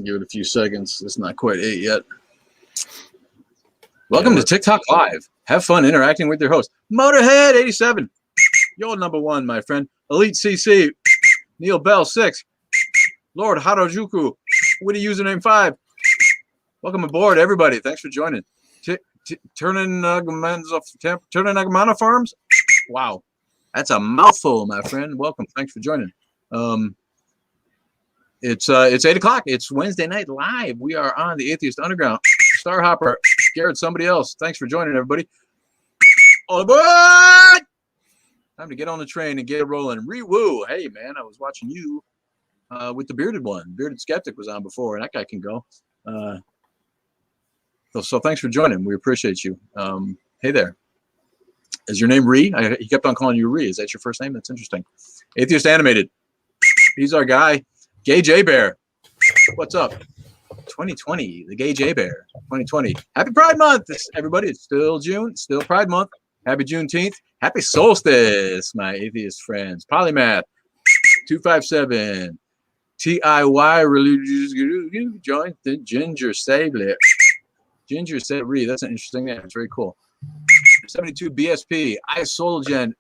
Give it a few seconds. It's not quite 8 yet. Welcome to TikTok Live. Have fun interacting with your host. Motorhead87. You're number 1, my friend. Elite CC. Neil Bell 6. Lord Harajuku. Witty username 5. Welcome aboard, everybody. Thanks for joining. Turning Nagamana Farms. Wow. That's a mouthful, my friend. Welcome. Thanks for joining. It's 8 o'clock. It's Wednesday night live. We are on the Atheist Underground. Starhopper, Garrett, somebody else. Thanks for joining, everybody. All aboard! Time to get on the train and get it rolling. Re-woo. Hey, man, I was watching you with the bearded one. Bearded Skeptic was on before, and that guy can go. So thanks for joining. We appreciate you. Hey there. Is your name Ree? He kept on calling you Ree. Is that your first name? That's interesting. Atheist Animated. He's our guy. Gay J Bear. What's up? 2020, the Gay J Bear. 2020. Happy Pride Month, everybody. It's still June. It's still Pride Month. Happy Juneteenth. Happy Solstice, my atheist friends. Polymath. 257. TIY Religious Guru. Join the Ginger Sable. Ginger Sable. That's an interesting name. It's very cool. 72 BSP. Isolgen.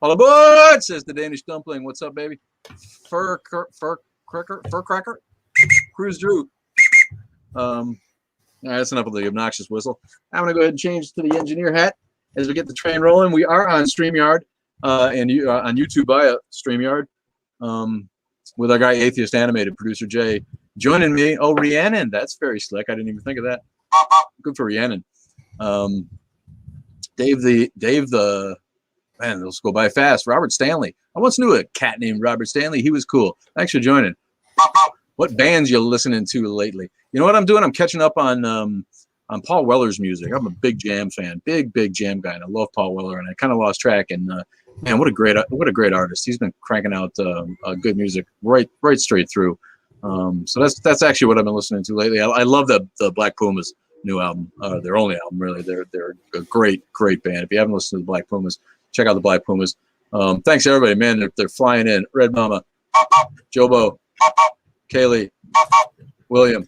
All aboard, says the Danish Dumpling. What's up, baby? Fur cracker. Cruise Drew. All right, that's enough of the obnoxious whistle. I'm gonna go ahead and change to the engineer hat as we get the train rolling. We are on StreamYard and on YouTube via StreamYard with our guy Atheist Animated, producer Jay, joining me. Oh, Rhiannon, that's very slick. I didn't even think of that. Good for Rhiannon. Dave the man, those go by fast. Robert Stanley. I once knew a cat named Robert Stanley. He was cool. Thanks for joining. What bands you listening to lately? You know what I'm doing? I'm catching up on Paul Weller's music. I'm a big Jam fan, big Jam guy, and I love Paul Weller. And I kind of lost track. And man, what a great artist. He's been cranking out good music right straight through. So that's actually what I've been listening to lately. I love the Black Pumas new album, their only album really. They're a great band. If you haven't listened to the Black Pumas, check out the Black Pumas. Thanks everybody, man. They're flying in. Red Mama, Jobo, Kaylee, William,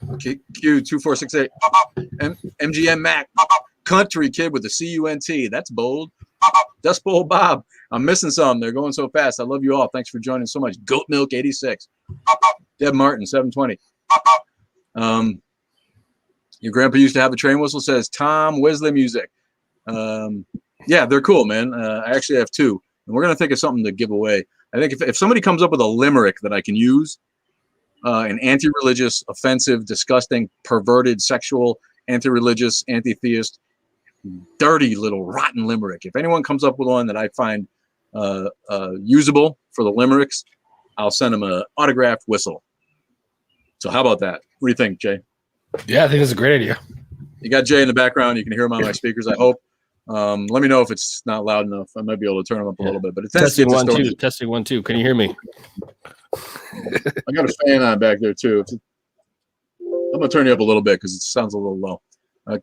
Q2468, MGM Mac, Country Kid with the CUNT. That's bold. Dust Bowl Bob. I'm missing some. They're going so fast. I love you all. Thanks for joining so much. Goat Milk 86. Deb Martin 720. Your grandpa used to have a train whistle, says Tom Wesley Music. Yeah, they're cool, man. I actually have 2. And we're going to think of something to give away. I think if somebody comes up with a limerick that I can use, an anti-religious, offensive, disgusting, perverted, sexual, anti-religious, anti-theist, dirty little rotten limerick. If anyone comes up with one that I find usable for the limericks, I'll send them an autographed whistle. So how about that? What do you think, Jay? Yeah, I think that's a great idea. You got Jay in the background. You can hear him on my speakers, I hope. Let me know if it's not loud enough. I might be able to turn them up a little bit, but it's testing 1 2. Testing 1 2. Can you hear me? I got a fan on back there too. I'm gonna turn you up a little bit because it sounds a little low.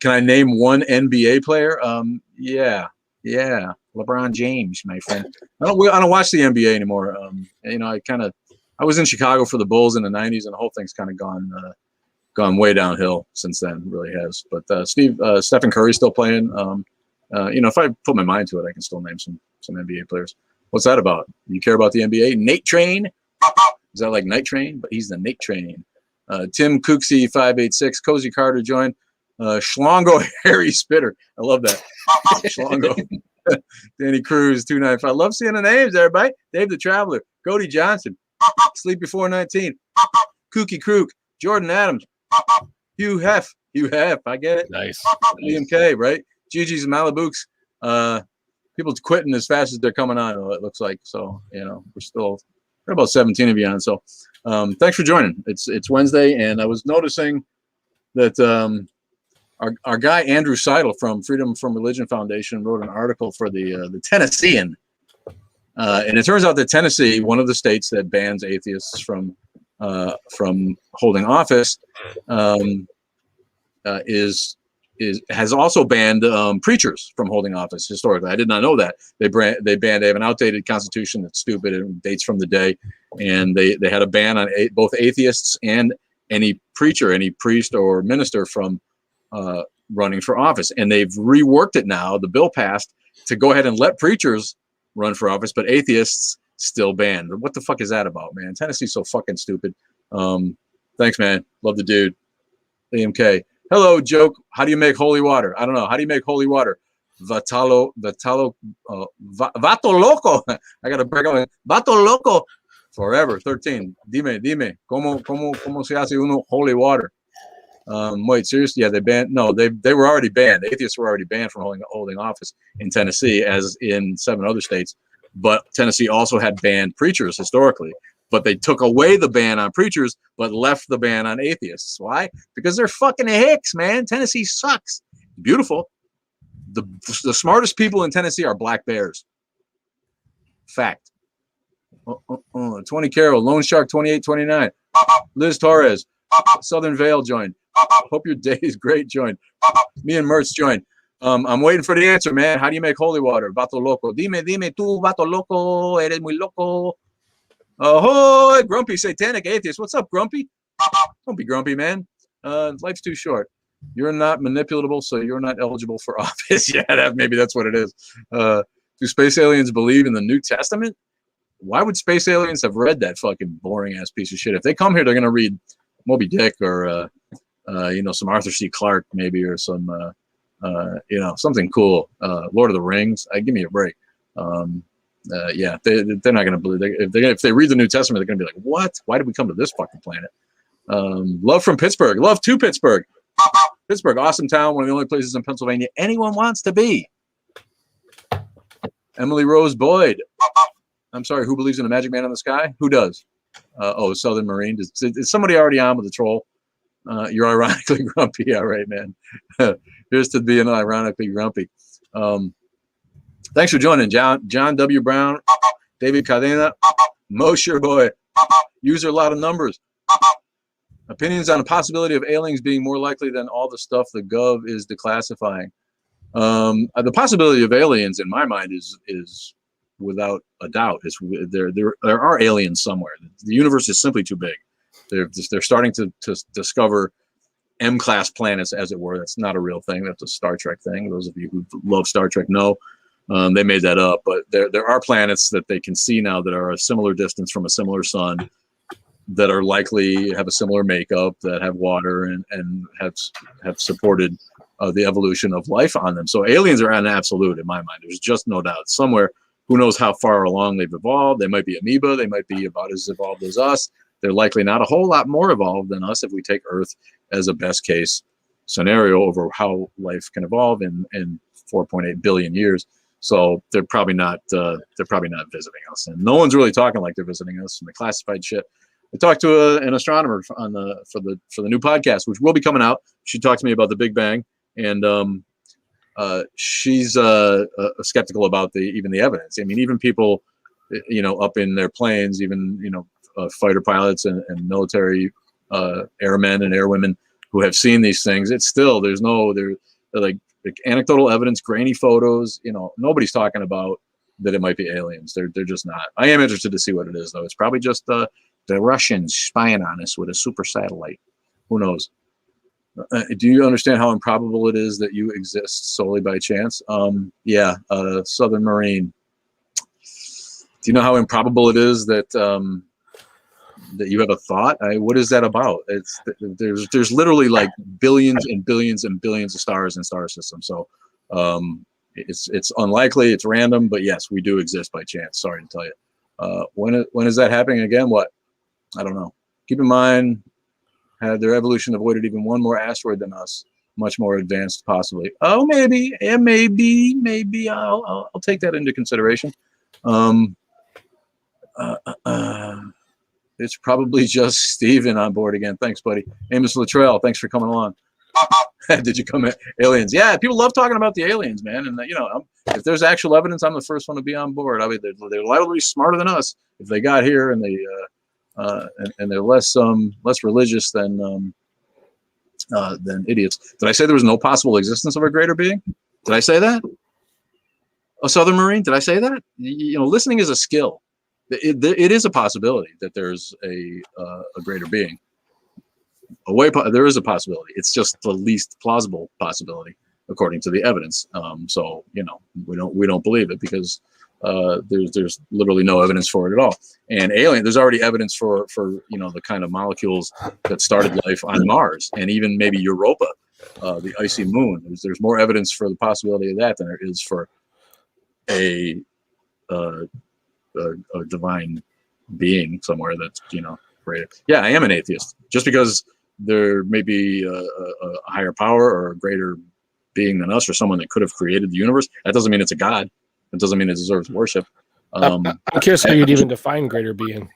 Can I name one NBA player? Yeah, LeBron James, my friend. I don't watch the NBA anymore. You know, I was in Chicago for the Bulls in the '90s, and the whole thing's kind of gone way downhill since then. It really has. But Stephen Curry's still playing. You know, if I put my mind to it, I can still name some NBA players. What's that about? You care about the NBA? Nate Train? Is that like Night Train? But he's the Nate Train. Tim Cooksey 586. Cozy Carter joined. Schlongo Harry Spitter. I love that. Schlongo. Danny Cruz 295. I love seeing the names, everybody. Dave the Traveler. Cody Johnson. Sleepy 419. Kooky Krook. Jordan Adams. Hugh Heff. I get it. Nice. Liam K, right? Gigi's Malibooks. People quitting as fast as they're coming on, it looks like. So, you know, we're about 17 of you on. So thanks for joining. It's Wednesday, and I was noticing that our guy Andrew Seidel from Freedom from Religion Foundation wrote an article for the Tennessean. And it turns out that Tennessee, one of the states that bans atheists from holding office, is has also banned preachers from holding office historically. I did not know that. They have an outdated constitution that's stupid and dates from the day, and they had a ban on both atheists and any preacher, any priest or minister from running for office. And they've reworked it now. The bill passed to go ahead and let preachers run for office, but atheists still banned. What the fuck is that about, man? Tennessee's so fucking stupid. Thanks, man. Love the dude. AMK. Hello, joke. How do you make holy water? I don't know. How do you make holy water? Vato loco. I gotta break out. Vato loco. Forever. 13. Dime. ¿Cómo se hace uno holy water? Wait, seriously? Yeah, they banned. No, they were already banned. Atheists were already banned from holding office in Tennessee, as in 7 other states. But Tennessee also had banned preachers historically. But they took away the ban on preachers, but left the ban on atheists. Why? Because they're fucking hicks, man. Tennessee sucks. Beautiful. The smartest people in Tennessee are black bears. Fact. 20 Carroll, Lone Shark 2829. Liz Torres, Southern Vale joined. Hope your day is great joined. Me and Mertz joined. I'm waiting for the answer, man. How do you make holy water? Vato loco. Dime tú, vato loco. Eres muy loco. Ahoy, grumpy satanic atheist. What's up, grumpy? Don't be grumpy, man. Life's too short. You're not manipulatable, so you're not eligible for office. Yeah, maybe that's what it is. Do space aliens believe in the New Testament? Why would space aliens have read that fucking boring ass piece of shit? If they come here, they're gonna read Moby Dick or some Arthur C. Clarke maybe, or some something cool. Lord of the Rings. Give me a break. Yeah, they're not going to believe. If they read the New Testament, they're going to be like, "What? Why did we come to this fucking planet?" Love from Pittsburgh. Love to Pittsburgh. Pittsburgh, awesome town. One of the only places in Pennsylvania anyone wants to be. Emily Rose Boyd. I'm sorry. Who believes in a magic man in the sky? Who does? Southern Marine. Is somebody already on with the troll? You're ironically grumpy. Yeah, right, man. Here's to being ironically grumpy. Thanks for joining, John W. Brown, David Cadena, Mosher Boy, user a lot of numbers. Opinions on the possibility of aliens being more likely than all the stuff the Gov is declassifying. The possibility of aliens, in my mind, is without a doubt. There are aliens somewhere. The universe is simply too big. They're starting to discover M-class planets, as it were. That's not a real thing. That's a Star Trek thing. Those of you who love Star Trek know. They made that up, but there are planets that they can see now that are a similar distance from a similar sun, that are likely have a similar makeup, that have water and have supported the evolution of life on them. So aliens are an absolute in my mind. There's just no doubt. Somewhere, who knows how far along they've evolved. They might be amoeba. They might be about as evolved as us. They're likely not a whole lot more evolved than us if we take Earth as a best case scenario over how life can evolve in 4.8 billion years. So they're probably not visiting us, and no one's really talking like they're visiting us in the classified shit. I talked to an astronomer for the new podcast, which will be coming out. She talked to me about the Big Bang, and she's skeptical about even the evidence. I mean, even people, up in their planes, even fighter pilots and military airmen and airwomen who have seen these things. It's still they're like anecdotal evidence, grainy photos. Nobody's talking about that it might be aliens. They're just not. I am interested to see what it is, though. It's probably just the Russians spying on us with a super satellite. Who knows? Do you understand how improbable it is that you exist solely by chance? Southern Marine. Do you know how improbable it is that that you have a thought? What is that about? There's literally like billions and billions and billions of stars in star systems. So it's unlikely, it's random, but yes, we do exist by chance. Sorry to tell you. When is that happening again? What? I don't know. Keep in mind, had their evolution avoided even one more asteroid than us, much more advanced, possibly. Oh, maybe. Yeah, maybe. I'll take that into consideration. It's probably just Steven on board again. Thanks, buddy. Amos Luttrell, thanks for coming along. Did you come in? Aliens? Yeah, people love talking about the aliens, man. And if there's actual evidence, I'm the first one to be on board. I mean, they're likely smarter than us if they got here, and they and they're less religious than than idiots. Did I say there was no possible existence of a greater being? Did I say that? A Southern Marine? Did I say that? Listening is a skill. It is a possibility that there's a greater being. There is a possibility. It's just the least plausible possibility according to the evidence. So we don't believe it because there's literally no evidence for it at all. And there's already evidence for the kind of molecules that started life on Mars and even maybe Europa, the icy moon. There's more evidence for the possibility of that than there is for a divine being somewhere that's greater. Yeah, I am an atheist. Just because there may be a higher power or a greater being than us or someone that could have created the universe, that doesn't mean it's a god. It doesn't mean it deserves worship. I'm curious how you'd even define greater being.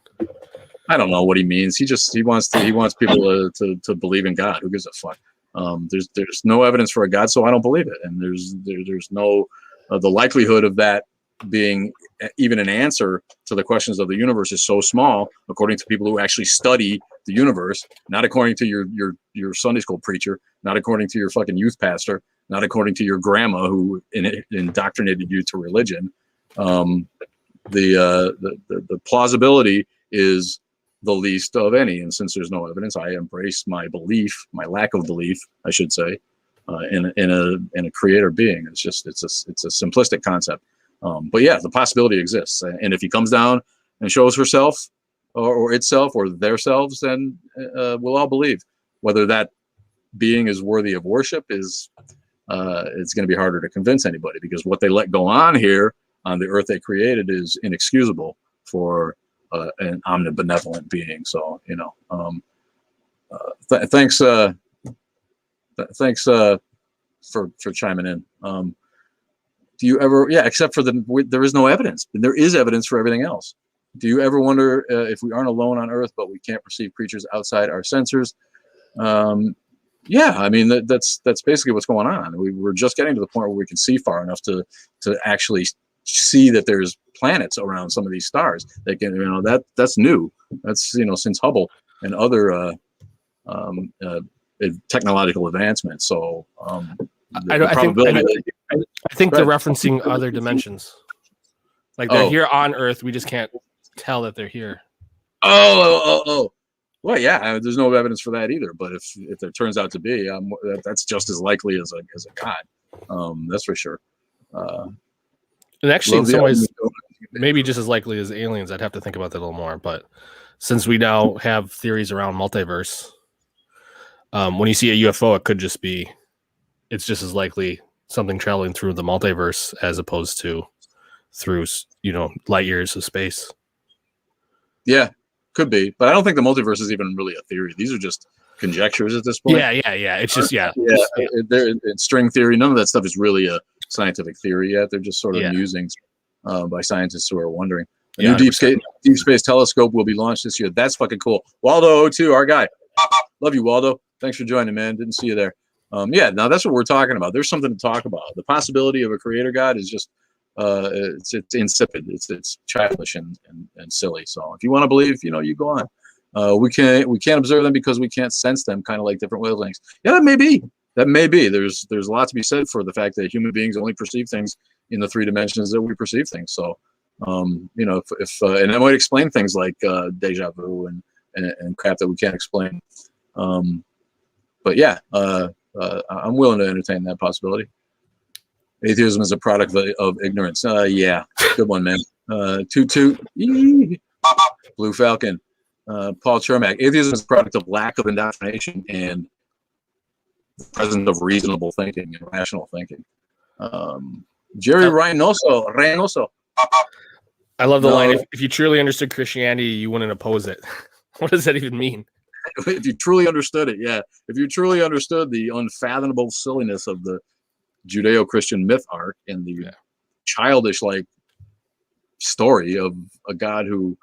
I don't know what he means. He wants people to believe in God. Who gives a fuck? There's no evidence for a God, so I don't believe it. And there's no the likelihood of that being even an answer to the questions of the universe is so small, according to people who actually study the universe, not according to your Sunday school preacher, not according to your fucking youth pastor, not according to your grandma who indoctrinated you to religion. The plausibility is the least of any, and since there's no evidence, I embrace my belief, my lack of belief, I should say, in a creator being. It's a simplistic concept. But yeah, the possibility exists, and if he comes down and shows herself or itself or their selves, then we'll all believe. Whether that being is worthy of worship is it's going to be harder to convince anybody, because what they let go on here on the earth they created is inexcusable for an omnibenevolent being. So thanks for chiming in. Do you ever, except for there is no evidence. There is evidence for everything else. Do you ever wonder if we aren't alone on Earth, but we can't perceive creatures outside our sensors? Yeah, I mean, that's basically what's going on. We're just getting to the point where we can see far enough to actually see that there's planets around some of these stars. They can, that's new. That's since Hubble and other technological advancements. So I think they're referencing other dimensions. Like they're here on Earth, we just can't tell that they're here. Oh. Well, yeah, there's no evidence for that either. But if there turns out to be, that's just as likely as a god. That's for sure. And actually, in some ways, maybe just as likely as aliens. I'd have to think about that a little more. But since we now have theories around multiverse, when you see a UFO, it could just be, it's just as likely something traveling through the multiverse as opposed to through light years of space. Yeah. Could be, but I don't think the multiverse is even really a theory. These are just conjectures at this point. Yeah. It's just string theory. None of that stuff is really a scientific theory yet. They're just sort of musings by scientists who are wondering. A new deep space telescope will be launched this year. That's fucking cool. Waldo O2, our guy. Love you, Waldo. Thanks for joining, man. Didn't see you there. Now that's what we're talking about. There's something to talk about. The possibility of a creator god is just it's insipid. It's childish and silly. So if you want to believe, you go on. We can't observe them because we can't sense them, kind of like different wavelengths. Yeah, that may be. There's a lot to be said for the fact that human beings only perceive things in the 3 dimensions that we perceive things. So if and that might explain things like deja vu and crap that we can't explain. But yeah, I'm willing to entertain that possibility. Atheism is a product of ignorance. Yeah, good one, man. Toot. Blue Falcon. Paul Chermak. Atheism is a product of lack of indoctrination and the presence of reasonable thinking and rational thinking. Jerry Reynoso. I love the line. If you truly understood Christianity, you wouldn't oppose it. What does that even mean? If you truly understood it, yeah. If you truly understood the unfathomable silliness of the Judeo-Christian myth arc and the childish story of a god who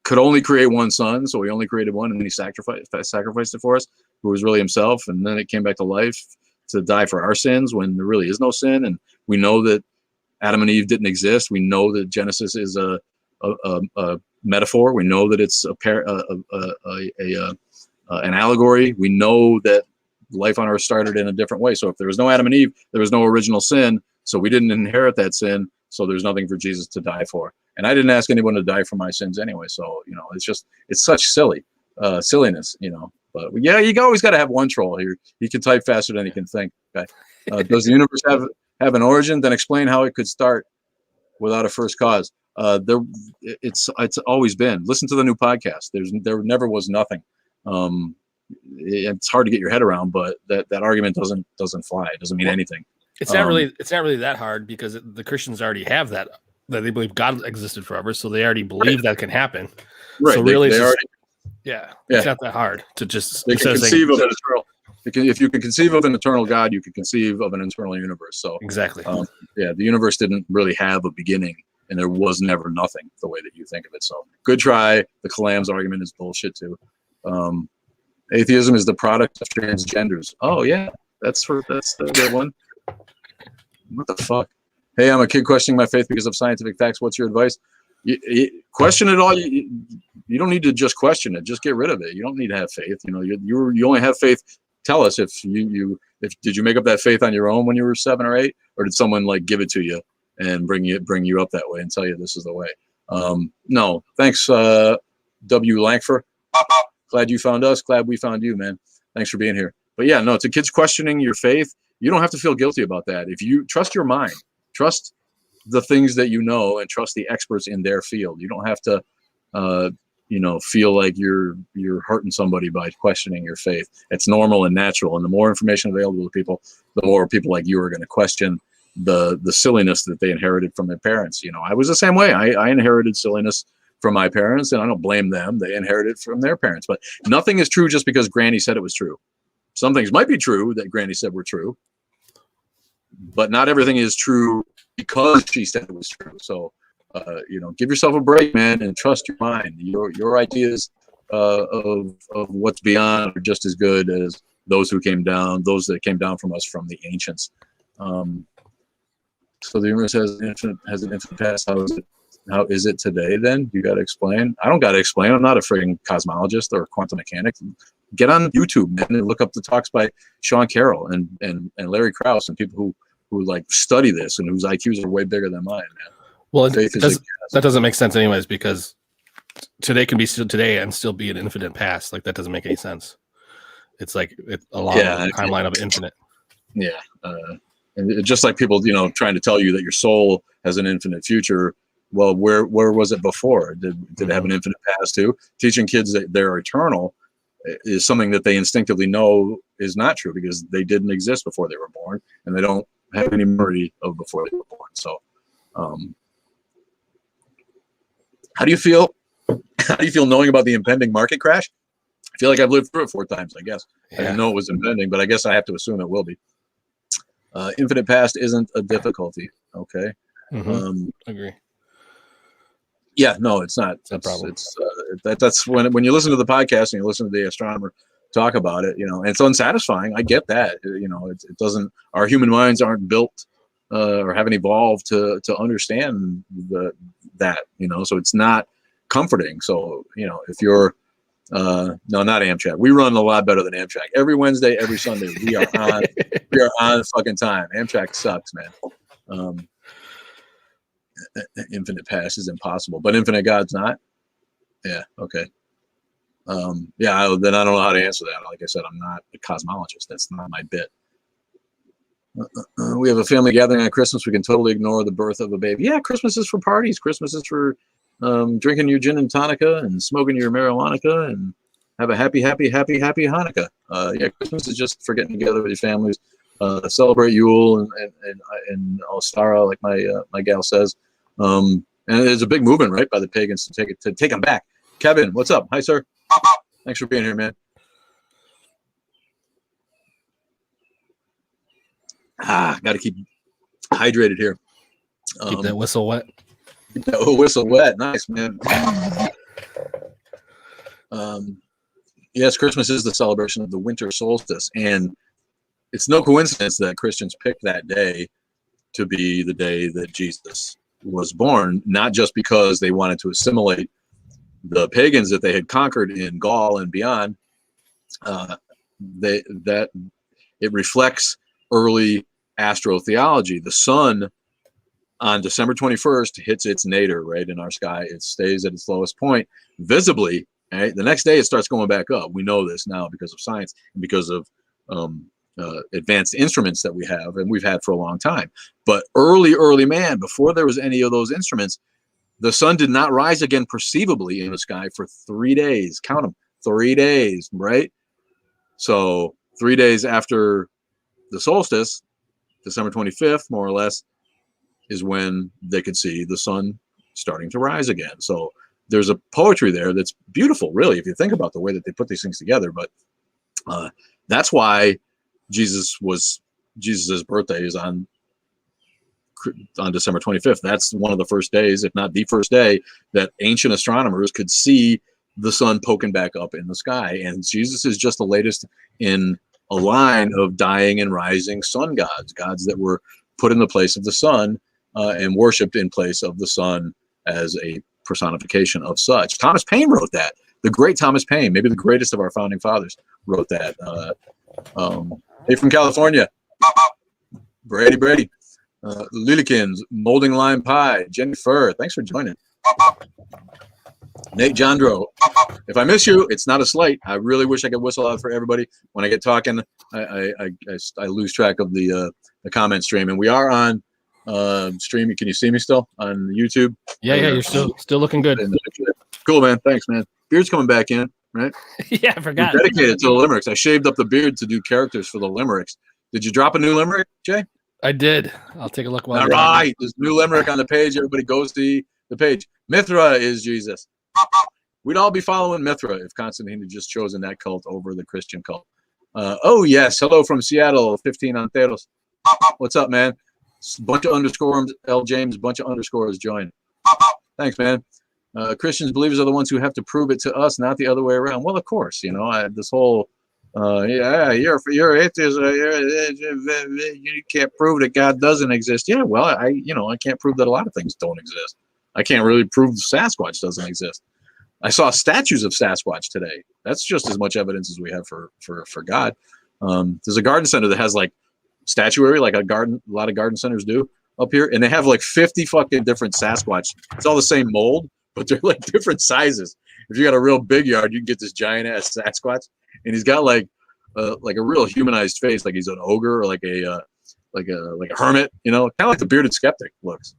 could only create one son, so he only created one, and then he sacrificed it for us, who was really himself, and then it came back to life to die for our sins when there really is no sin, and we know that Adam and Eve didn't exist. We know that Genesis is a metaphor. We know that it's an allegory. We know that life on earth started in a different way. So if there was no Adam and Eve, there was no original sin. So we didn't inherit that sin. So there's nothing for Jesus to die for. And I didn't ask anyone to die for my sins anyway. So, it's such silliness, But yeah, you always got to have one troll here. He can type faster than he can think. Okay? Does the universe have an origin? Then explain how it could start without a first cause. It's always been. Listen to the new podcast. There never was nothing. It's hard to get your head around, but that argument doesn't fly. It doesn't mean anything. It's not really that hard, because the Christians already have that they believe God existed forever, so they already believe that can happen. Right. So really, yeah, it's not that hard to just conceive of an eternal. If you can conceive of an eternal God, you can conceive of an eternal universe. So exactly, the universe didn't really have a beginning, and there was never nothing the way that you think of it. So good try. The Kalam's argument is bullshit too. Atheism is the product of transgenders. Oh yeah, that's the good one. What the fuck? Hey, I'm a kid questioning my faith because of scientific facts. What's your advice? You question it all. You don't need to just question it. Just get rid of it. You don't need to have faith. You only have faith. Tell us if did you make up that faith on your own when you were 7 or 8, or did someone give it to you and bring you up that way and tell you this is the way? No, thanks, W. Lankford. Glad you found us. Glad we found you, man. Thanks for being here. But yeah, no, to kids questioning your faith, you don't have to feel guilty about that. If you trust your mind, trust the things that you know, and trust the experts in their field. You don't have to, feel like you're hurting somebody by questioning your faith. It's normal and natural. And the more information available to people, the more people like you are going to question the silliness that they inherited from their parents. I was the same way. I inherited silliness from my parents, and I don't blame them. They inherited from their parents. But nothing is true just because Granny said it was true. Some things might be true that Granny said were true, but not everything is true because she said it was true. So, give yourself a break, man, and trust your mind. Your ideas of what's beyond are just as good as those that came down from us from the ancients. So the universe has an infinite past. How is it today? Then you got to explain. I don't got to explain. I'm not a freaking cosmologist or quantum mechanic. Get on YouTube, man, and look up the talks by Sean Carroll and Larry Krauss and people who study this and whose IQs are way bigger than mine, man. Well, that doesn't make sense anyways, because today can be still today and still be an infinite past. That doesn't make any sense. It's a long timeline of infinite. Yeah. And it's just like people, trying to tell you that your soul has an infinite future. Well, where was it before? Did it have an infinite past too? Teaching kids that they're eternal is something that they instinctively know is not true, because they didn't exist before they were born, and they don't have any memory of before they were born. So, how do you feel? How do you feel knowing about the impending market crash? I feel like I've lived through it 4 times. I guess I didn't know it was impending, but I guess I have to assume it will be. Infinite past isn't a difficulty. Okay. Agree. Yeah, no, it's not. It's a problem. That's when you listen to the podcast and you listen to the astronomer talk about it, and it's unsatisfying. I get that. It doesn't. Our human minds aren't built or haven't evolved to understand that. So it's not comforting. So if you're no, not Amtrak. We run a lot better than Amtrak. Every Wednesday, every Sunday, we are on fucking time. Amtrak sucks, man. Infinite past is impossible, but infinite God's not. Yeah. Okay. Then I don't know how to answer that. Like I said, I'm not a cosmologist. That's not my bit. We have a family gathering on Christmas. We can totally ignore the birth of a baby. Yeah, Christmas is for parties. Christmas is for drinking your gin and tonica and smoking your marijuana and have a happy Hanukkah. Christmas is just for getting together with your families, celebrate Yule and Ostara, like my gal says. And there's a big movement, right, by the pagans to take them back. Kevin, what's up? Hi, sir. Thanks for being here, man. Got to keep hydrated here. Keep that whistle wet. Keep that whistle wet. Nice, man. Yes, Christmas is the celebration of the winter solstice, and it's no coincidence that Christians picked that day to be the day that Jesus was born, not just because they wanted to assimilate the pagans that they had conquered in Gaul and beyond, that it reflects early astrotheology. The sun on December 21st hits its nadir right in our sky. It stays at its lowest point visibly. Right? The next day it starts going back up. We know this now because of science and because of advanced instruments that we have and we've had for a long time. But early man, before there was any of those instruments, the sun did not rise again perceivably in the sky for 3 days. Count them, 3 days, right? So 3 days after the solstice, December 25th, more or less, is when they could see the sun starting to rise again. So there's a poetry there that's beautiful, really, if you think about the way that they put these things together. But that's why Jesus's birthday is on December 25th. That's one of the first days, if not the first day, that ancient astronomers could see the sun poking back up in the sky. And Jesus is just the latest in a line of dying and rising sun gods, gods that were put in the place of the sun and worshipped in place of the sun as a personification of such. Thomas Paine wrote that. The great Thomas Paine, maybe the greatest of our founding fathers, wrote that. Hey, from California, Brady, Lillikins, Molding Lime Pie, Jennifer, thanks for joining. Nate Jandro, if I miss you, it's not a slight. I really wish I could whistle out for everybody. When I get talking, I lose track of the comment stream. And we are on stream. Can you see me still on YouTube? Yeah, you're still looking good. Cool, man. Thanks, man. Beard's coming back in, right? Yeah, I forgot. We're dedicated to the limericks. I shaved up the beard to do characters for the limericks. Did you drop a new limerick, Jay? I did. I'll take a look. All right. There's new limerick on the page. Everybody goes to the page. Mithra is Jesus. We'd all be following Mithra if Constantine had just chosen that cult over the Christian cult. Oh, yes. Hello from Seattle, 15 Anteros. What's up, man? Bunch of underscores. L. James, bunch of underscores join. Thanks, man. Christians, believers are the ones who have to prove it to us, not the other way around. Well, of course, this whole, you're atheist. You can't prove that God doesn't exist. Yeah, well, I can't prove that a lot of things don't exist. I can't really prove Sasquatch doesn't exist. I saw statues of Sasquatch today. That's just as much evidence as we have for God. There's a garden center that has like statuary, like a lot of garden centers do up here, and they have like 50 fucking different Sasquatch. It's all the same mold, but they're like different sizes. If you got a real big yard, you can get this giant ass Sasquatch, and he's got like a real humanized face, like he's an ogre or like a hermit, kind of like the bearded skeptic looks.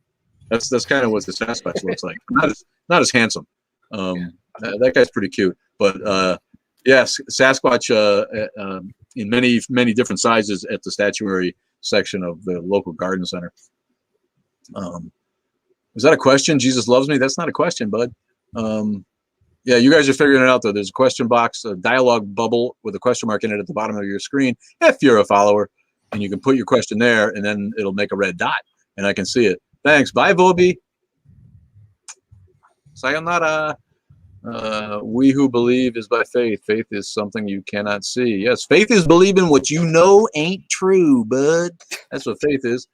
That's kind of what the Sasquatch looks like. Not as handsome. That guy's pretty cute, but yes, Sasquatch in many different sizes at the statuary section of the local garden center. Is that a question? Jesus loves me? That's not a question, bud. Yeah, you guys are figuring it out though. There's a question box, a dialogue bubble with a question mark in it at the bottom of your screen if you're a follower, and you can put your question there, and then it'll make a red dot, and I can see it. Thanks. Bye, Volby. Sayonara. We who believe is by faith. Faith is something you cannot see. Yes, faith is believing what you know ain't true, bud. That's what faith is.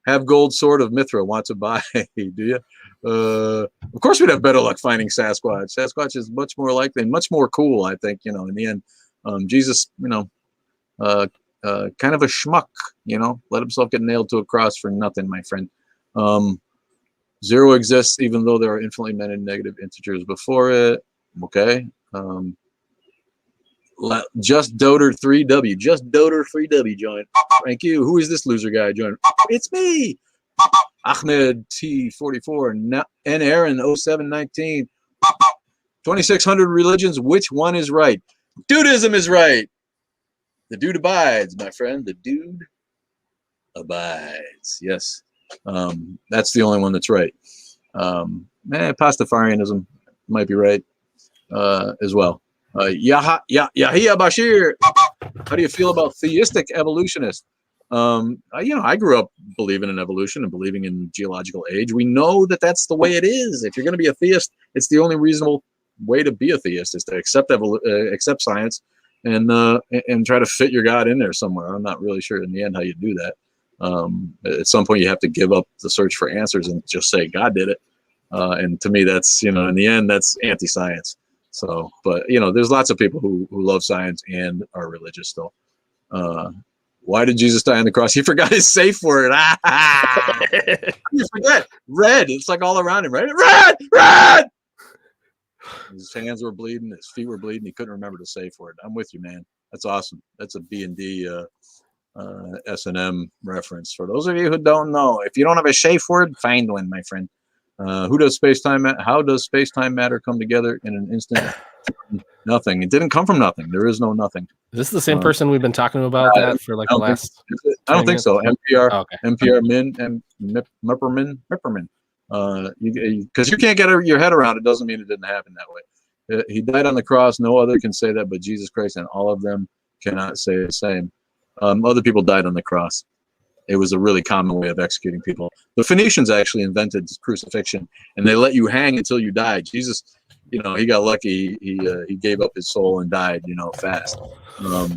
Have gold sword of Mithra. Want to buy? Do you? Of course, we'd have better luck finding Sasquatch. Sasquatch is much more likely and much more cool, I think. In the end, Jesus, kind of a schmuck. Let himself get nailed to a cross for nothing, my friend. Zero exists even though there are infinitely many negative integers before it. Okay. Just Doter 3W. Just Doter 3W joined. Thank you. Who is this loser guy joined? It's me. Ahmed T44. N Aaron 0719. 2600 religions. Which one is right? Dudism is right. The dude abides, my friend. The dude abides. Yes. That's the only one that's right. Pastafarianism might be right as well. Yahya Bashir, how do you feel about theistic evolutionists? I grew up believing in evolution and believing in geological age. We know that that's the way it is. If you're going to be a theist, it's the only reasonable way to be a theist is to accept science and try to fit your God in there somewhere. I'm not really sure in the end how you do that. At some point you have to give up the search for answers and just say God did it. And to me, that's, in the end, that's anti-science. So, but you know, there's lots of people who love science and are religious still. Why did Jesus die on the cross? He forgot his safe word. You forget. Red. It's like all around him, right? Red, red. His hands were bleeding. His feet were bleeding. He couldn't remember the safe word. I'm with you, man. That's awesome. That's a B&D S&M reference. For those of you who don't know, if you don't have a safe word, find one, my friend. How does space-time matter come together in an instant? Nothing. It didn't come from nothing. There is no nothing. Is this the same person we've been talking about that for like the last? I don't think so. NPR, oh, okay. NPR Min and Mipperman. Because you can't get your head around it, doesn't mean it didn't happen that way. He died on the cross. No other can say that but Jesus Christ, and all of them cannot say the same. Other people died on the cross. It was a really common way of executing people. The Phoenicians actually invented crucifixion, and they let you hang until you died. Jesus, you know, he got lucky. He gave up his soul and died, you know, fast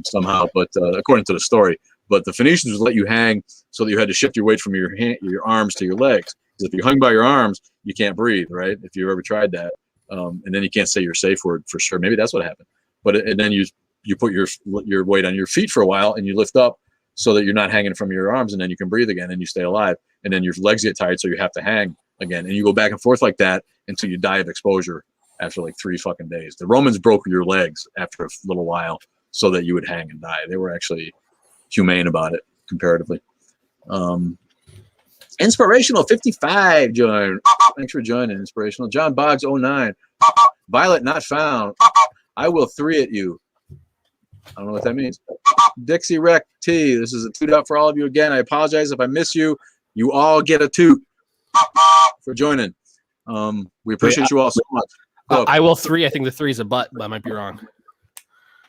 somehow. But according to the story, but the Phoenicians would let you hang so that you had to shift your weight from your arms to your legs. Because if you hung by your arms, you can't breathe, right? If you've ever tried that, and then you can't say your safe word for sure. Maybe that's what happened. But and then you put your weight on your feet for a while, and you lift up so that you're not hanging from your arms, and then you can breathe again, and you stay alive. And then your legs get tired, so you have to hang again, and you go back and forth like that until you die of exposure after like 3 fucking days. The Romans broke your legs after a little while so that you would hang and die. They were actually humane about it comparatively. Inspirational 55 joined. Thanks for joining. Inspirational. John Boggs 09. Violet not found. I will 3 at you. I don't know what that means. Dixie Rec T. This is a toot out for all of you again. I apologize if I miss you. You all get a toot for joining. We appreciate you all so much. I will 3. I think the 3 is a butt, but I might be wrong.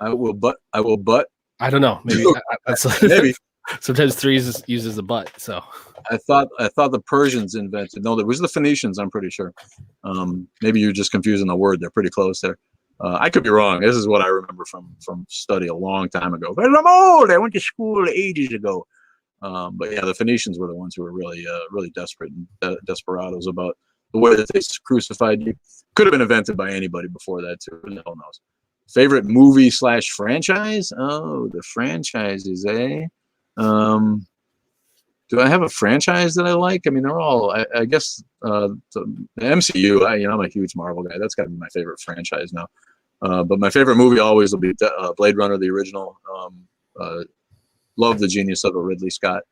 I will butt. I don't know. Maybe. Maybe. Sometimes 3 uses a butt. So I thought the Persians invented. No, it was the Phoenicians. I'm pretty sure. Maybe you're just confusing the word. They're pretty close there. I could be wrong. This is what I remember from study a long time ago. But I'm old. I went to school ages ago. But yeah, the Phoenicians were the ones who were really desperate and desperados about the way that they crucified you. Could have been invented by anybody before that too. Who the hell knows? Favorite movie / franchise? Oh, the franchises, eh? Do I have a franchise that I like? I mean, they're all. I guess the MCU. I'm a huge Marvel guy. That's got to be my favorite franchise now. But my favorite movie always will be Blade Runner, the original. Love the genius of Ridley Scott.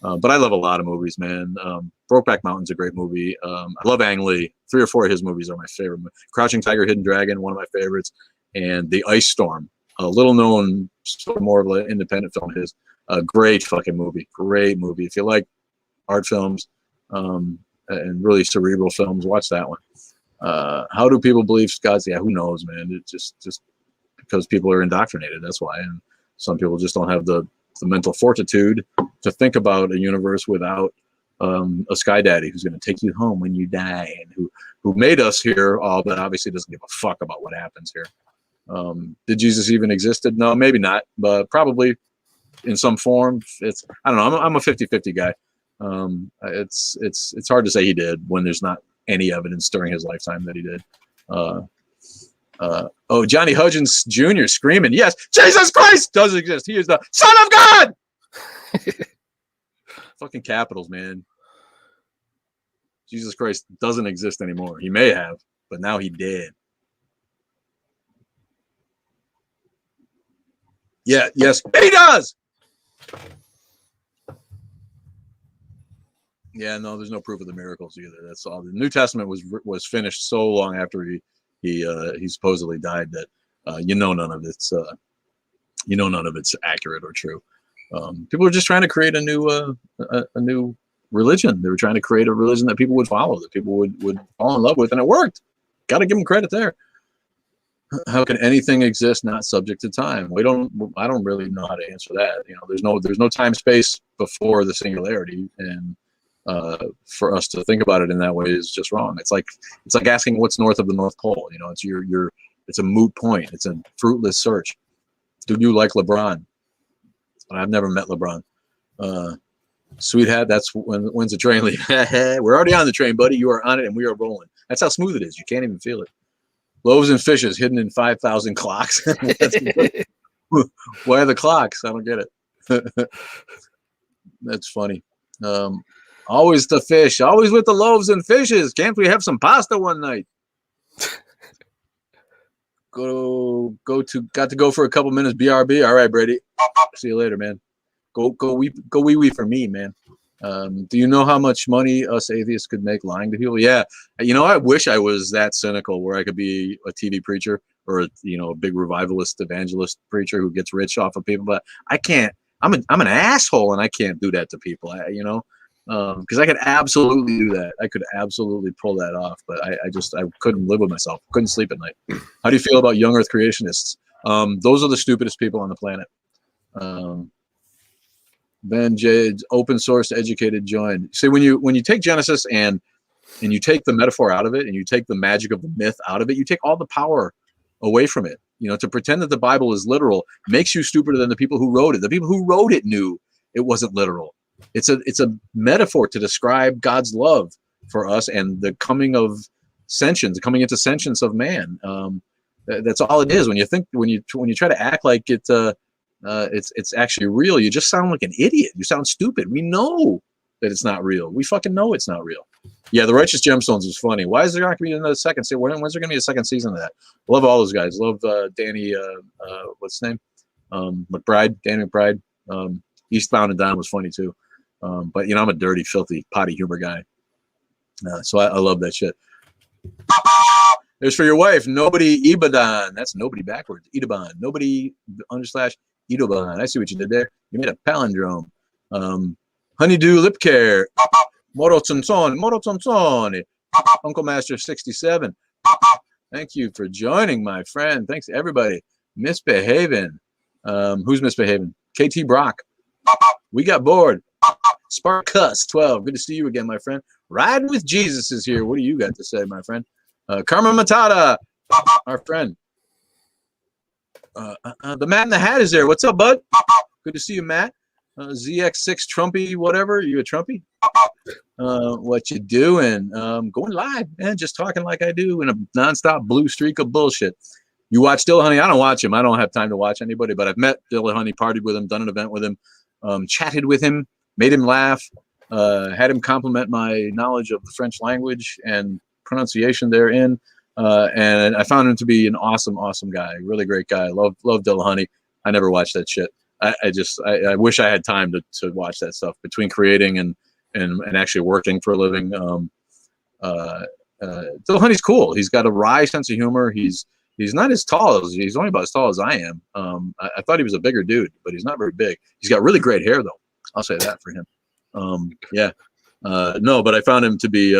But I love a lot of movies, man. Brokeback Mountain's a great movie. I love Ang Lee. 3 or 4 of his movies are my favorite. Crouching Tiger, Hidden Dragon, one of my favorites. And The Ice Storm, a little known, sort of more of an independent film. His a great fucking movie. Great movie. If you like art films and really cerebral films, watch that one. How do people believe God's? Yeah, who knows, man? It just because people are indoctrinated. That's why. And some people just don't have the mental fortitude to think about a universe without a sky daddy who's going to take you home when you die, and who made us here all, but obviously doesn't give a fuck about what happens here. Did Jesus even existed? No, maybe not, but probably in some form. I don't know. I'm a 50-50 guy. It's hard to say he did when there's not any evidence during his lifetime that he did. Johnny Hudgens Jr. screaming, yes, Jesus Christ does exist. He is the Son of God. Fucking capitals, man. Jesus Christ doesn't exist anymore. He may have, but now he did. Yeah, yes, he does. Yeah, no, there's no proof of the miracles either. That's all. The New Testament was finished so long after he supposedly died that none of it's accurate or true. People are just trying to create a new religion. They were trying to create a religion that people would follow, that people would fall in love with, and it worked. Got to give them credit there. How can anything exist not subject to time? I don't really know how to answer that. There's no time space before the singularity, and for us to think about it in that way is just wrong. It's like asking what's north of the North Pole. It's a moot point. It's a fruitless search. Do you like LeBron? I've never met LeBron. Sweet hat. That's when's the train leave? We're already on the train, buddy. You are on it, and we are rolling. That's how smooth it is. You can't even feel it. Loaves and fishes hidden in 5,000 clocks. Why are the clocks? I don't get it. That's funny. Always the fish, always with the loaves and fishes. Can't we have some pasta one night? Got to go for a couple minutes. BRB. All right, Brady. See you later, man. Go wee for me, man. Do you know how much money us atheists could make lying to people? Yeah. You know, I wish I was that cynical where I could be a TV preacher or a big revivalist evangelist preacher who gets rich off of people, but I can't. I'm an asshole and I can't do that to people. Because I could absolutely do that. I could absolutely pull that off, but I couldn't live with myself. Couldn't sleep at night. How do you feel about young Earth creationists? Those are the stupidest people on the planet. Ben J, open source educated join. See, when you take Genesis and you take the metaphor out of it and you take the magic of the myth out of it, you take all the power away from it. To pretend that the Bible is literal makes you stupider than the people who wrote it. The people who wrote it knew it wasn't literal. It's a metaphor to describe God's love for us and the coming into sentience of man. That's all it is. When you try to act like it's actually real, you just sound like an idiot. You sound stupid. We know that it's not real. We fucking know it's not real. Yeah, the Righteous Gemstones was funny. Why is there not going to be another second season? When's there going to be a second season of that? Love all those guys. Love Danny. What's his name? McBride. Danny McBride. Eastbound and Down was funny too. But I'm a dirty, filthy, potty humor guy. So I love that shit. There's for your wife. Nobody Ibadan. That's nobody backwards. Idaban. Nobody / Idoban. I see what you did there. You made a palindrome. Honeydew Lip Care. Moro Uncle Master 67. Thank you for joining, my friend. Thanks everybody. Misbehaving. Who's misbehaving? KT Brock. We got bored. Sparkus 12. Good to see you again, my friend. Riding with Jesus is here. What do you got to say, my friend? Karma Matata, our friend. The Matt in the Hat is there. What's up, bud? Good to see you, Matt. ZX6 Trumpy, whatever. You a Trumpy? What you doing? Going live, man. Just talking like I do in a nonstop blue streak of bullshit. You watch Dillahunty? I don't watch him. I don't have time to watch anybody, but I've met Dillahunty, partied with him, done an event with him, chatted with him, made him laugh, had him compliment my knowledge of the French language and pronunciation therein. And I found him to be an awesome, awesome guy. Really great guy. Love Dillahunty. I never watched that shit. I wish I had time to watch that stuff between creating and actually working for a living. Dillahunty's cool. He's got a wry sense of humor. He's not as tall as he's only about as tall as I am. I thought he was a bigger dude, but he's not very big. He's got really great hair though. I'll say that for him. No, but I found him to be.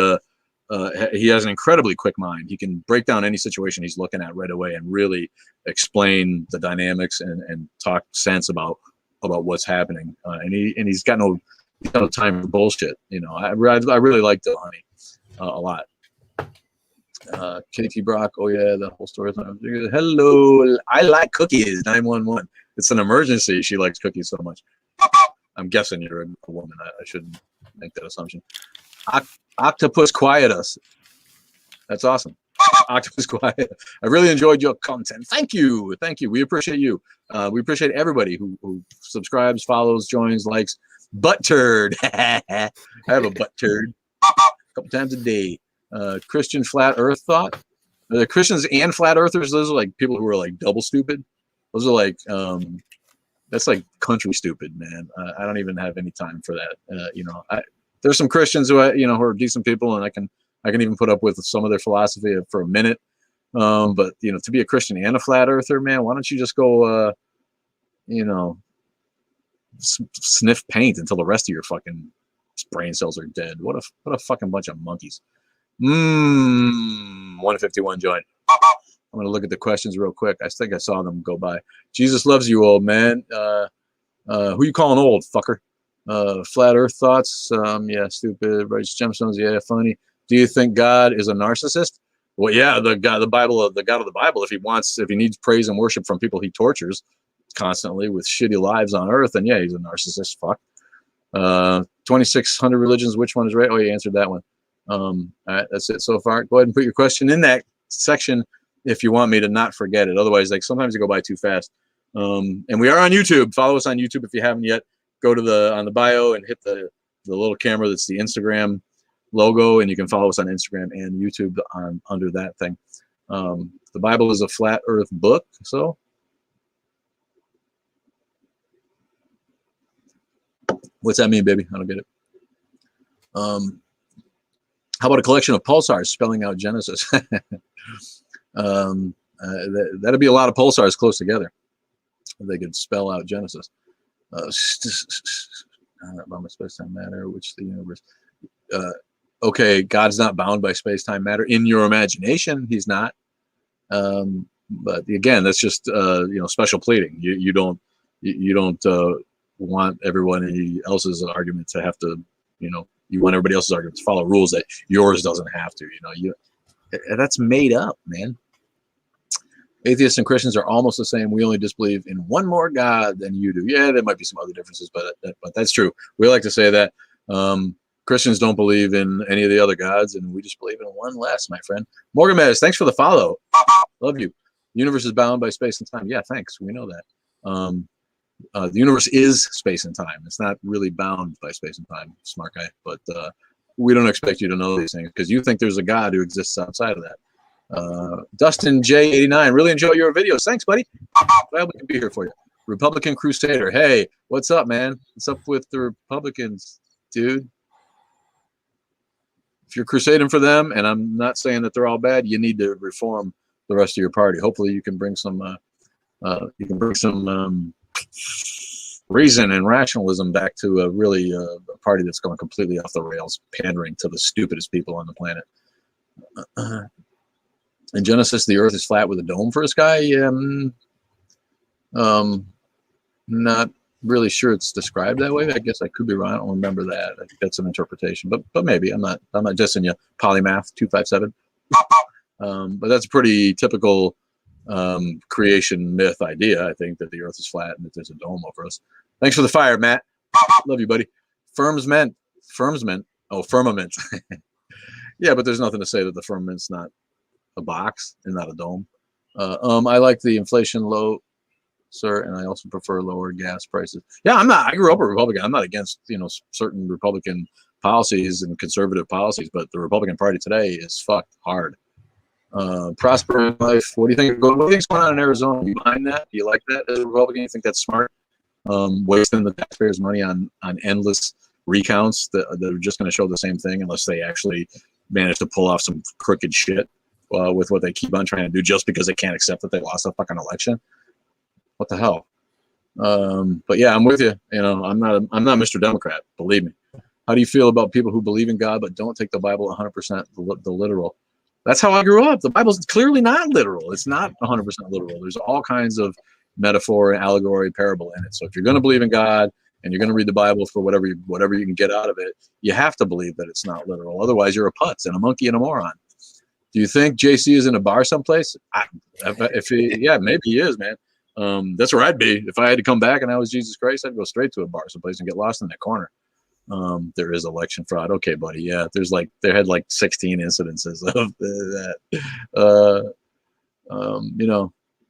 He has an incredibly quick mind. He can break down any situation he's looking at right away and really explain the dynamics and talk sense about what's happening. And he's got no time for bullshit. I really like Dillahunty a lot. KT Brock, oh yeah, the whole story. Hello, I like cookies. 911. It's an emergency. She likes cookies so much. I'm guessing you're a woman. I shouldn't make that assumption. Octopus Quiet Us. That's awesome. Octopus Quiet. I really enjoyed your content. Thank you. We appreciate you. We appreciate everybody who subscribes, follows, joins, likes. Butt turd. I have a butt turd a couple times a day. Christian flat earth thought. The Christians and flat earthers, those are like people who are like double stupid. Those are like that's like country stupid, man. I don't even have any time for that. There's some Christians who who are decent people, and I can even put up with some of their philosophy for a minute. But to be a Christian and a flat earther, man, why don't you just go sniff paint until the rest of your fucking brain cells are dead? What a fucking bunch of monkeys. 151 join. I'm gonna look at the questions real quick. I think I saw them go by. Jesus loves you, old man. Who you calling old, fucker? Flat Earth thoughts. Yeah, stupid. Righteous Gemstones. Yeah, funny. Do you think God is a narcissist? Well, yeah, the God of the Bible. If he needs praise and worship from people he tortures constantly with shitty lives on Earth, then yeah, he's a narcissist. Fuck. 2,600 religions. Which one is right? Oh, you answered that one. All right, that's it so far. Go ahead and put your question in that section if you want me to not forget it. Otherwise, like sometimes you go by too fast. And we are on YouTube. Follow us on YouTube if you haven't yet. Go to on the bio and hit the little camera that's the Instagram logo, and you can follow us on Instagram and YouTube under that thing. The Bible is a flat earth book, so what's that mean, baby? I don't get it. How about a collection of pulsars spelling out Genesis? That'd be a lot of pulsars close together. They could spell out Genesis. About my space-time matter, which the universe. Okay, God's not bound by space-time matter. In your imagination, he's not. But again, that's just special pleading. You don't want everyone else's argument to have to, you want everybody else's argument to follow rules that yours doesn't have to. That's made up, man. Atheists and Christians are almost the same. We only disbelieve in one more God than you do. Yeah, there might be some other differences, but that's true. We like to say that Christians don't believe in any of the other gods, and we just believe in one less, my friend. Morgan Mez, thanks for the follow. Love you. The universe is bound by space and time. Yeah, thanks. We know that. The universe is space and time. It's not really bound by space and time, smart guy. But we don't expect you to know these things because you think there's a God who exists outside of that. Dustin J89, really enjoy your videos. Thanks, buddy. Glad we can be here for you. Republican Crusader, hey, what's up, man? What's up with the Republicans, dude? If you're crusading for them, and I'm not saying that they're all bad, you need to reform the rest of your party. Hopefully, you can bring some reason and rationalism back to a party that's going completely off the rails, pandering to the stupidest people on the planet. In Genesis, the earth is flat with a dome for a sky. Not really sure it's described that way. I guess I could be wrong. I don't remember that. I think that's an interpretation, but maybe I'm not dissing you. Polymath 257. But that's a pretty typical creation myth idea. I think that the earth is flat and that there's a dome over us. Thanks for the fire, Matt. Love you, buddy. Firmament. Oh, firmament. Yeah, but there's nothing to say that the firmament's not a box and not a dome. I like the inflation low, sir, and I also prefer lower gas prices. Yeah, I grew up a Republican. I'm not against certain Republican policies and conservative policies, but the Republican Party today is fucked hard. Prosper in life. What do you think? What do you think's going on in Arizona? You behind that? Do you like that as a Republican? You think that's smart? Wasting the taxpayers' money on endless recounts that are just going to show the same thing unless they actually manage to pull off some crooked shit with what they keep on trying to do just because they can't accept that they lost a fucking election. What the hell? But yeah, I'm with you. I'm not Mr. Democrat. Believe me. How do you feel about people who believe in God but don't take the Bible 100% the literal? That's how I grew up. The Bible's clearly not literal. It's not 100% literal. There's all kinds of metaphor, allegory, parable in it. So if you're going to believe in God and you're going to read the Bible for whatever you can get out of it, you have to believe that it's not literal. Otherwise, you're a putz and a monkey and a moron. Do you think JC is in a bar someplace? Yeah, maybe he is, man. That's where I'd be. If I had to come back and I was Jesus Christ, I'd go straight to a bar someplace and get lost in that corner. There is election fraud. Okay, buddy. Yeah, there had 16 incidences of that.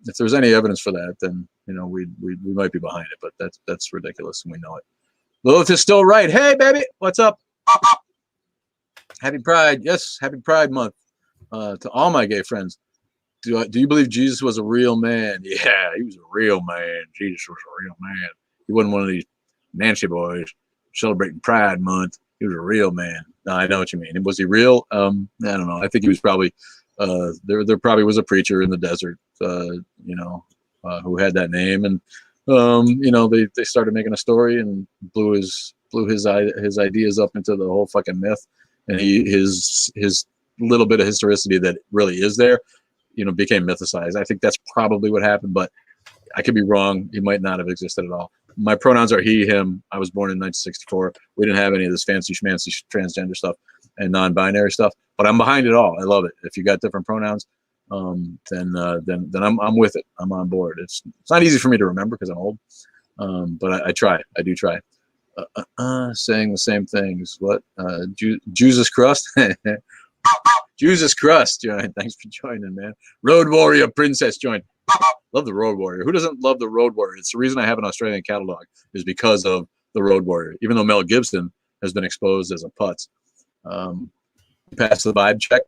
If there's any evidence for that, then we might be behind it. But that's ridiculous, and we know it. Lilith is still right. Hey, baby, what's up? Happy Pride. Yes, Happy Pride Month to all my gay friends. Do you believe Jesus was a real man? Yeah, he was a real man. Jesus was a real man. He wasn't one of these Nancy boys celebrating Pride Month. He was a real man. No, I know what you mean. Was he real? I don't know. I think he was probably there probably was a preacher in the desert, who had that name, and they started making a story and blew his ideas up into the whole fucking myth, and his little bit of historicity that really is there, became mythicized. I think that's probably what happened, but I could be wrong. He might not have existed at all. My pronouns are he, him. I was born in 1964. We didn't have any of this fancy schmancy transgender stuff and non-binary stuff, but I'm behind it all. I love it. If you got different pronouns, then I'm with it. I'm on board. It's not easy for me to remember because I'm old, but I try. I do try. Saying the same things. What? Jesus crust? Jesus Crust joined. Thanks for joining, man. Road Warrior Princess joined. Love the Road Warrior. Who doesn't love the Road Warrior? It's the reason I have an Australian catalog is because of the Road Warrior. Even though Mel Gibson has been exposed as a putz. Pass the vibe check.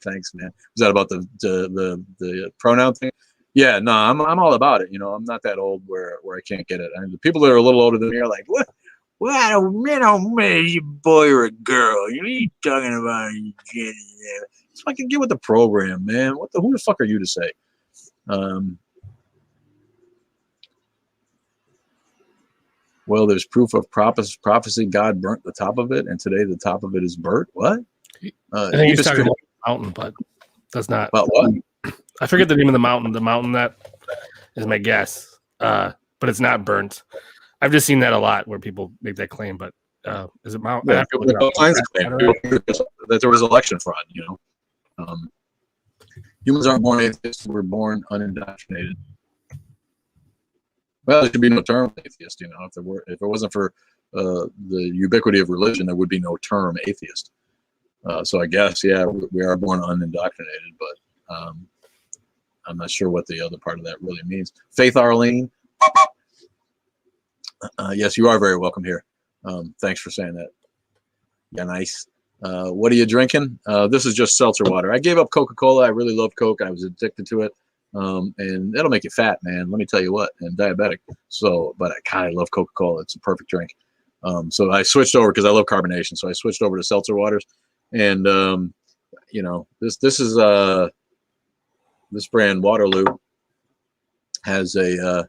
Thanks, man. Was that about the pronoun thing? Yeah, no, I'm all about it. You know, I'm not that old where I can't get it. And the people that are a little older than me are like, what? What? Don't matter, you boy or a girl? You know, what are you talking about? Just fucking get with the program, man. Who the fuck are you to say? Well, there's proof of prophecy. God burnt the top of it, and today the top of it is burnt. What? I think he's talking about the mountain, but that's not. About what? I forget the name of the mountain. The mountain that is my guess, but it's not burnt. I've just seen that a lot where people make that claim, but is it Mount? Yeah, all kinds of claims. That there was election fraud. You know, humans aren't born atheists; we're born unindoctrinated. Well, there should be no term atheist. You know, if it wasn't for the ubiquity of religion, there would be no term atheist. So I guess, yeah, we are born unindoctrinated, but I'm not sure what the other part of that really means. Faith Arlene. Yes, you are very welcome here. Thanks for saying that. Yeah, nice. What are you drinking? This is just seltzer water. I gave up Coca-Cola. I really love Coke. I was addicted to it. And that'll make you fat, man. Let me tell you what, and diabetic. So, but I kind of love Coca-Cola. It's a perfect drink. So I switched over because I love carbonation. So I switched over to seltzer waters. And you know, this is this brand Waterloo has a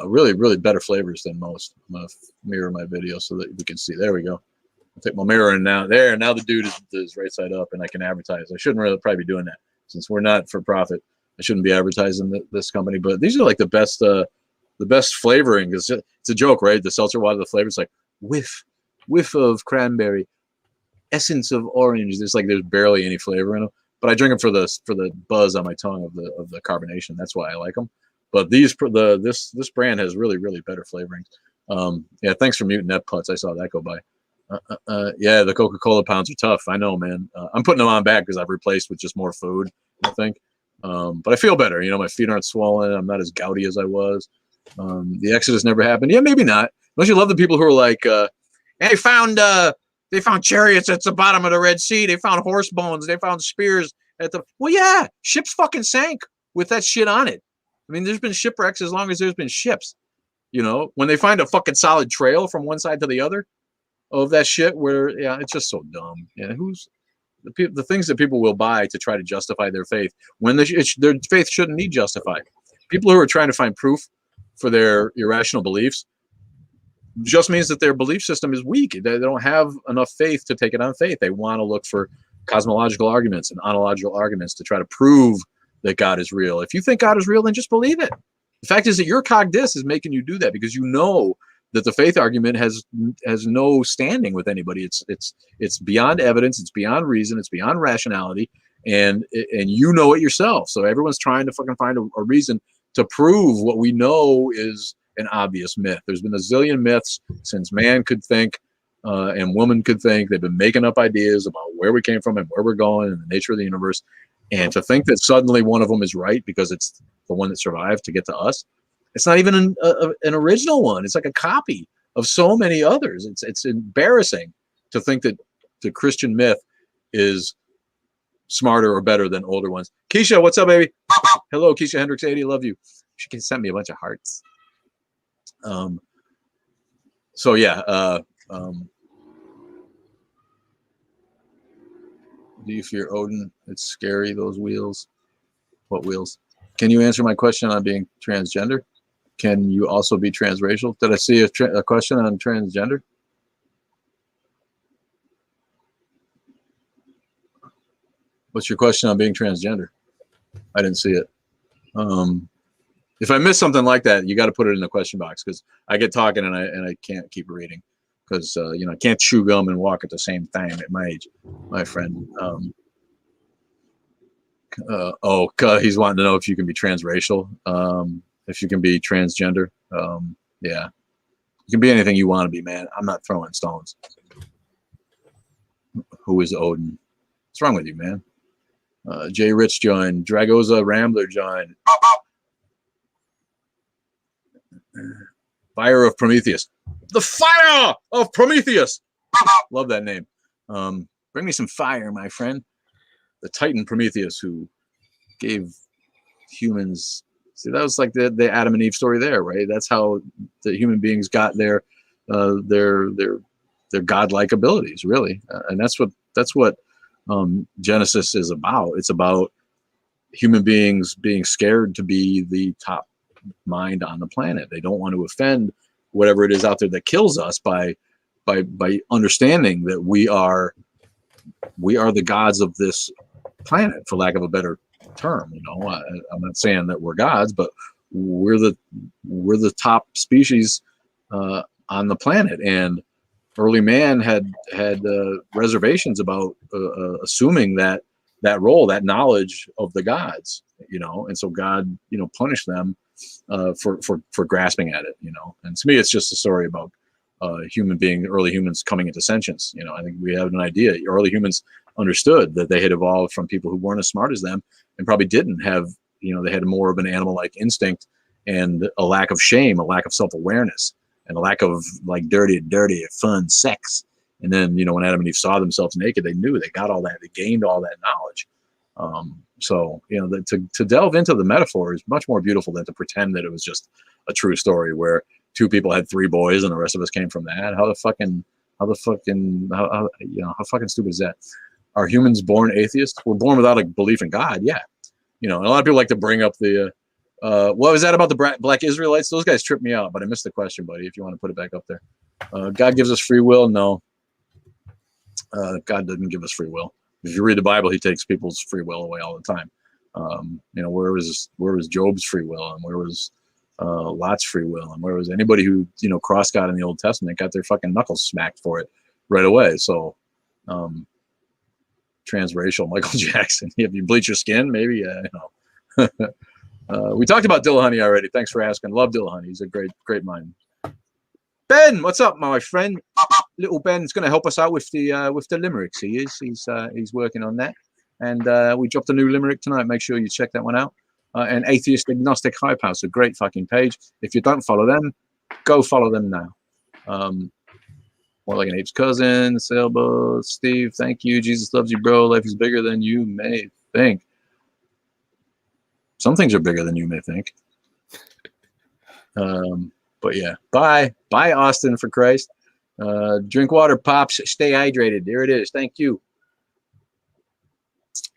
really better flavors than most. I'm gonna mirror my video so that we can see. There we go. I'll take my mirror and now the dude is right side up and I can advertise. I shouldn't really probably be doing that since we're not for profit. I shouldn't be advertising this company, but these are like the best flavoring. It's a joke, right? The seltzer water, the flavor is like whiff of cranberry, essence of orange. There's barely any flavor in them, but I drink them for the buzz on my tongue of the carbonation. That's why I like them. But this brand has really better flavorings. Yeah, thanks for muting that putz. I saw that go by. Yeah, the Coca-Cola pounds are tough. I know, man. I'm putting them on back because I've replaced with just more food, I think. But I feel better. You know, my feet aren't swollen. I'm not as gouty as I was. The exodus never happened. Yeah, maybe not. Don't you love the people who are like, hey, they found chariots at the bottom of the Red Sea. They found horse bones. They found spears at the. Well, yeah, ships fucking sank with that shit on it. I mean, there's been shipwrecks as long as there's been ships. You know, when they find a fucking solid trail from one side to the other of that shit, where it's just so dumb. Yeah, the things that people will buy to try to justify their faith when their faith shouldn't need justified. People who are trying to find proof for their irrational beliefs just means that their belief system is weak. They don't have enough faith to take it on faith. They want to look for cosmological arguments and ontological arguments to try to prove that God is real. If you think God is real, then just believe it. The fact is that your cognitus is making you do that because you know that the faith argument has no standing with anybody. It's beyond evidence. It's beyond reason. It's beyond rationality. And you know it yourself. So everyone's trying to fucking find a reason to prove what we know is an obvious myth. There's been a zillion myths since man could think and woman could think. They've been making up ideas about where we came from and where we're going and the nature of the universe. And to think that suddenly one of them is right because it's the one that survived to get to us, it's not even an original one. It's like a copy of so many others. It's embarrassing to think that the Christian myth is smarter or better than older ones. Keisha, what's up, baby? Hello, Keisha Hendricks 80. Love you. She can send me a bunch of hearts. So yeah. Do you fear Odin? It's scary, those wheels. What wheels? Can you answer my question on being transgender? Can you also be transracial? Did I see a question on transgender? What's your question on being transgender? I didn't see it. If I miss something like that, you got to put it in the question box because I get talking and I can't keep reading because I can't chew gum and walk at the same time at my age, my friend. He's wanting to know if you can be transracial. If you can be transgender. Yeah. You can be anything you want to be, man. I'm not throwing stones. Who is Odin? What's wrong with you, man? Jay Rich joined. Dragoza Rambler joined. Fire of Prometheus. The fire of Prometheus. Love that name. Bring me some fire, my friend. The Titan Prometheus, who gave humans. See, that was like the Adam and Eve story there, right? That's how the human beings got their godlike abilities, really, and that's what Genesis is about. It's about human beings being scared to be the top mind on the planet. They don't want to offend whatever it is out there that kills us by understanding that we are the gods of this planet, for lack of a better term. You know, I'm not saying that we're gods, but we're the top species on the planet. And early man had reservations about assuming that role, that knowledge of the gods, you know, and so God, you know, punished them for grasping at it, you know. And to me, it's just a story about early humans coming into sentience. You know, I think we have an idea. Early humans understood that they had evolved from people who weren't as smart as them, and probably didn't have, you know, they had more of an animal-like instinct and a lack of shame, a lack of self-awareness, and a lack of like dirty, fun sex. And then, you know, when Adam and Eve saw themselves naked, they knew, they got all that, they gained all that knowledge. So, you know, to delve into the metaphor is much more beautiful than to pretend that it was just a true story where two people had 3 boys and the rest of us came from that. How fucking stupid is that? Are humans born atheists? We're born without a belief in God. Yeah. You know, and a lot of people like to bring up the, what was that about the black Israelites? Those guys tripped me out, but I missed the question, buddy, if you want to put it back up there. God gives us free will? No. God doesn't give us free will. If you read the Bible, he takes people's free will away all the time. You know, where was Job's free will, and where was Lot's free will, and where was anybody who, you know, crossed God in the Old Testament got their fucking knuckles smacked for it right away? So, transracial Michael Jackson. If you bleach your skin, maybe, you know. We talked about Dillahunty already. Thanks for asking. Love Dillahunty. He's a great mind. Ben, what's up, my friend? Little Ben's going to help us out with the limericks. He's working on that, and we dropped a new limerick tonight. Make sure you check that one out. And Atheist Agnostic Hype House, a great fucking page. If you don't follow them, go follow them now. More like an ape's cousin, Sailboat, Steve. Thank you. Jesus loves you, bro. Life is bigger than you may think. Some things are bigger than you may think. But yeah, bye, Austin, for Christ. Drink water, pops. Stay hydrated. There it is. Thank you.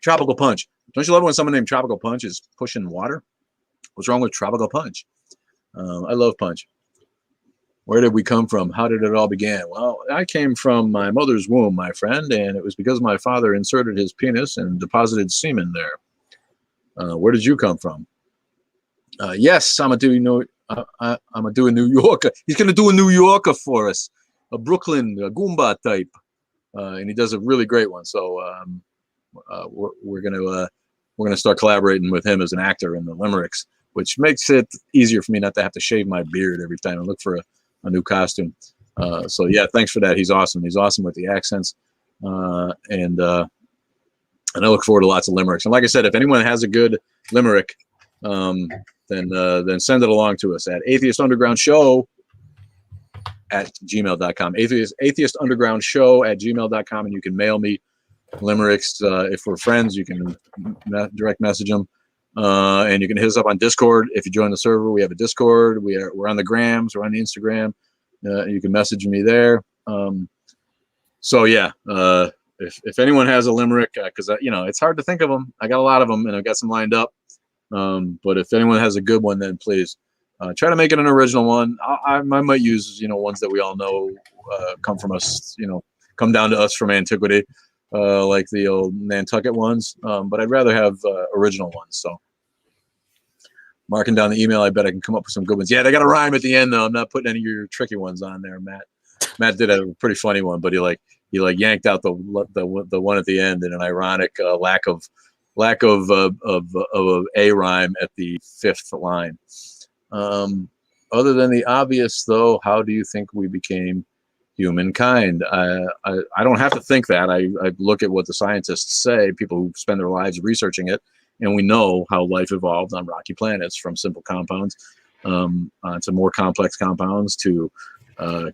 Tropical Punch. Don't you love when someone named Tropical Punch is pushing water? What's wrong with Tropical Punch? I love Punch. Where did we come from? How did it all begin? Well, I came from my mother's womb, my friend, and it was because my father inserted his penis and deposited semen there. Where did you come from? Yes, I'm a do a New Yorker. He's going to do a New Yorker for us, a Brooklyn, a Goomba type, and he does a really great one. So we're gonna start collaborating with him as an actor in the limericks, which makes it easier for me not to have to shave my beard every time and look for a new costume. So yeah, thanks for that. He's awesome. He's awesome with the accents, and I look forward to lots of limericks. And like I said, if anyone has a good limerick, then send it along to us at Atheist Underground Show at gmail.com. Atheist Underground Show at gmail.com, and you can mail me limericks. If we're friends, you can direct message them, and you can hit us up on Discord. If you join the server, we have a Discord. We're on the Grams, we're on the Instagram. You can message me there. So yeah, if anyone has a limerick, because you know, it's hard to think of them. I got a lot of them, and I've got some lined up. But if anyone has a good one, then please try to make it an original one. I might use, you know, ones that we all know come from us, you know, come down to us from antiquity, like the old Nantucket ones. But I'd rather have original ones. So marking down the email, I bet I can come up with some good ones. Yeah, they got a rhyme at the end though. I'm not putting any of your tricky ones on there, Matt. Matt did a pretty funny one, but he yanked out the one at the end in an ironic lack of a rhyme at the 5th line. Other than the obvious, though, how do you think we became humankind. I don't have to think that. I look at what the scientists say, people who spend their lives researching it, and we know how life evolved on rocky planets from simple compounds to more complex compounds to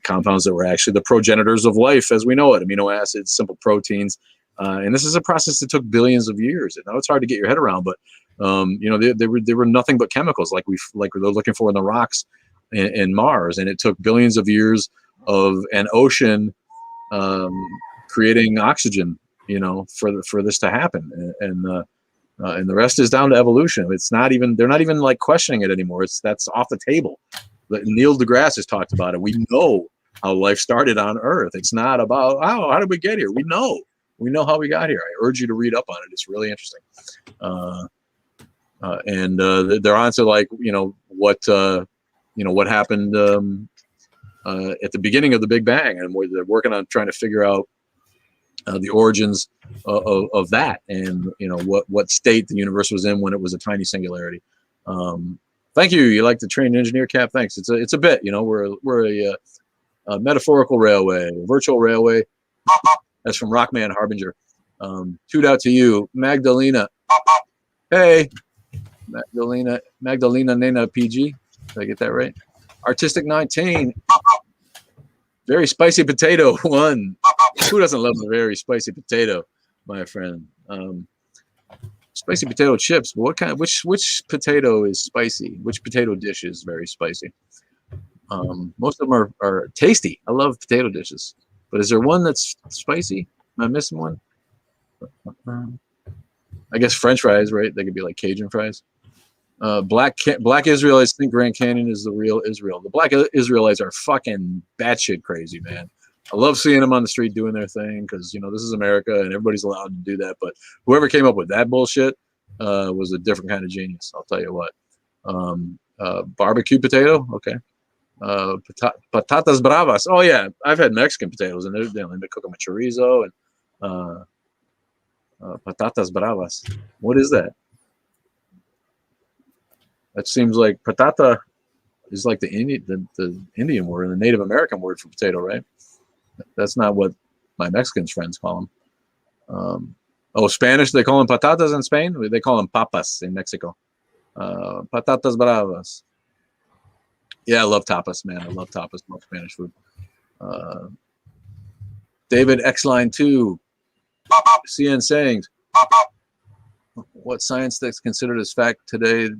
compounds that were actually the progenitors of life as we know it, amino acids, simple proteins. And this is a process that took billions of years. And now it's hard to get your head around, but they were nothing but chemicals like they're looking for in the rocks in Mars. And it took billions of years of an ocean creating oxygen, for this to happen. And the rest is down to evolution. They're not even like questioning it anymore. That's off the table. Neil deGrasse has talked about it. We know how life started on Earth. It's not about, how did we get here? We know how we got here. I urge you to read up on it. It's really interesting. And they're on to what happened at the beginning of the Big Bang, and they're working on trying to figure out the origins of that, and what state the universe was in when it was a tiny singularity. Thank you. You like the trained engineer, Cap? Thanks. It's a bit. We're a metaphorical railway, a virtual railway. That's from Rockman Harbinger. Toot out to you, Magdalena. Hey, Magdalena Nena PG. Did I get that right? Artistic 19. Very spicy potato 1. Who doesn't love a very spicy potato, my friend? Spicy potato chips. But what kind? Which potato is spicy? Which potato dish is very spicy? Most of them are tasty. I love potato dishes. But is there one that's spicy? Am I missing one? I guess French fries, right? They could be like Cajun fries. Black Israelites think Grand Canyon is the real Israel. The Black Israelites are fucking batshit crazy, man. I love seeing them on the street doing their thing because, this is America and everybody's allowed to do that. But whoever came up with that bullshit was a different kind of genius. I'll tell you what. Barbecue potato, okay. Patatas bravas. Oh yeah, I've had Mexican potatoes and they cook them with chorizo and patatas bravas. What is that? That seems like patata is like the Indian word and the Native American word for potato, right? That's not what my Mexican friends call them. Spanish, they call them patatas in Spain. They call them papas in Mexico. Patatas bravas. Yeah, I love tapas, man. I love tapas. I love Spanish food. David X-Line 2. CN sayings. What science that's considered as fact today?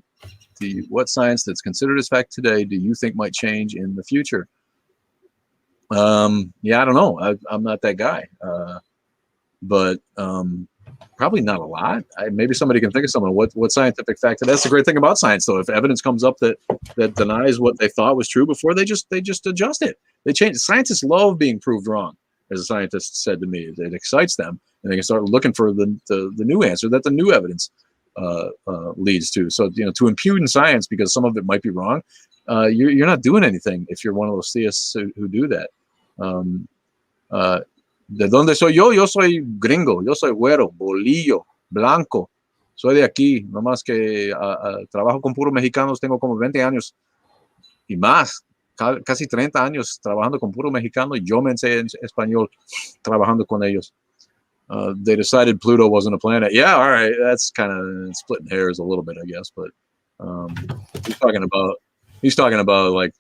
What science that's considered as fact today do you think might change in the future? Yeah, I don't know. I'm not that guy. But probably not a lot. Maybe somebody can think of something. What scientific fact? That's the great thing about science, though. If evidence comes up that denies what they thought was true before, they just adjust it. They change. Scientists love being proved wrong, as a scientist said to me. It excites them, and they can start looking for the new answer that the new evidence leads to. So to impugn science because some of it might be wrong, you're not doing anything if you're one of those theists who do that. ¿De dónde soy yo? Yo soy gringo, yo soy güero, bolillo, blanco. Soy de aquí, nomás que trabajo con puros mexicanos, tengo como 20 años y más, casi 30 años trabajando con puros mexicanos. Yo me enseñé español trabajando con ellos. They decided Pluto wasn't a planet. Yeah, all right, that's kind of splitting hairs a little bit, I guess. But he's talking about like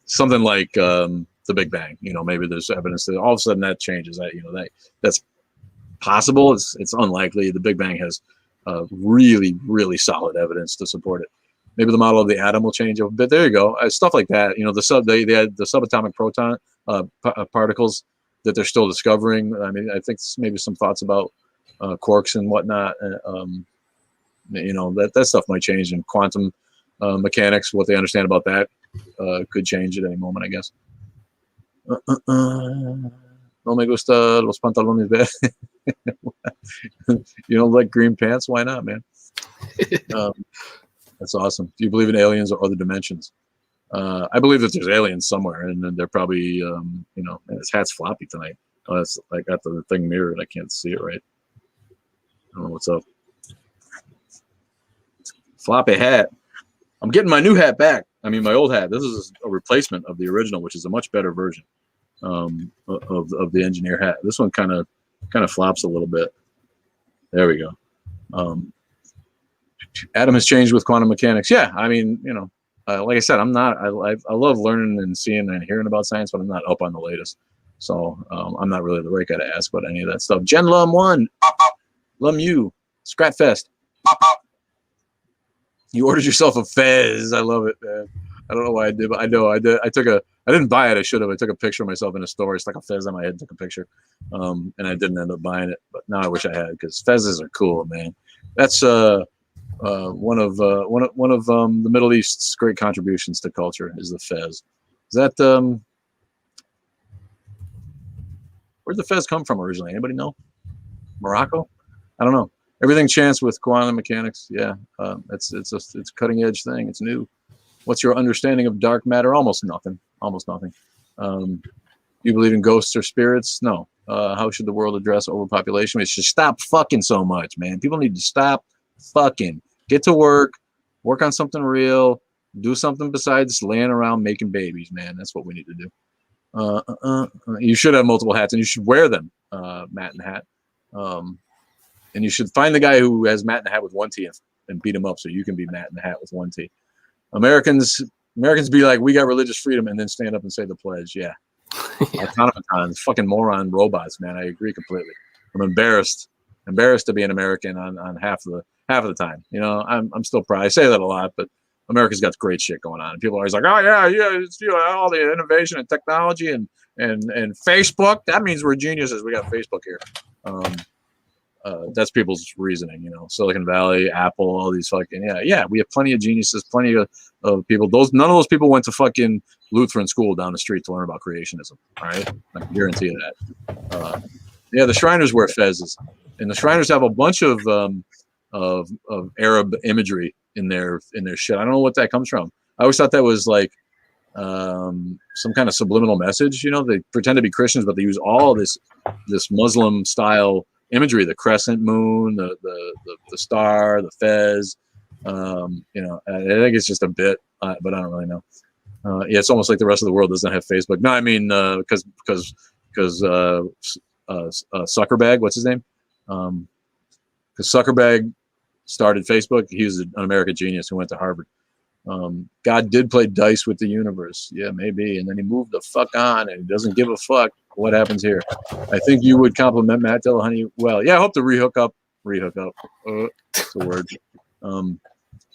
something like the Big Bang. Maybe there's evidence that all of a sudden that changes. That's possible. It's unlikely. The Big Bang has really, really solid evidence to support it. Maybe the model of the atom will change a bit. There you go. Stuff like that. They had the subatomic proton particles that they're still discovering. I mean, I think maybe some thoughts about quarks and whatnot. That stuff might change, and quantum mechanics, what they understand about that could change at any moment, I guess. No me gusta los pantalones verdes. You don't like green pants? Why not, man? That's awesome. Do you believe in aliens or other dimensions? I believe that there's aliens somewhere, and they're probably, man, his hat's floppy tonight. Oh, that's, I got the thing mirrored. I can't see it right. I don't know what's up. Floppy hat. I'm getting my new hat back. I mean, my old hat. This is a replacement of the original, which is a much better version of the engineer hat. This one kind of flops a little bit. There we go. Adam has changed with quantum mechanics. Yeah, I mean, you know, like I said, I'm not. I love learning and seeing and hearing about science, but I'm not up on the latest. So I'm not really the right guy to ask about any of that stuff. Jen Lum 1, Lum U, Scratfest. You ordered yourself a fez. I love it, man. I don't know why I did, but I know I did. I didn't buy it. I should have. I took a picture of myself in a store. I stuck a fez on my head and took a picture. And I didn't end up buying it. But now I wish I had, because fezzes are cool, man. That's one of the Middle East's great contributions to culture is the fez. Is that where'd the fez come from originally? Anybody know? Morocco? I don't know. Everything chance with quantum mechanics. Yeah, it's a cutting edge thing. It's new. What's your understanding of dark matter? Almost nothing. Almost nothing. Do you believe in ghosts or spirits? No. How should the world address overpopulation? We should stop fucking so much, man. People need to stop fucking. Get to work on something real, do something besides laying around making babies, man. That's what we need to do. You should have multiple hats, and you should wear them, Matt and Hat. And you should find the guy who has Matt in the Hat with one T and beat him up so you can be Matt in the Hat with one T. Americans be like, we got religious freedom, and then stand up and say the pledge. Yeah. Automatons, fucking moron robots, man. I agree completely. I'm embarrassed to be an American on half of the time. You know, I'm still proud. I say that a lot, but America's got great shit going on. And people are always like, oh yeah, it's, you know, all the innovation and technology and Facebook. That means we're geniuses. We got Facebook here. That's people's reasoning, you know. Silicon Valley, Apple, all these fucking yeah. We have plenty of geniuses, plenty of people. None of those people went to fucking Lutheran school down the street to learn about creationism. All right, I can guarantee you that. The Shriners wear fezzes, and the Shriners have a bunch of Arab imagery in their shit. I don't know what that comes from. I always thought that was like some kind of subliminal message. You know, they pretend to be Christians, but they use all this Muslim style imagery, the crescent moon, the star, the fez. You know, I think it's just a bit, but I don't really know. Yeah, it's almost like the rest of the world doesn't have Facebook. No, I mean because Zuckerberg, what's his name? Because Zuckerberg started Facebook. He was an American genius who went to Harvard. God did play dice with the universe. Yeah, maybe. And then he moved the fuck on, and he doesn't give a fuck what happens here. I think you would compliment Matt Dillahunty well. Yeah, I hope to rehook up. That's a word.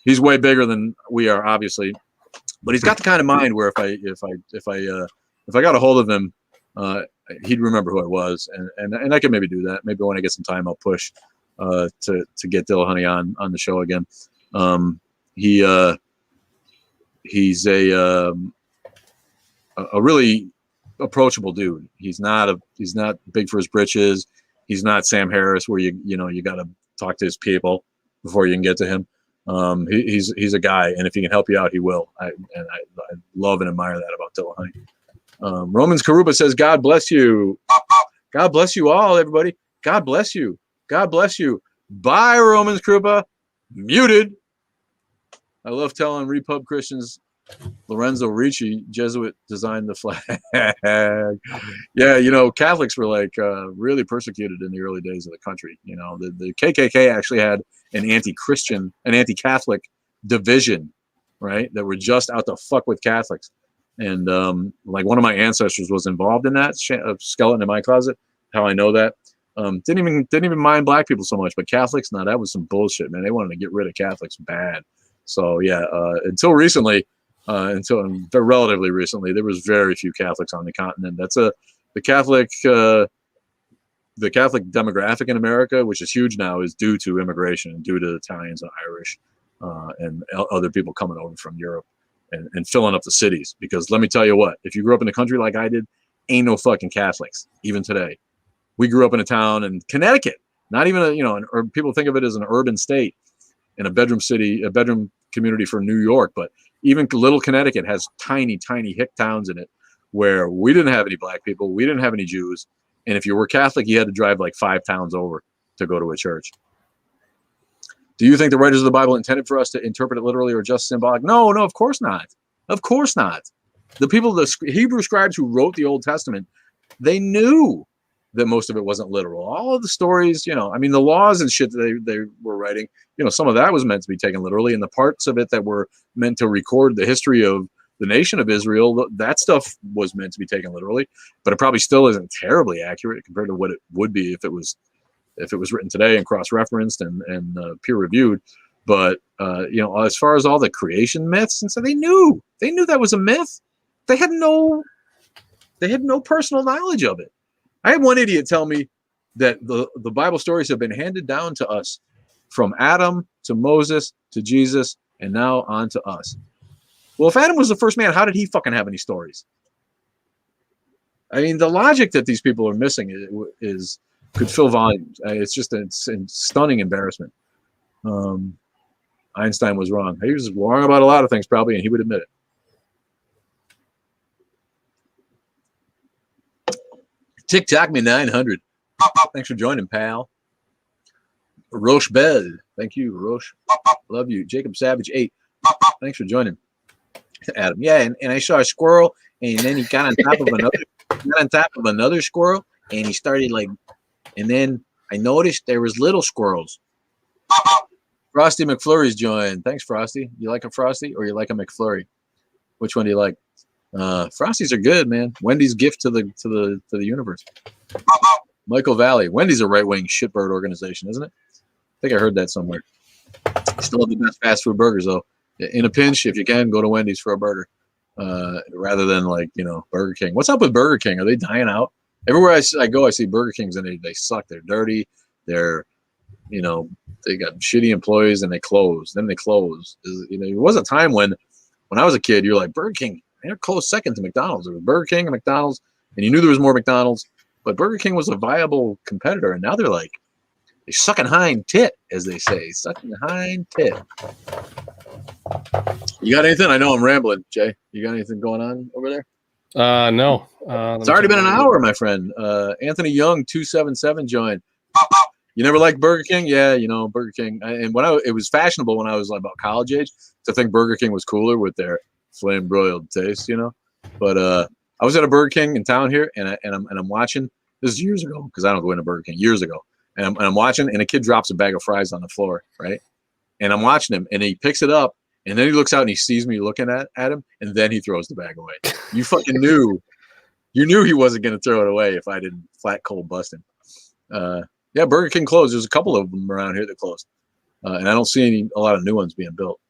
He's way bigger than we are, obviously, but he's got the kind of mind where if I got a hold of him, he'd remember who I was, and I could maybe do that. Maybe when I get some time, I'll push to get Dillahunty on the show again. He's a really approachable dude. He's not big for his britches. He's not Sam Harris, where you got to talk to his people before you can get to him. He's a guy, and if he can help you out, he will. I love and admire that about Dillahunty. Romans Karuba says, "God bless you. God bless you all, everybody. God bless you. God bless you." Bye, Romans Karuba. Muted. I love telling Repub Christians Lorenzo Ricci, Jesuit, designed the flag. Yeah, you know, Catholics were like really persecuted in the early days of the country. You know, the KKK actually had an anti-Christian, an anti-Catholic division, right? That were just out to fuck with Catholics. And like one of my ancestors was involved in that, a skeleton in my closet. How I know that. Didn't even mind black people so much, but Catholics, no, that was some bullshit, man. They wanted to get rid of Catholics bad. So yeah, until recently, until relatively recently, there was very few Catholics on the continent. That's the Catholic demographic in America, which is huge now, is due to immigration and due to Italians and Irish and other people coming over from Europe and filling up the cities. Because let me tell you what, if you grew up in a country like I did, ain't no fucking Catholics even today. We grew up in a town in Connecticut, not even or people think of it as an urban state in a bedroom community for New York, but even little Connecticut has tiny hick towns in it where we didn't have any black people, we didn't have any Jews, and if you were Catholic, you had to drive like 5 towns over to go to a church. Do you think the writers of the Bible intended for us to interpret it literally or just symbolic? No, of course not. Of course not. The people, the Hebrew scribes who wrote the Old Testament, they knew that most of it wasn't literal. All of the stories, you know, I mean, the laws and shit that they were writing, you know, some of that was meant to be taken literally, and the parts of it that were meant to record the history of the nation of Israel, that stuff was meant to be taken literally, but it probably still isn't terribly accurate compared to what it would be if it was written today and cross-referenced and peer-reviewed. But you know, as far as all the creation myths, and so they knew that was a myth. They had no personal knowledge of it. I had one idiot tell me that the Bible stories have been handed down to us from Adam to Moses to Jesus and now on to us. Well, if Adam was the first man, how did he fucking have any stories? I mean, the logic that these people are missing could fill volumes. It's just a stunning embarrassment. Einstein was wrong. He was wrong about a lot of things probably, and he would admit it. TikTok me 900. Thanks for joining, pal. Roche Bell. Thank you, Roche. Love you. Jacob Savage 8. Thanks for joining. Adam. Yeah, and I saw a squirrel, and then he got on top of another squirrel, and he started like, and then I noticed there was little squirrels. Frosty McFlurry's joined. Thanks, Frosty. You like a Frosty or you like a McFlurry? Which one do you like? Frosties are good, man. Wendy's gift to the universe. Michael Valley. Wendy's a right-wing shitbird organization, isn't it? I think I heard that somewhere. Still have the best fast food burgers, though. In a pinch, if you can, go to Wendy's for a burger, rather than like, you know, Burger King. What's up with Burger King? Are they dying out? Everywhere I go, I see Burger Kings, and they suck. They're dirty. They're, you know, they got shitty employees, and they close. Then they close. You know, there was a time when I was a kid, you're like, Burger King, they're close second to McDonald's. There was Burger King and McDonald's, and you knew there was more McDonald's, but Burger King was a viable competitor, and now they're like, they sucking hind tit, as they say, sucking hind tit. You got anything? I know I'm rambling, Jay. You got anything going on over there? No. It's already been an hour, my friend. Anthony Young 277 joined. You never liked Burger King? Yeah, you know, Burger King. And it was fashionable when I was like about college age to think Burger King was cooler with their flame broiled taste, you know. But I was at a Burger King in town here, and I'm watching. This is years ago because I don't go into Burger King. Years ago, and I'm watching, and a kid drops a bag of fries on the floor, right? And I'm watching him, and he picks it up, and then he looks out and he sees me looking at him, and then he throws the bag away. You fucking knew. You knew he wasn't going to throw it away if I didn't flat cold bust him. Yeah, Burger King closed. There's a couple of them around here that closed. And I don't see a lot of new ones being built.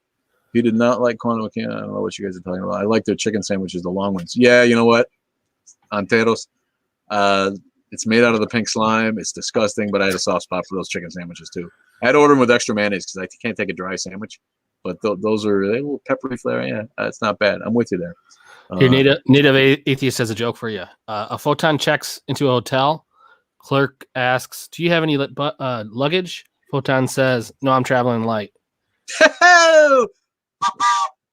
He did not like Quantum Can. I don't know what you guys are talking about. I like their chicken sandwiches, the long ones. Yeah, you know what? Anteros. It's made out of the pink slime. It's disgusting, but I had a soft spot for those chicken sandwiches too. I had to order them with extra mayonnaise because I can't take a dry sandwich. But those are a little peppery flavor. Yeah, it's not bad. I'm with you there. Here, Native Atheist has a joke for you. A photon checks into a hotel. Clerk asks, "Do you have any luggage?" Photon says, "No, I'm traveling light."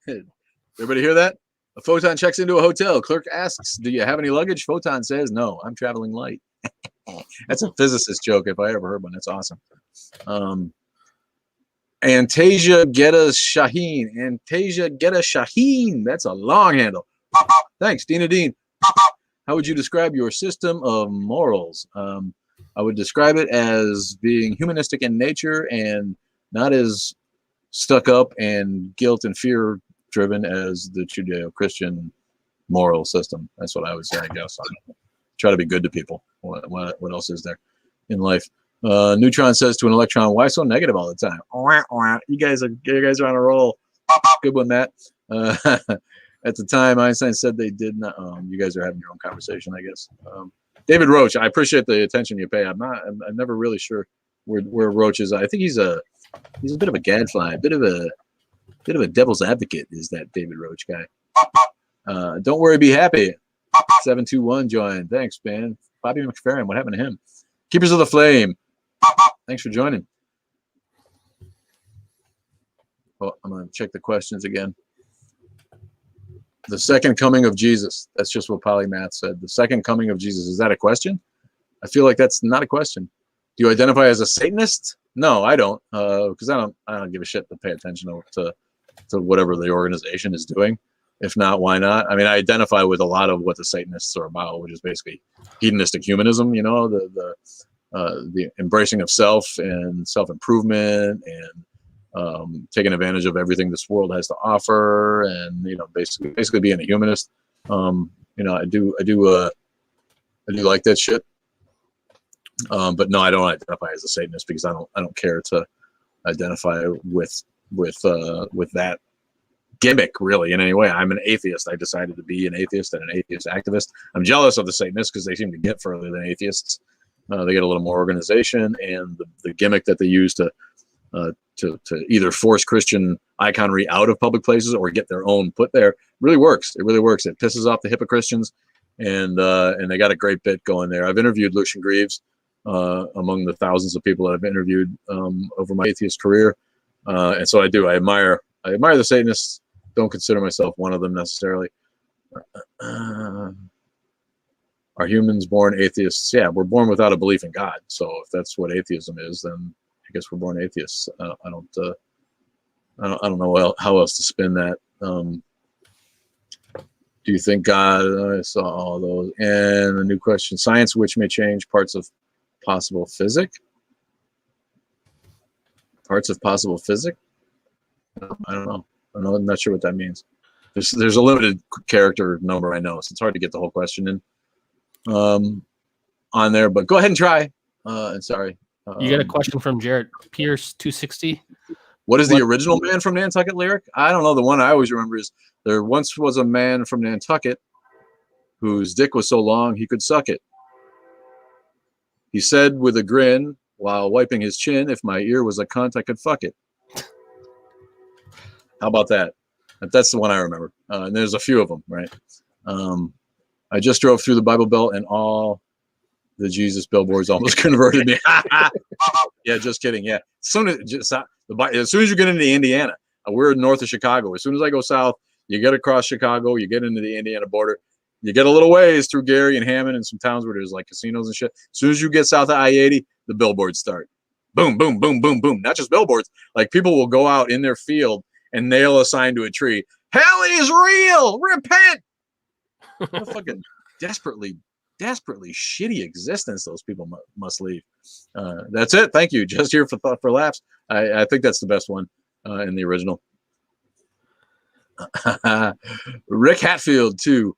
Everybody hear that? A photon checks into a hotel. Clerk asks, "Do you have any luggage?" Photon says, "No, I'm traveling light." That's a physicist joke if I ever heard one. That's awesome. Antasia Geta Shaheen. Antasia Geta Shaheen. That's a long handle. Thanks, Dina Dean. How would you describe your system of morals? I would describe it as being humanistic in nature and not as stuck up and guilt and fear driven as the Judeo-Christian moral system. That's what I would say, I guess. Try to be good to people. What else is there in life? Neutron says to an electron, "Why so negative all the time?" You guys are on a roll. Good one, Matt. At the time, Einstein said they did not. You guys are having your own conversation, I guess. David Roach, I appreciate the attention you pay. I'm never really sure where Roach is. I think he's a bit of a gadfly, a bit of a devil's advocate. Is that David Roach guy? Don't worry, be happy. 721 joined. Thanks, man. Bobby McFerrin, what happened to him? Keepers of the Flame. Thanks for joining. Oh, I'm gonna check the questions again. The second coming of Jesus. That's just what Polymath said. The second coming of Jesus. Is that a question? I feel like that's not a question. Do you identify as a Satanist? No, I don't, because I don't give a shit to pay attention to whatever the organization is doing. If not, why not? I mean, I identify with a lot of what the Satanists are about, which is basically hedonistic humanism. You know, the embracing of self and self-improvement and taking advantage of everything this world has to offer, and basically being a humanist. I do like that shit. But no, I don't identify as a Satanist because I don't care to identify with that gimmick really in any way. I'm an atheist. I decided to be an atheist and an atheist activist. I'm jealous of the Satanists because they seem to get further than atheists. They get a little more organization, and the gimmick that they use to either force Christian iconry out of public places or get their own put there really works. It really works. It pisses off the HIPAA Christians, and they got a great bit going there. I've interviewed Lucian Greaves among the thousands of people that I've interviewed over my atheist career, and so I do. I admire the Satanists. Don't consider myself one of them necessarily. Are humans born atheists? Yeah, we're born without a belief in God. So if that's what atheism is, then I guess we're born atheists. I don't know how else to spin that. Do you think God? I saw all those. And a new question: science, which may change parts of possible physics. Parts of possible physics. I don't know. I'm not sure what that means. There's a limited character number I know, so it's hard to get the whole question in on there. But go ahead and try. And sorry. You got a question from Jarrett Pierce 260. What is the original man from Nantucket lyric? I don't know. The one I always remember is there once was a man from Nantucket whose dick was so long he could suck it. He said with a grin while wiping his chin, if my ear was a cunt, I could fuck it. How about that? That's the one I remember. And there's a few of them, right? I just drove through the Bible Belt and all the Jesus billboards almost converted me. Yeah, just kidding. Yeah. As soon as you get into Indiana, we're north of Chicago. As soon as I go south, you get across Chicago, you get into the Indiana border, you get a little ways through Gary and Hammond and some towns where there's like casinos and shit. As soon as you get south of I-80, the billboards start. Boom, boom, boom, boom, boom. Not just billboards. Like people will go out in their field and nail a sign to a tree. Hell is real. Repent. What a fucking desperately shitty existence those people must leave. That's it. Thank you. Just here for thought for laughs. I think that's the best one in the original. Rick Hatfield too.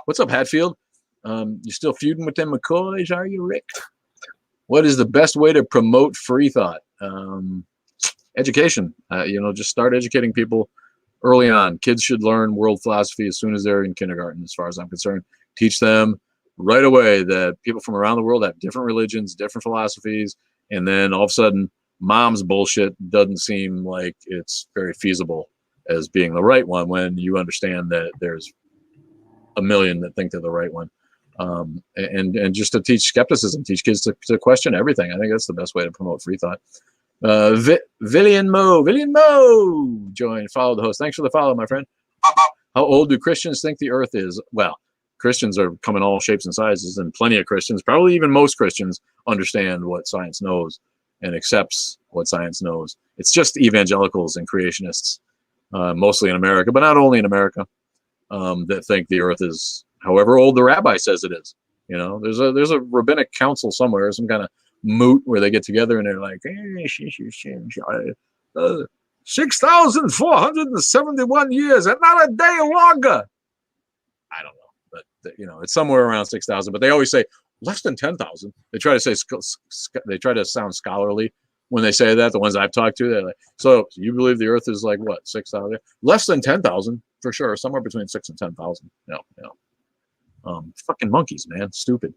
What's up, Hatfield? You still feuding with them McCoys, are you, Rick? What is the best way to promote free thought? Education. Just start educating people early on. Kids should learn world philosophy as soon as they're in kindergarten, as far as I'm concerned. Teach them right away that people from around the world have different religions, different philosophies, and then all of a sudden, mom's bullshit doesn't seem like it's very feasible as being the right one when you understand that there's a million that think they're the right one. And just to teach skepticism, teach kids to question everything. I think that's the best way to promote free thought. Villian Mo joined, follow the host. Thanks for the follow, my friend. How old do Christians think the earth is? Well, Christians are coming all shapes and sizes, and plenty of Christians, probably even most Christians, understand what science knows and accepts what science knows. It's just evangelicals and creationists, mostly in America, but not only in America, that think the earth is however old the rabbi says it is. There's a rabbinic council somewhere, some kind of moot where they get together and they're like, 6,471 years and not a day longer. I don't know, but it's somewhere around 6,000. But they always say less than 10,000. They try to say they try to sound scholarly when they say that. The ones I've talked to, they're like, so you believe the Earth is like what, 6,000? Less than 10,000 for sure. Somewhere between 6 and 10,000. Fucking monkeys, man. Stupid.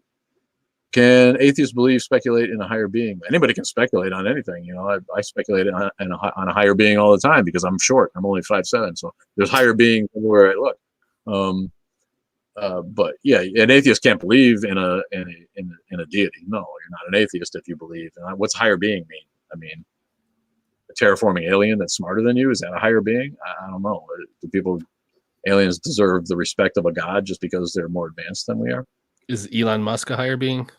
Can atheists speculate in a higher being? Anybody can speculate on anything. I speculate on a higher being all the time because I'm short. I'm only 5'7", so there's higher beings everywhere I look. But yeah, an atheist can't believe in a deity. No, you're not an atheist if you believe. What's higher being mean? I mean, a terraforming alien that's smarter than you, is that a higher being? I don't know. Do aliens deserve the respect of a god just because they're more advanced than we are? Is Elon Musk a higher being?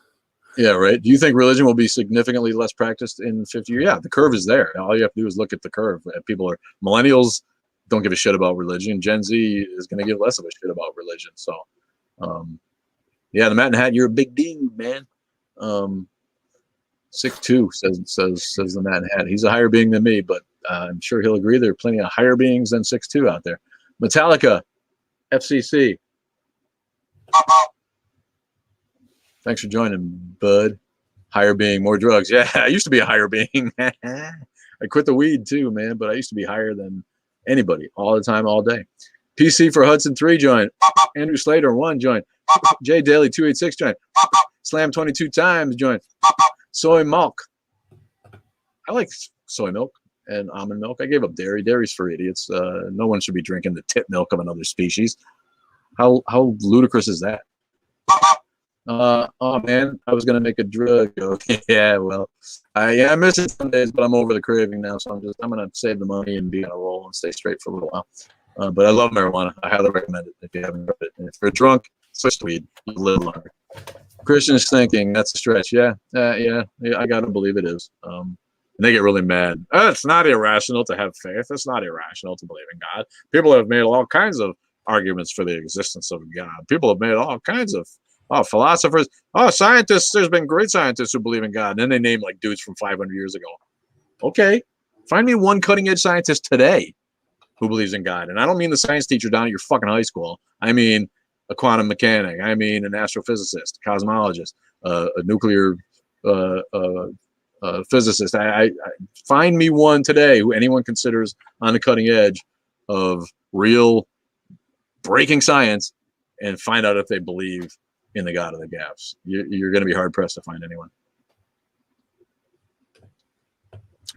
Yeah, right. Do you think religion will be significantly less practiced in 50 years? Yeah, the curve is there. All you have to do is look at the curve. Millennials don't give a shit about religion. Gen Z is going to give less of a shit about religion. So, yeah, the Matt and Hat, you're a big dude, man. 6'2" says the Matt and Hat. He's a higher being than me, but I'm sure he'll agree there are plenty of higher beings than 6'2" out there. Metallica, FCC. Thanks for joining, bud. Higher being, more drugs. Yeah, I used to be a higher being. I quit the weed too, man, but I used to be higher than anybody all the time, all day. PC for Hudson 3 joined. Andrew Slater 1 joined. J Daily 286 joined. Slam 22 times joined. Soy milk. I like soy milk and almond milk. I gave up dairy. Dairy's for idiots. No one should be drinking the tit milk of another species. How ludicrous is that? Oh man, I was gonna make a drug. Yeah, well, I miss it some days, but I'm over the craving now, so I'm gonna save the money and be on a roll and stay straight for a little while. But I love marijuana. I highly recommend it if you haven't tried it. And if you're drunk, switch to weed. You live longer. Christians thinking, that's a stretch. Yeah, I gotta believe it is. And they get really mad. It's not irrational to have faith. It's not irrational to believe in God. People have made all kinds of arguments for the existence of God. People have made all kinds of philosophers. Scientists. There's been great scientists who believe in God. And then they name like dudes from 500 years ago. Okay, find me one cutting edge scientist today who believes in God. And I don't mean the science teacher down at your fucking high school. I mean a quantum mechanic. I mean an astrophysicist, a cosmologist, a nuclear physicist. I find me one today who anyone considers on the cutting edge of real breaking science, and find out if they believe in the God of the gaps. You're going to be hard pressed to find anyone.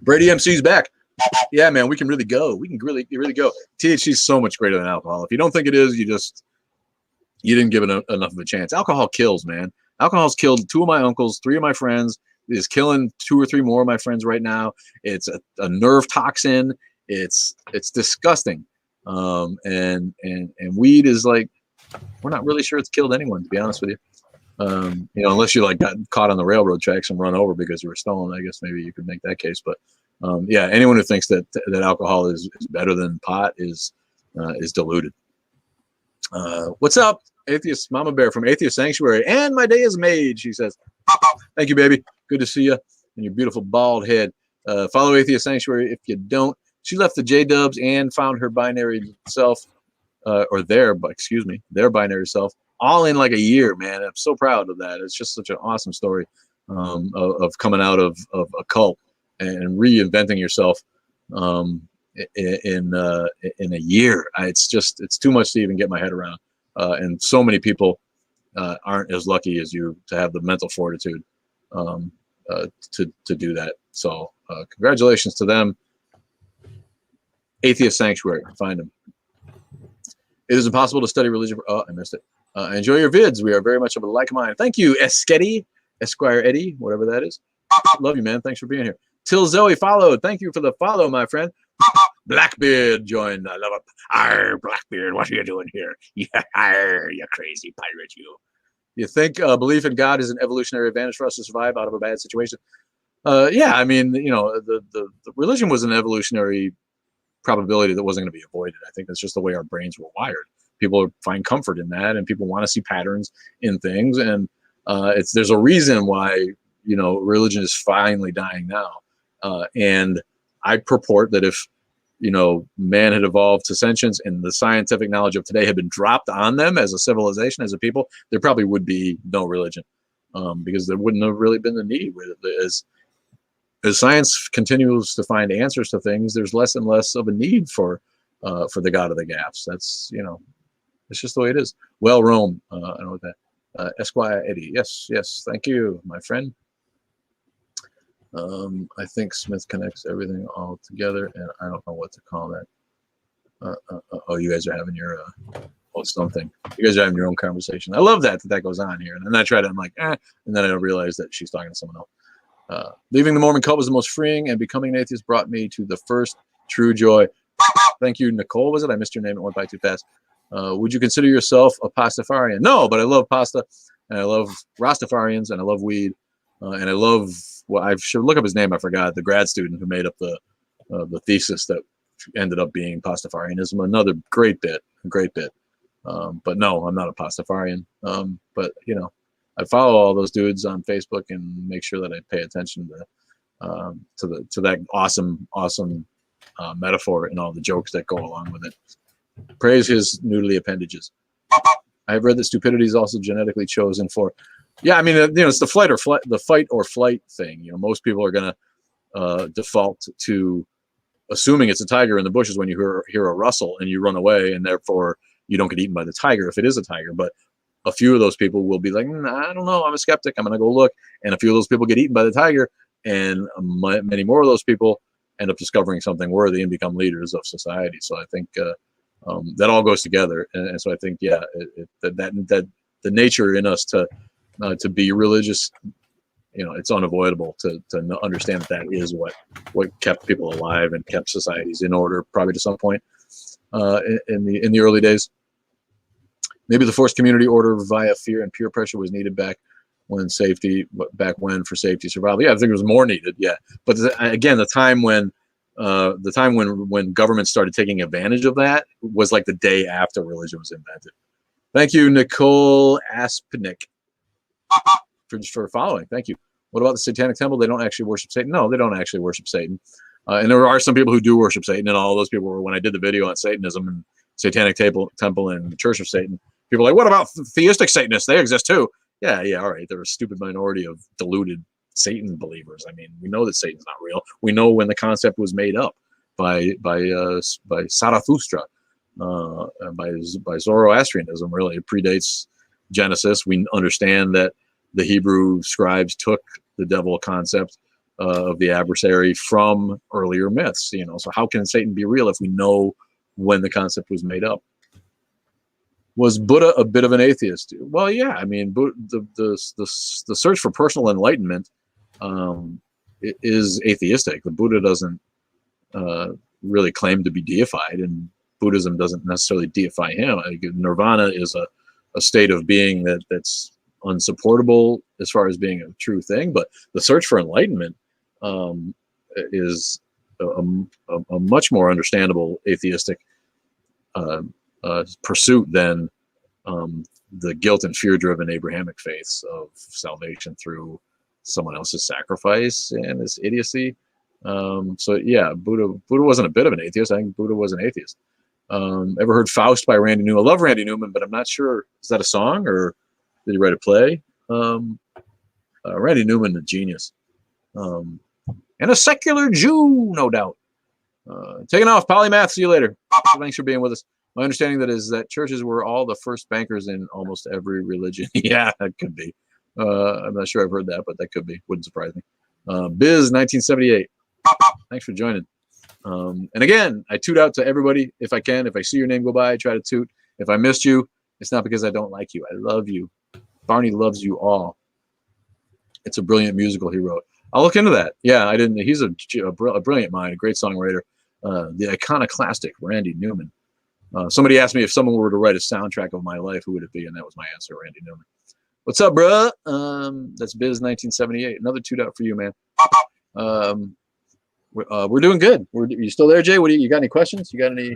Brady MC's back. Yeah, man, we can really go. We can really go. THC is so much greater than alcohol. If you don't think it is, you didn't give it enough of a chance. Alcohol kills, man. Alcohol's killed 2 of my uncles, 3 of my friends. It is killing 2 or 3 more of my friends right now. It's a nerve toxin. It's disgusting. And weed is like, we're not really sure it's killed anyone, to be honest with you. Unless you like got caught on the railroad tracks and run over because you were stolen, I guess maybe you could make that case. But yeah, anyone who thinks that alcohol is better than pot is deluded. What's up, Atheist Mama Bear from Atheist Sanctuary? And my day is made, she says. Thank you, baby. Good to see you and your beautiful bald head. Follow Atheist Sanctuary if you don't. She left the J-dubs and found her binary self, their binary self, all in like a year, man. I'm so proud of that. It's just such an awesome story of coming out of a cult and reinventing yourself in a year. It's too much to even get my head around. And so many people aren't as lucky as you to have the mental fortitude to do that. So congratulations to them. Atheist Sanctuary, find them. It is impossible to study religion. I missed it. Enjoy your vids. We are very much of a like mind. Thank you, Esquire Eddie, whatever that is. Love you, man. Thanks for being here. Till Zoe followed. Thank you for the follow, my friend. Blackbeard joined. I love it. Arr, Blackbeard, what are you doing here? Yeah, arr, you crazy pirate, you. You think belief in God is an evolutionary advantage for us to survive out of a bad situation? Yeah, I mean, the religion was an evolutionary probability that wasn't going to be avoided. I think that's just the way our brains were wired. People find comfort in that, and people want to see patterns in things. And there's a reason why religion is finally dying now. And I purport that if man had evolved to sentience and the scientific knowledge of today had been dropped on them as a civilization, as a people, there probably would be no religion, because there wouldn't have really been the need. As science continues to find answers to things, there's less and less of a need for the God of the gaps. That's it's just the way it is. Well, Rome, I don't know what that. Esquire Eddie, yes, thank you, my friend. I think Smith connects everything all together, and I don't know what to call that. Oh, you guys are having your something. You guys are having your own conversation. I love that goes on here, and then I try to, I'm like, and then I realize that she's talking to someone else. Leaving the Mormon cult was the most freeing, and becoming an atheist brought me to the first true joy. Thank you, Nicole. Was it? I missed your name. It went by too fast. Would you consider yourself a Pastafarian? No, but I love pasta, and I love Rastafarians, and I love weed, and I love. Well, I should look up his name. I forgot. The grad student who made up the thesis that ended up being Pastafarianism. Another great bit. But no, I'm not a Pastafarian. But you know, I follow all those dudes on Facebook and make sure that I pay attention to that awesome metaphor and all the jokes that go along with it. Praise his noodly appendages. I've read that stupidity is also genetically chosen for. Yeah, I mean, you know, it's the fight or flight thing. You know, most people are gonna default to assuming it's a tiger in the bushes when you hear a rustle and you run away, and therefore you don't get eaten by the tiger if it is a tiger. But a few of those people will be like, I don't know, I'm a skeptic, I'm gonna go look. And a few of those people get eaten by the tiger, and many more of those people end up discovering something worthy and become leaders of society. So I think that all goes together. And so I think, yeah, that the nature in us to be religious, you know, it's unavoidable to understand that is what kept people alive and kept societies in order, probably to some point in the early days. Maybe the forced community order via fear and peer pressure was needed back when for safety survival. Yeah, I think it was more needed. Yeah, but again, the time when government started taking advantage of that was like the day after religion was invented. Thank you, Nicole Aspnick, for following. Thank you. What about the Satanic Temple? They don't actually worship Satan. No, they don't actually worship Satan. And there are some people who do worship Satan, and all those people were, when I did the video on Satanism and Satanic Temple and the Church of Satan, people are like, what about theistic Satanists? They exist too. Yeah, all right. They're a stupid minority of deluded Satan believers. I mean, we know that Satan's not real. We know when the concept was made up by Zarathustra, by Zoroastrianism. Really, it predates Genesis. We understand that the Hebrew scribes took the devil concept of the adversary from earlier myths. You know, so how can Satan be real if we know when the concept was made up? Was Buddha a bit of an atheist? Well, yeah. I mean, the search for personal enlightenment is atheistic. The Buddha doesn't really claim to be deified, and Buddhism doesn't necessarily deify him. I think nirvana is a state of being that's unsupportable as far as being a true thing. But the search for enlightenment is a much more understandable atheistic pursuit than the guilt and fear-driven Abrahamic faiths of salvation through someone else's sacrifice and this idiocy. So yeah, Buddha wasn't a bit of an atheist. I think Buddha was an atheist. Ever heard Faust by Randy Newman? I love Randy Newman, but I'm not sure, is that a song or did he write a play? Randy Newman, a genius. And a secular Jew, no doubt. Taking off, Polymath, see you later. Thanks for being with us. My understanding is that churches were all the first bankers in almost every religion. Yeah, that could be. I'm not sure I've heard that, but that could be. Wouldn't surprise me. Biz 1978. Thanks for joining. And again, I toot out to everybody if I can. If I see your name go by, I try to toot. If I missed you, it's not because I don't like you. I love you. Barney loves you all. It's a brilliant musical he wrote. I'll look into that. Yeah, I didn't. He's a brilliant mind, a great songwriter. The iconoclastic Randy Newman. Somebody asked me if someone were to write a soundtrack of my life, who would it be? And that was my answer, Randy Newman. What's up, bro? That's Biz 1978. Another toot out for you, man. We're doing good. You still there, Jay? You got any questions? You got any?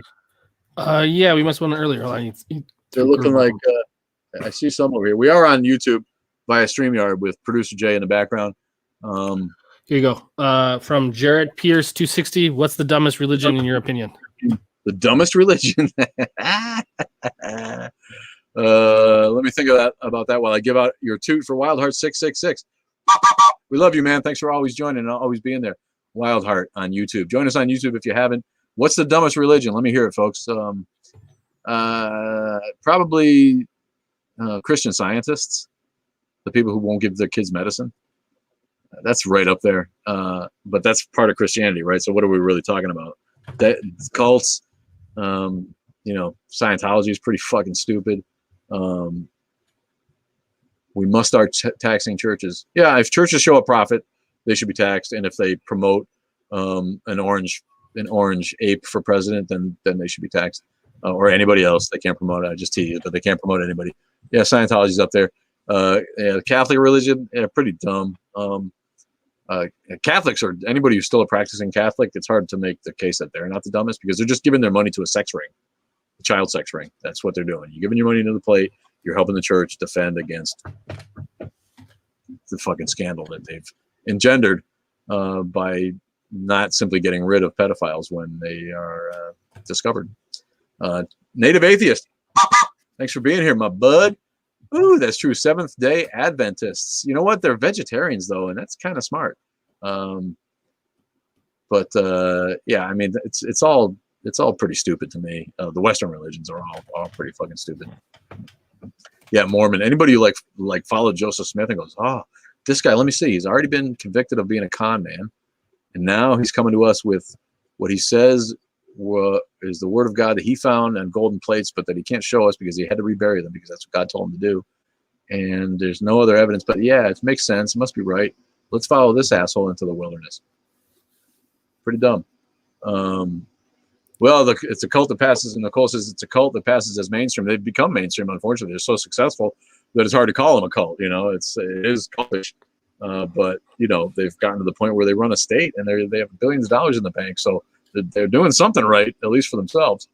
Yeah, we must have one earlier. They're looking like I see some over here. We are on YouTube via StreamYard with producer Jay in the background. Here you go. From Jared Pierce 260. What's the dumbest religion in your opinion? The dumbest religion? Let me think about that while I give out your toot for Wildheart 666. We love you, man. Thanks for always joining and always being there. Wildheart on YouTube. Join us on YouTube if you haven't. What's the dumbest religion? Let me hear it, folks. Probably Christian Scientists, the people who won't give their kids medicine. That's right up there. But that's part of Christianity, right? So what are we really talking about? Cults. Scientology is pretty fucking stupid. We must start taxing churches. Yeah, if churches show a profit, they should be taxed. And if they promote an orange ape for president, then they should be taxed. Or anybody else. They can't promote it. I just tease it, but they can't promote anybody. Yeah, Scientology's up there. The Catholic religion, pretty dumb. Catholics or anybody who's still a practicing Catholic, it's hard to make the case that they're not the dumbest because they're just giving their money to a sex ring, a child sex ring. That's what they're doing. You're giving your money into the plate. You're helping the church defend against the fucking scandal that they've engendered by not simply getting rid of pedophiles when they are discovered. Native Atheist, thanks for being here, my bud. Ooh, that's true. Seventh-day Adventists. You know what? They're vegetarians though, and that's kind of smart. Yeah, I mean, it's all pretty stupid to me. The Western religions are all pretty fucking stupid. Yeah, Mormon. Anybody who like followed Joseph Smith and goes, oh, this guy, let me see. He's already been convicted of being a con man, and now he's coming to us with what he says is the word of God that he found on golden plates, but that he can't show us because he had to rebury them because that's what God told him to do. And there's no other evidence, but yeah, it makes sense. It must be right. Let's follow this asshole into the wilderness. Pretty dumb. Well, it's a cult that passes, and Nicole says it's a cult that passes as mainstream. They've become mainstream, unfortunately. They're so successful that it's hard to call them a cult. You know, it is cultish. But you know, they've gotten to the point where they run a state and they have billions of dollars in the bank. So they're doing something right, at least for themselves.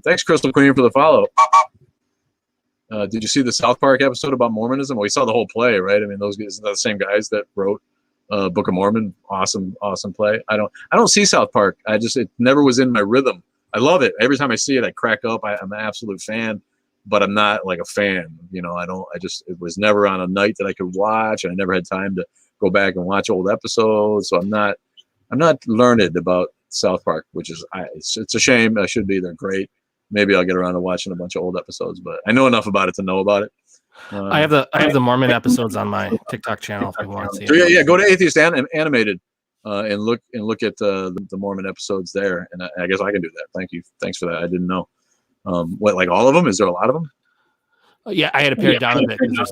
Thanks, Crystal Queen, for the follow. Did you see the South Park episode about Mormonism? Well, we saw the whole play, right? I mean, those guys are the same guys that wrote Book of Mormon. Awesome play. I don't see South Park. It never was in my rhythm. I love it. Every time I see it, I crack up. I'm an absolute fan, but I'm not like a fan. You know, it was never on a night that I could watch, and I never had time to go back and watch old episodes. So I'm not learned about South Park, which is it's a shame. I should be. They're great. Maybe I'll get around to watching a bunch of old episodes, but I know enough about it to know about it. I have the Mormon episodes on my TikTok channel if you want to see. So yeah, go to Atheist Animated and look at the Mormon episodes there, and I guess I can do that. Thank you, thanks for that. I didn't know. What, like all of them? Is there a lot of them? Yeah, I had to pare it down a bit because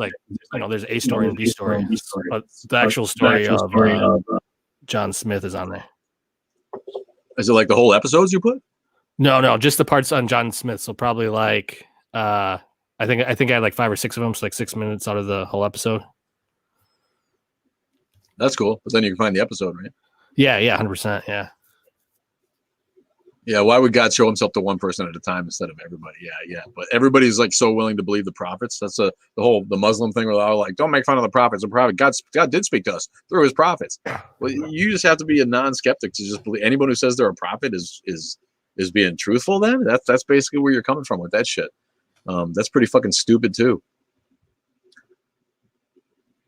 there's A story and B story, but the actual story of John Smith is on there. Is it like the whole episodes you put? No, just the parts on John Smith. So probably like I think I had like 5 or 6 of them, so like 6 minutes out of the whole episode. That's cool. But then you can find the episode, right? Yeah, 100%. Yeah. Yeah, why would God show himself to one person at a time instead of everybody? Yeah. But everybody's like so willing to believe the prophets. That's the Muslim thing where they're all like, don't make fun of the prophets. The prophet, God did speak to us through his prophets. Well, you just have to be a non-skeptic to just believe anyone who says they're a prophet is being truthful. Then that's basically where you're coming from with that shit. That's pretty fucking stupid too.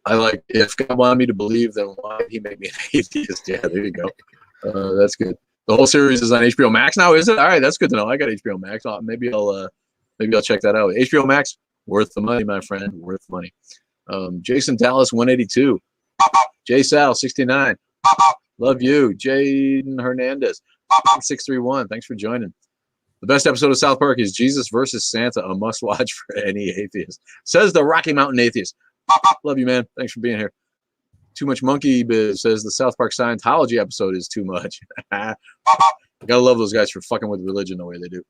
I like, if God wanted me to believe, then why did he make me an atheist? Yeah, there you go. That's good. The whole series is on HBO Max now, is it? All right, that's good to know. I got HBO Max. Maybe I'll check that out. HBO Max, worth the money, my friend. Worth the money. Jason Dallas 182. J Sal 69. Love you. Jaden Hernandez 631. Thanks for joining. The best episode of South Park is Jesus versus Santa, a must watch for any atheist. Says the Rocky Mountain Atheist. Love you, man. Thanks for being here. Too Much Monkey Biz says the South Park Scientology episode is too much. Gotta love those guys for fucking with religion the way they do.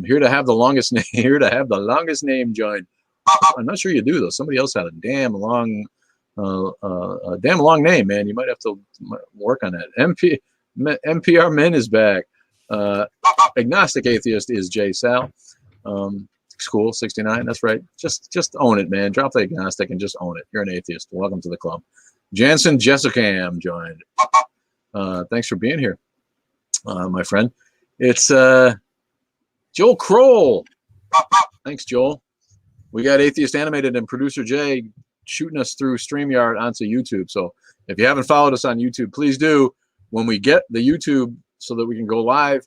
Here to have the longest name join. I'm not sure you do though. Somebody else had a damn long name, man. You might have to work on that. NPR Men is back. Agnostic Atheist is J Sal. School 69. That's right. Just own it, man. Drop the agnostic and just own it. You're an atheist. Welcome to the club. Jansen Jessicam joined. Thanks for being here, my friend. It's Joel Kroll. Thanks, Joel. We got Atheist Animated and producer Jay shooting us through StreamYard onto YouTube. So if you haven't followed us on YouTube, please do. When we get the YouTube so that we can go live,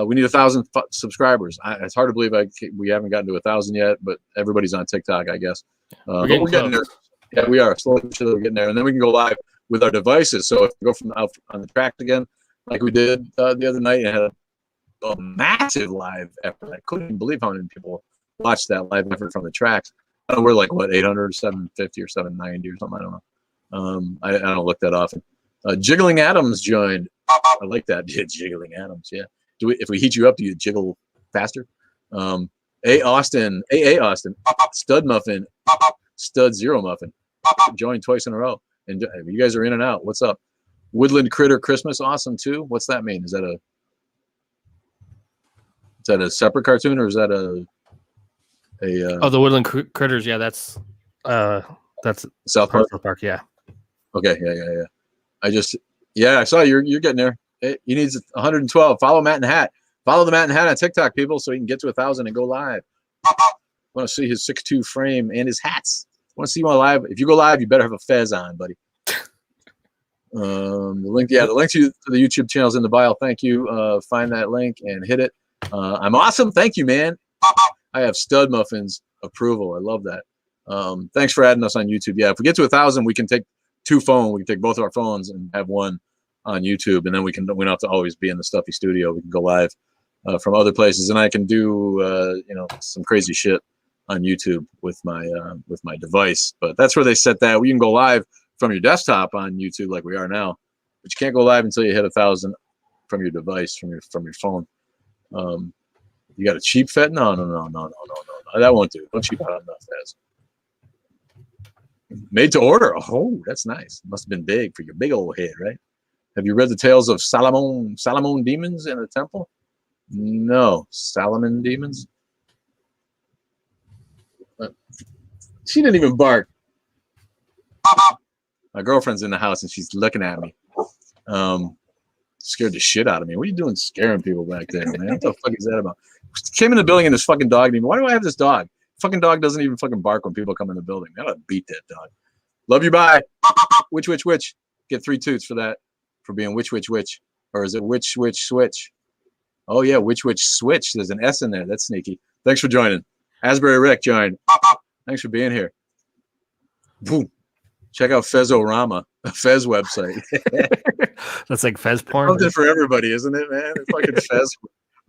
we need 1,000 subscribers. It's hard to believe we haven't gotten to 1,000 yet, but everybody's on TikTok, I guess. We're getting there. Yeah, we are slowly getting there, and then we can go live with our devices. So if we go from out on the tracks again, like we did the other night, and had a massive live effort. I couldn't believe how many people watched that live effort from the tracks. I don't know, we're like 800, 750, or 790 or something. I don't know. I don't look that often. Jiggling Adams joined. I like that. Jiggling Adams. Yeah. If we heat you up, do you jiggle faster? A. Austin, Stud Muffin, Stud Zero Muffin, joined twice in a row. And you guys are in and out. What's up? Woodland Critter Christmas, awesome too. What's that mean? Is that a separate cartoon, or is that a the Woodland Critters? Yeah, that's South Park. South Park, yeah. Okay, yeah. I saw you're getting there. He needs 112. Follow Matt and Hat. Follow the Matt and Hat on TikTok, people, so he can get to 1,000 and go live. Want to see his 6'2" frame and his hats. Want to see him on live? If you go live, you better have a fez on, buddy. The link to the YouTube channel is in the bio. Thank you. Find that link and hit it. I'm awesome. Thank you, man. I have Stud Muffins approval. I love that. Thanks for adding us on YouTube. Yeah, if we get to 1,000, we can take two phones. We can take both of our phones and have one on YouTube, and then we don't have to always be in the stuffy studio. We can go live from other places, and I can do some crazy shit on YouTube with my device. But that's where they set that. We can go live from your desktop on YouTube like we are now, but you can't go live until you hit 1,000 from your device, from your phone. You got a cheap Fez? No. That won't do. Don't cheap out on that Fez. Made to order. Oh, that's nice. Must have been big for your big old head, right? Have you read the tales of Solomon demons in the temple? No. Solomon demons? She didn't even bark. My girlfriend's in the house and she's looking at me. Scared the shit out of me. What are you doing scaring people back there, man? What the fuck is that about? Came in the building and this fucking dog. Why do I have this dog? Fucking dog doesn't even fucking bark when people come in the building. I gotta beat that dog. Love you, bye. Which. Get 3 toots for that. For being which. Or is it which switch? Oh yeah, which switch. There's an S in there. That's sneaky. Thanks for joining. Asbury Rick joined. Thanks for being here. Boom. Check out Fezorama, a Fez website. That's like Fez porn. Something for everybody, isn't it, man? It's fucking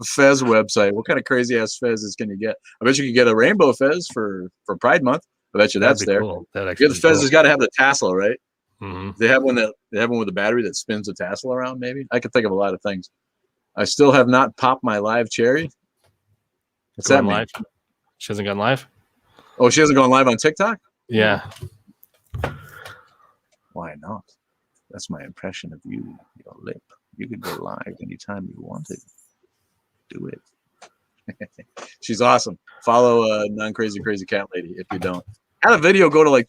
Fez website. What kind of crazy ass Fezes can you get? I bet you could get a rainbow Fez for Pride Month. I bet you that's there. Cool. The Fez has got to have the tassel, right? Mm-hmm. They have one with a battery that spins the tassel around. Maybe I could think of a lot of things. I still have not popped my live cherry. What's that mean? Live? She hasn't gone live. Oh, she hasn't gone live on TikTok? Yeah. Why not? That's my impression of you, your lip. You could go live anytime you wanted. Do it. She's awesome. Follow Non-Crazy Crazy Cat Lady if you don't. Had a video go to like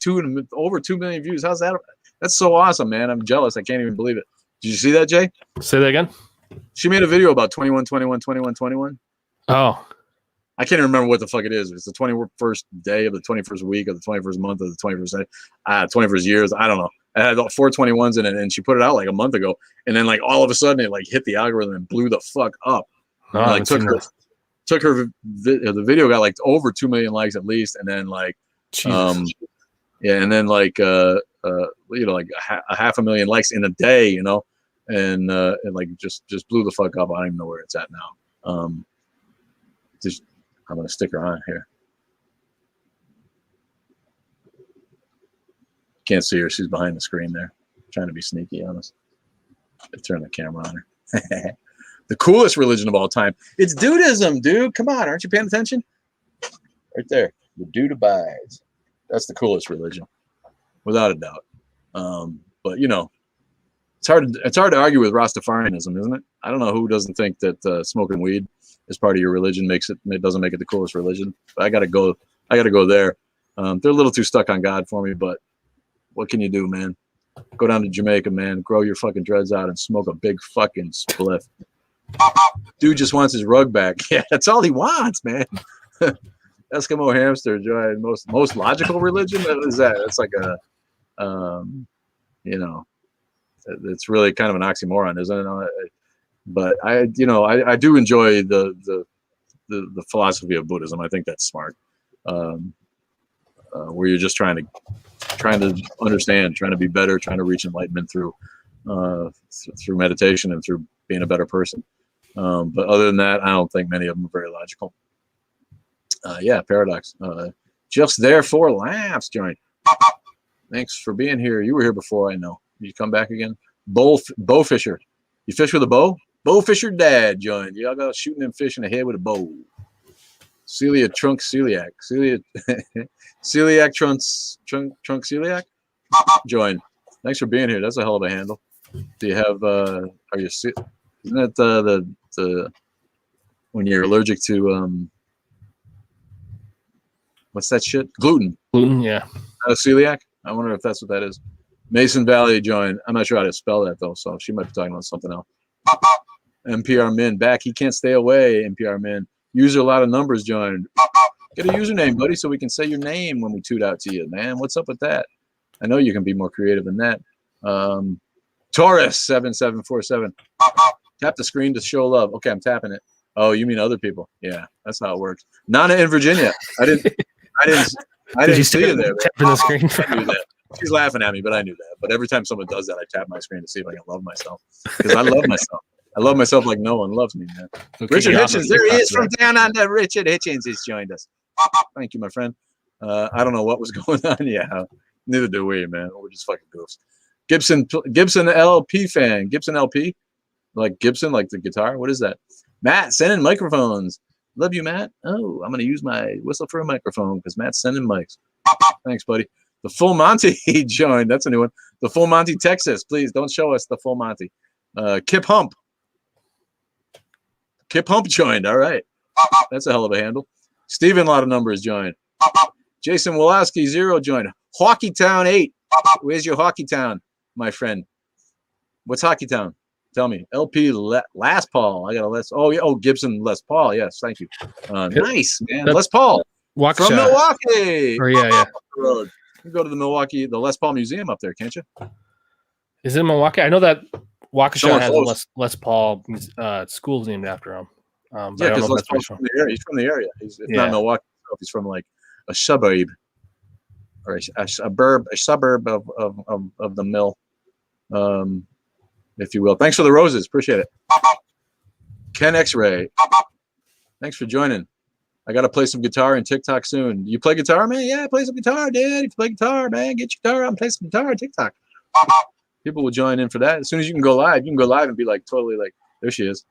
over 2 million views. How's that? That's so awesome, man. I'm jealous. I can't even believe it. Did you see that, Jay? Say that again. She made a video about 21. Oh. I can't even remember what the fuck it is. It's the 21st day of the 21st week of the 21st month of the 21st day, 21st years. I don't know. It had 421s in it, and she put it out like a month ago. And then like all of a sudden it like hit the algorithm and blew the fuck up. No, and, like the video got like over 2 million likes at least, and then like and then like like a 500,000 likes in a day, and like just blew the fuck up. I don't even know where it's at now. I'm gonna stick her on here. Can't see her. She's behind the screen there, trying to be sneaky on us. Turn the camera on her. The coolest religion of all time. It's dudism, dude. Come on, aren't you paying attention? Right there. The dude abides. That's the coolest religion, without a doubt. But it's hard to argue with Rastafarianism, isn't it? I don't know who doesn't think that smoking weed as part of your religion doesn't make it the coolest religion. But I gotta go there. They're a little too stuck on God for me, but what can you do, man? Go down to Jamaica, man. Grow your fucking dreads out and smoke a big fucking spliff. Dude just wants his rug back. Yeah, that's all he wants, man. Eskimo hamster join most logical religion. What is that? It's like it's really kind of an oxymoron, isn't it? But I do enjoy the philosophy of Buddhism. I think that's smart. Where you're just trying to understand, trying to be better, trying to reach enlightenment through meditation and through being a better person. But other than that, I don't think many of them are very logical. Paradox. Just there for laughs, join. Thanks for being here. You were here before, I know. You come back again? Bow fisher. You fish with a bow? Bow fisher dad joined. Y'all got shooting them fish in the head with a bow. Celiac trunk celiac. Celiac trunk celiac join. Thanks for being here. That's a hell of a handle. Do you have? Are you? Isn't that the when you're allergic to what's that shit? Gluten. Gluten, yeah. Celiac. I wonder if that's what that is. Mason Valley joined. I'm not sure how to spell that though, so she might be talking about something else. NPR Min back. He can't stay away. NPR Min. User a lot of numbers joined. Get a username, buddy, so we can say your name when we toot out to you, man. What's up with that? I know you can be more creative than that. Taurus 7747. Tap the screen to show love. Okay, I'm tapping it. Oh, you mean other people? Yeah, that's how it works. Nana in Virginia. I didn't see you there. Tapping the screen. I knew that. She's laughing at me, but I knew that. But every time someone does that, I tap my screen to see if I can love myself. Because I love myself. I love myself like no one loves me, man. Okay, Richard Hitchens, there he is from down under. Richard Hitchens has joined us. Thank you, my friend. I don't know what was going on. Yeah, neither do we, man. We're just fucking goofs. Gibson LP fan. Gibson LP? Like Gibson, like the guitar? What is that? Matt, sending microphones. Love you, Matt. Oh, I'm going to use my whistle for a microphone because Matt's sending mics. Thanks, buddy. The Full Monty joined. That's a new one. The Full Monty, Texas. Please don't show us the Full Monty. Kip Hump. Kip Hump joined. All right. That's a hell of a handle. Steven, a lot of numbers joined. Jason Woloski, 0 joined. Hockeytown 8. Where's your Hockeytown, my friend? What's Hockeytown? Tell me. LP Les Paul. I got a Les. Oh, yeah. Oh, Gibson Les Paul. Yes. Thank you. Nice, man. Les Paul. From Milwaukee. Or yeah. Road. You go to the Les Paul Museum up there, can't you? Is it Milwaukee? I know that Waukesha has a Les Paul school's named after him. Yeah, because Les Paul's from the area. He's from the area. He's not Milwaukee. He's from like a suburb or a suburb of the mill, if you will. Thanks for the roses. Appreciate it. Ken X-Ray. Thanks for joining. I got to play some guitar and TikTok soon. You play guitar, man? Yeah, play some guitar, dude. If you play guitar, man, get your guitar out and play some guitar on TikTok. People will join in for that. As soon as you can go live, and be like totally like, there she is.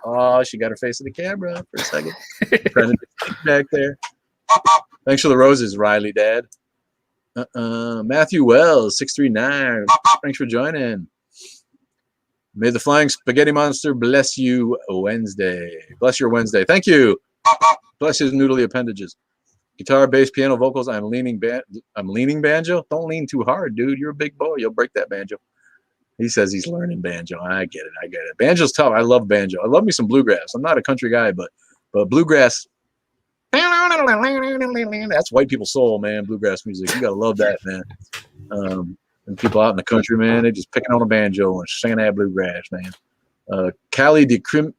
Oh, she got her face in the camera for a second. Trying to back there. Thanks for the roses, Riley Dad. Matthew Wells, 639. Thanks for joining. May the flying spaghetti monster bless you Wednesday. Bless your Wednesday. Thank you. Bless his noodly appendages. Guitar, bass, piano, vocals. I'm leaning banjo. Don't lean too hard, dude. You're a big boy. You'll break that banjo. He says he's learning banjo. I get it. Banjo's tough. I love banjo. I love me some bluegrass. I'm not a country guy, but bluegrass. That's white people soul, man. Bluegrass music. You gotta love that, man. And people out in the country, man, they just picking on a banjo and singing that bluegrass, man. Cali decriminalizing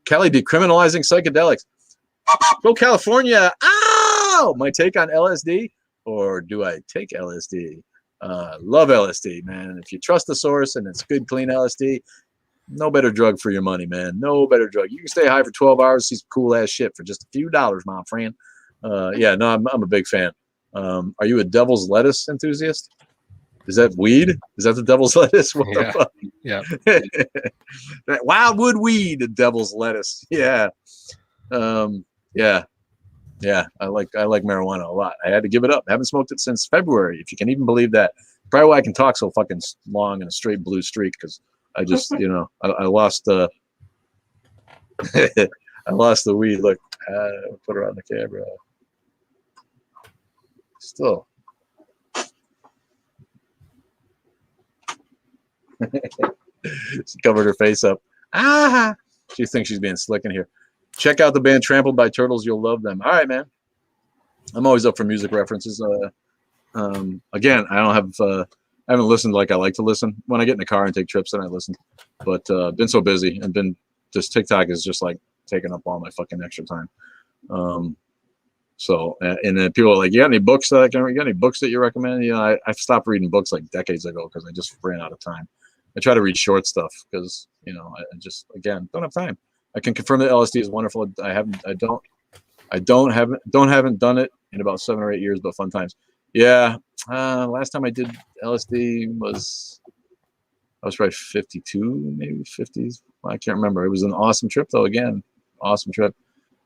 psychedelics. Go California. Ow! My take on LSD, or do I take LSD? Love LSD, man. If you trust the source and it's good, clean LSD, no better drug for your money, man. No better drug. You can stay high for 12 hours, see some cool ass shit for just a few dollars, my friend. Yeah, no, I'm a big fan. Are you a devil's lettuce enthusiast? Is that weed? Is that the devil's lettuce? What the fuck? Yeah. Wildwood weed, the devil's lettuce. Yeah. Yeah. I like marijuana a lot. I had to give it up. I haven't smoked it since February, if you can even believe that. Probably why I can talk so fucking long in a straight blue streak, because I just, I lost I lost the weed. Look, put her on the camera. Still. She covered her face up. She thinks she's being slick in here. Check out the band Trampled by Turtles. You'll love them. All right, man. I'm always up for music references. Again, I haven't listened like I like to listen. When I get in the car and take trips, then I listen. But been so busy and TikTok is just like taking up all my fucking extra time. So and then people are like, you got any books that you recommend? I stopped reading books like decades ago because I just ran out of time. I try to read short stuff because I just, again, don't have time. I can confirm that LSD is wonderful. I haven't done it in about 7 or 8 years, but fun times. Yeah. Last time I did LSD I was probably 52, maybe 50s. I can't remember. It was an awesome trip though. Again, awesome trip.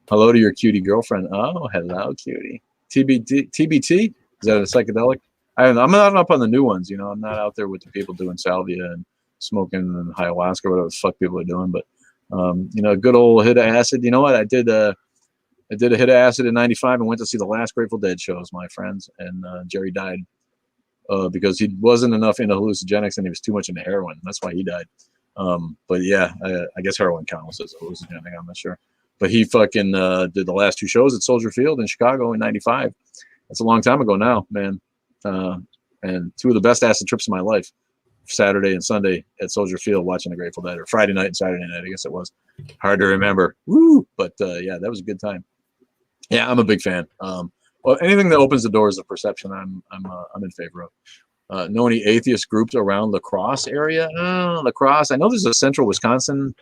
Hello to your cutie girlfriend. Oh, hello, cutie. TBT? Is that a psychedelic? I'm not up on the new ones. I'm not out there with the people doing salvia and smoking and ayahuasca or whatever the fuck people are doing. But a good old hit of acid. You know what? I did a hit of acid in '95 and went to see the last Grateful Dead shows, my friends. And Jerry died because he wasn't enough into hallucinogenics and he was too much into heroin. That's why he died. But yeah, I guess heroin counts as hallucinogenic. I'm not sure. But he fucking did the last 2 shows at Soldier Field in Chicago in '95. That's a long time ago now, man. And 2 of the best acid trips of my life, Saturday and Sunday at Soldier Field watching the Grateful Dead, or Friday night and Saturday night, I guess it was. Hard to remember. Woo! But yeah, that was a good time. Yeah, I'm a big fan. Well, anything that opens the doors of perception, I'm in favor of. Know any atheist groups around La Crosse area? La Crosse. I know there's a Central Wisconsin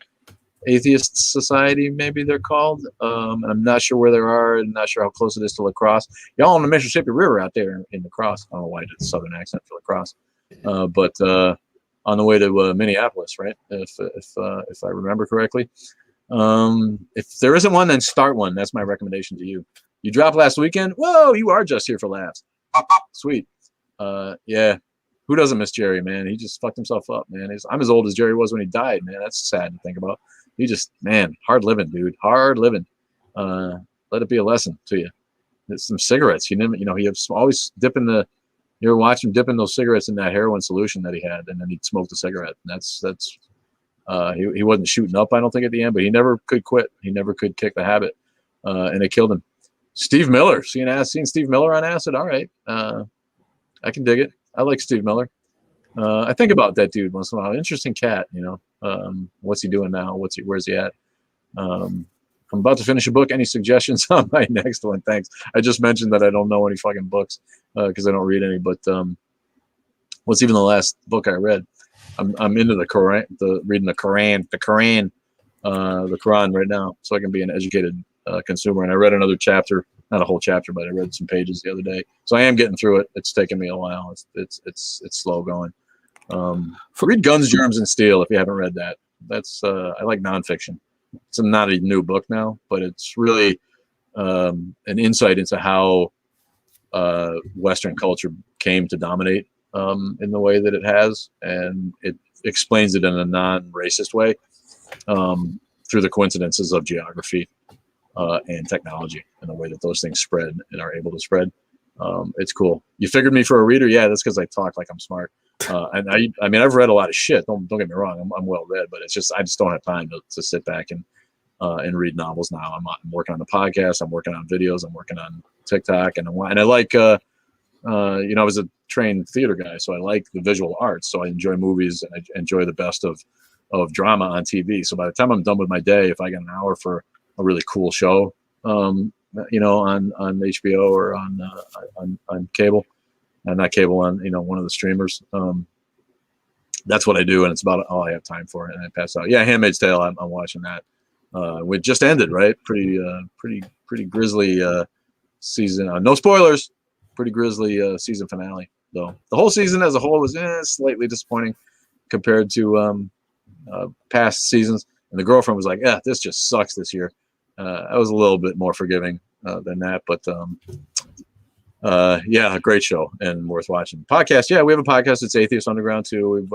Atheist Society, maybe they're called. I'm not sure where they are, and not sure how close it is to La Crosse. Y'all on the Mississippi River out there in La Crosse. I don't know why I did a southern accent for La Crosse, but on the way to Minneapolis, right? If I remember correctly. If there isn't one, then start one. That's my recommendation to you. You dropped last weekend. Whoa, you are just here for laughs. Sweet. Yeah. Who doesn't miss Jerry, man? He just fucked himself up, man. I'm as old as Jerry was when he died, man. That's sad to think about. He just, man, hard living, dude. Hard living. Let it be a lesson to you. There's some cigarettes. He always dipping you ever watch him dipping those cigarettes in that heroin solution that he had, and then he'd smoke the cigarette. And he wasn't shooting up, I don't think, at the end, but he never could quit. He never could kick the habit, and it killed him. Steve Miller, seeing Steve Miller on acid. All right, I can dig it. I like Steve Miller. I think about that dude once in a while. Interesting cat, what's he doing now? Where's he at? I'm about to finish a book. Any suggestions on my next one? Thanks. I just mentioned that I don't know any fucking books because I don't read any. But what's even the last book I read? I'm into the Quran, reading the Quran right now, so I can be an educated consumer. And I read another chapter, not a whole chapter, but I read some pages the other day. So I am getting through it. It's taken me a while. It's slow going. Read Guns, Germs, and Steel if you haven't read that. That's I like nonfiction. It's not a new book now, but it's really an insight into how Western culture came to dominate in the way that it has, and it explains it in a non-racist way through the coincidences of geography and technology and the way that those things spread and are able to spread. It's cool. You figured me for a reader? Yeah, that's because I talk like I'm smart. And I mean, I've read a lot of shit. Don't get me wrong. I'm well read, but it's just I just don't have time to sit back and read novels now. I'm working on the podcast. I'm working on videos. I'm working on TikTok, and I like I was a trained theater guy, so I like the visual arts. So I enjoy movies and I enjoy the best of drama on TV. So by the time I'm done with my day, if I get an hour for a really cool show, on HBO or on cable, not cable, on one of the streamers, that's what I do, and it's about all I have time for, and I pass out. Yeah, Handmaid's Tale. I'm watching that. It just ended, right? Pretty grisly season. No spoilers. Pretty grisly season finale, though. The whole season as a whole was slightly disappointing compared to past seasons. And the girlfriend was like, "Yeah, this just sucks this year." I was a little bit more forgiving than that, but yeah, a great show and worth watching. Podcast, yeah, we have a podcast. It's Atheist Underground too.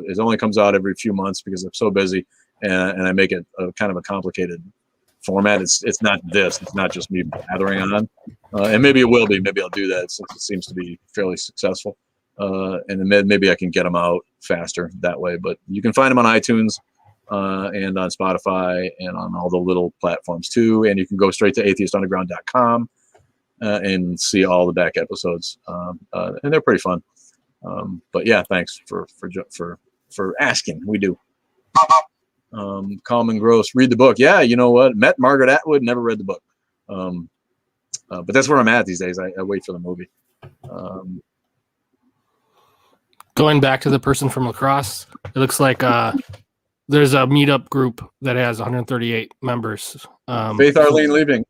It only comes out every few months because I'm so busy, and I make it a kind of a complicated format. It's not this. It's not just me blathering on, and maybe it will be. Maybe I'll do that since it seems to be fairly successful, and then maybe I can get them out faster that way. But you can find them on iTunes. And on Spotify and on all the little platforms too. And you can go straight to atheistunderground.com and see all the back episodes. And they're pretty fun. But yeah, thanks for asking. We do. Calm and Gross, read the book. Yeah, you know what? Met Margaret Atwood, never read the book. But that's where I'm at these days. I wait for the movie. Going back to the person from La Crosse, it looks like there's a meetup group that has 138 members. Faith Arlene Leaving.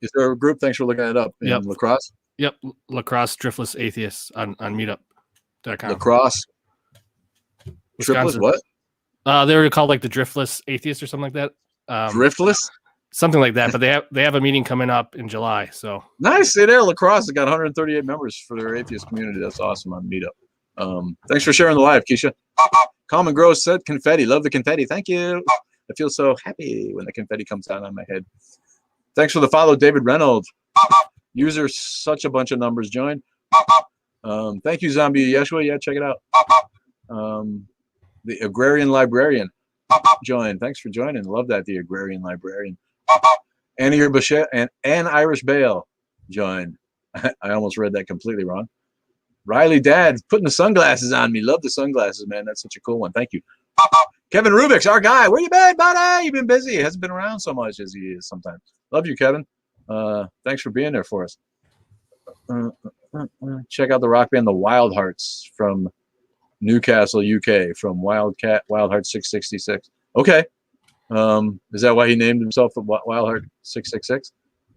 Is there a group? Thanks for looking it up. In La Crosse? Yep. La Crosse Driftless Atheists on meetup.com. La Crosse? Driftless what? They were called like the Driftless Atheists or something like that. Driftless? something like that. But they have a meeting coming up in July. So nice. Stay there. Lacrosse has got 138 members for their atheist community. That's awesome on Meetup. Thanks for sharing the live, Keisha. Common Gross said confetti. Love the confetti. Thank you. I feel so happy when the confetti comes down on my head. Thanks for the follow, David Reynolds. User such a bunch of numbers joined. Thank you, Zombie Yeshua. Yeah, check it out. The Agrarian Librarian joined. Thanks for joining. Love that, the Agrarian Librarian. Annie and Irish Bale joined. I almost read that completely wrong. Riley Dad putting the sunglasses on me. Love the sunglasses, man. That's such a cool one. Thank you. Kevin Rubik's our guy. Where you been, buddy? You've been busy. He hasn't been around so much as he is sometimes. Love you, Kevin. Thanks for being there for us. Check out the rock band The Wild Hearts from Newcastle, UK, from Wild Heart 666. Okay. Is that why he named himself the Wild Heart 666?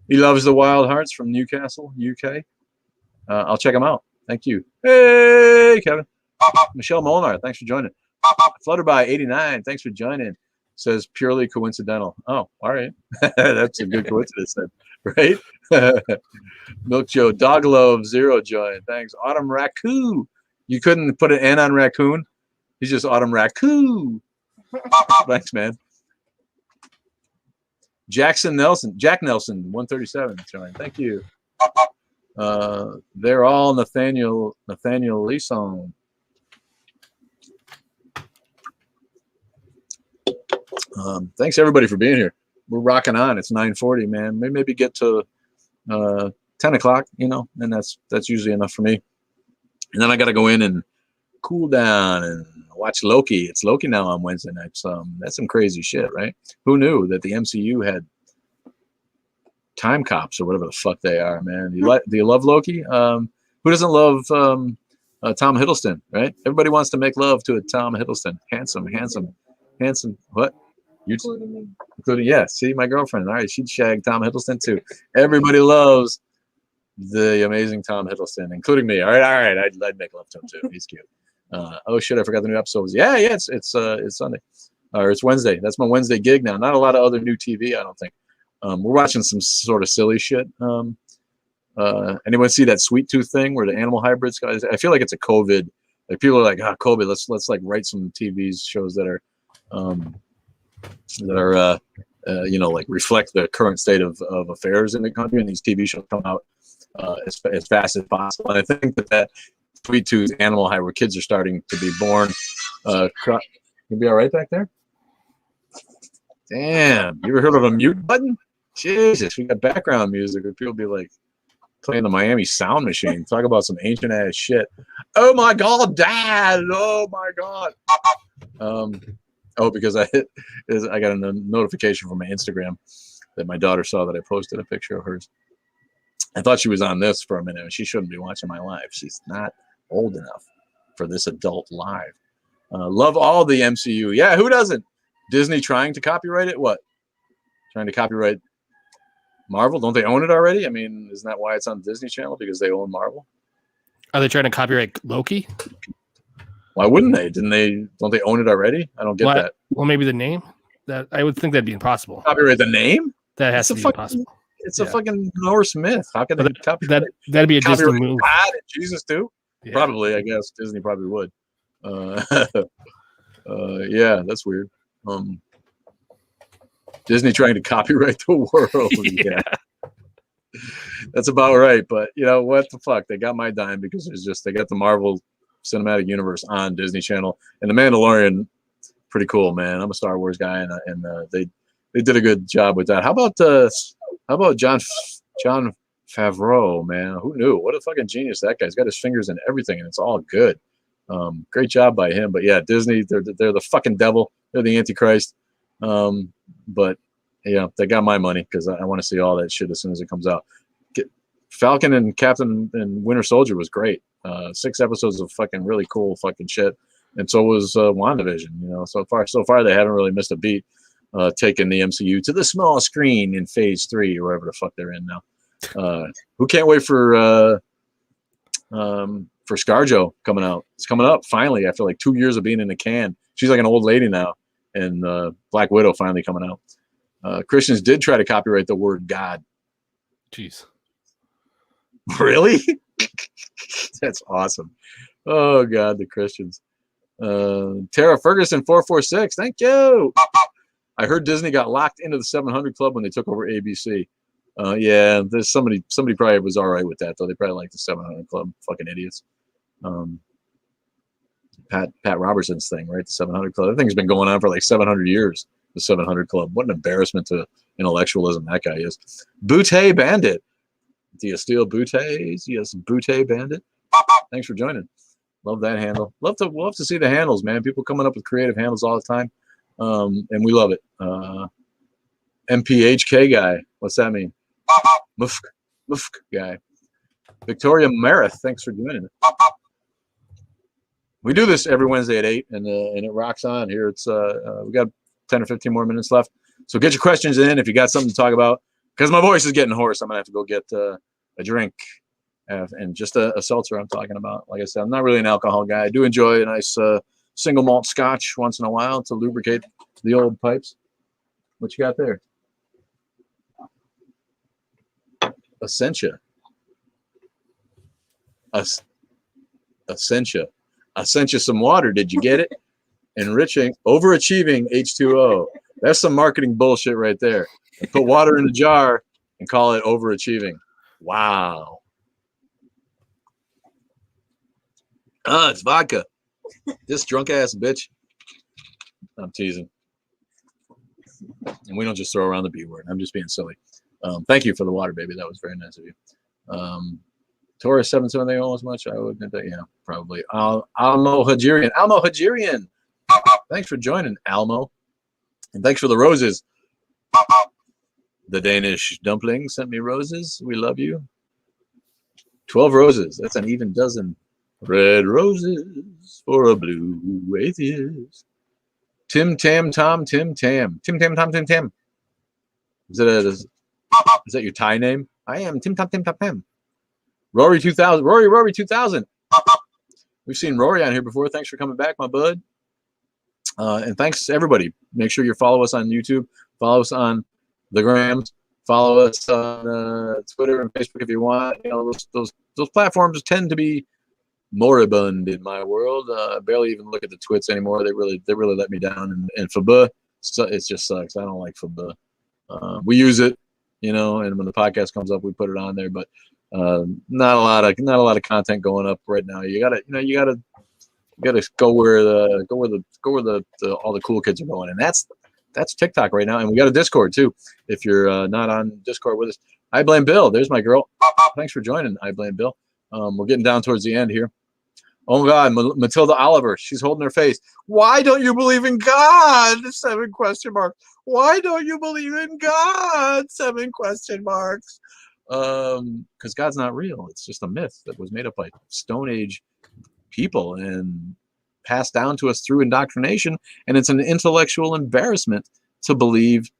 He loves the Wild Hearts from Newcastle, UK. I'll check him out. Thank you. Hey, Kevin. Michelle Molnar, thanks for joining. Flutterby 89, thanks for joining. Says purely coincidental. Oh, all right. That's a good coincidence then, right? Milk Joe, Dog Love 0 joined. Thanks. Autumn Raccoon. You couldn't put an N on raccoon? He's just Autumn Raccoon. Thanks, man. Jack Nelson, 137 joined. Thank you. They're all Nathaniel Leeson. Thanks everybody for being here. We're rocking on. It's 9:40, man. Maybe get to 10 o'clock, you know, and that's usually enough for me. And then I got to go in and cool down and watch Loki. It's Loki now on Wednesday nights. That's some crazy shit, right? Who knew that the MCU had time cops or whatever the fuck they are, man? Do you love Loki? Who doesn't love Tom Hiddleston, right? Everybody wants to make love to a Tom Hiddleston. Handsome. What? Including, yeah. See, my girlfriend. All right, she'd shag Tom Hiddleston too. Everybody loves the amazing Tom Hiddleston, including me. All right. I'd make love to him too. He's cute. Oh shit, I forgot the new episode. Yeah. It's Sunday, or it's Wednesday. That's my Wednesday gig now. Not a lot of other new TV, I don't think. We're watching some sort of silly shit. Anyone see that Sweet Tooth thing where the animal hybrids guys? I feel like it's a COVID. Like people are like, COVID. Let's like write some TV shows that are like reflect the current state of affairs in the country, and these TV shows come out as fast as possible. And I think that Sweet Tooth animal hybrid, where kids are starting to be born. You be all right back there? Damn, you ever heard of a mute button? Jesus, we got background music where people be like playing the Miami Sound Machine. Talk about some ancient ass shit. Oh my God, Dad! Oh my God. Because I got a notification from my Instagram that my daughter saw that I posted a picture of hers. I thought she was on this for a minute. She shouldn't be watching my live. She's not old enough for this adult live. Love all the MCU. Yeah, who doesn't? Disney trying to copyright it? What? Trying to copyright Marvel? Don't they own it already? I mean, isn't that why it's on Disney Channel? Because they own Marvel? Are they trying to copyright Loki? Why wouldn't they? Don't they own it already? I don't get that. Well, maybe the name. That I would think that'd be impossible. Copyright the name? That has to be impossible. It's a fucking Norse myth. How can they copyright that'd be a Disney move? God and Jesus too? Yeah. Probably, I guess. Disney probably would. Yeah, that's weird. Disney trying to copyright the world. Yeah. That's about right. But you know what the fuck? They got my dime because they got the Marvel Cinematic Universe on Disney Channel, and The Mandalorian, pretty cool, man. I'm a Star Wars guy, and they did a good job with that. How about John Favreau, man? Who knew? What a fucking genius that guy's got his fingers in everything, and it's all good. Great job by him. But yeah, Disney, they're the fucking devil. They're the Antichrist. But yeah, they got my money because I want to see all that shit as soon as it comes out. Falcon and Captain and Winter Soldier was great. 6 episodes of fucking really cool fucking shit, and so was WandaVision. You know, so far they haven't really missed a beat. Taking the MCU to the small screen in Phase 3 or wherever the fuck they're in now. Who can't wait for ScarJo coming out? It's coming up finally after like 2 years of being in the can. She's like an old lady now, and Black Widow finally coming out. Christians did try to copyright the word God. Jeez. Really? That's awesome. Oh God, the Christians. Tara Ferguson 446. Thank you. I heard Disney got locked into the 700 Club when they took over ABC. Yeah, there's somebody probably was all right with that though. They probably like the 700 Club. Fucking idiots. Pat Robertson's thing, right? The 700 Club. That thing's been going on for like 700 years. The 700 Club. What an embarrassment to intellectualism that guy is. Butte Bandit. Do you steal bouteilles? Yes, Butte Bandit. Thanks for joining. Love that handle. Love to see the handles, man. People coming up with creative handles all the time, and we love it. MPHK guy. What's that mean? Mufk guy. Victoria Marith. Thanks for joining. We do this every Wednesday at 8, and it rocks on here. It's we got 10 or 15 more minutes left, so get your questions in if you got something to talk about. Because my voice is getting hoarse, I'm gonna have to go get a drink and just a seltzer. I'm talking about. Like I said, I'm not really an alcohol guy. I do enjoy a nice single malt scotch once in a while to lubricate the old pipes. What you got there? Essentia. Essentia. I sent you some water. Did you get it? Enriching, overachieving H2O. That's some marketing bullshit right there. Put water in a jar and call it overachieving. Wow. It's vodka. This drunk ass bitch. I'm teasing. And we don't just throw around the B word. I'm just being silly. Thank you for the water, baby. That was very nice of you. Taurus 7-7, they almost much. I would admit that, yeah, probably. Almo Hajirian. Thanks for joining, Almo. And thanks for the roses. The Danish dumpling sent me roses. We love you. 12 roses. That's an even dozen. Red roses for a blue atheist. Tim Tam Tom Tim Tam. Tim Tam Tom Tim Tam. Is that your Thai name? I am Tim Tam Tim Tam Tam. Rory 2000. Rory 2000. We've seen Rory on here before. Thanks for coming back, my bud. And thanks everybody. Make sure you follow us on YouTube. Follow us on the Grams. Follow us on Twitter and Facebook if you want. You know, those platforms tend to be moribund in my world. I barely even look at the twits anymore. They really let me down. And FB, it just sucks. I don't like FB. We use it, you know, and when the podcast comes up, we put it on there. But not a lot of content going up right now. You gotta go where all the cool kids are going, and that's TikTok right now. And we got a Discord too. If you're not on Discord with us, I blame Bill. There's my girl. Thanks for joining. I blame Bill. We're getting down towards the end here. Oh God, Matilda Oliver. She's holding her face. Why don't you believe in God? 7 question marks. Why don't you believe in God? 7 question marks. Because God's not real. It's just a myth that was made up by Stone Age people and passed down to us through indoctrination. And it's an intellectual embarrassment to believe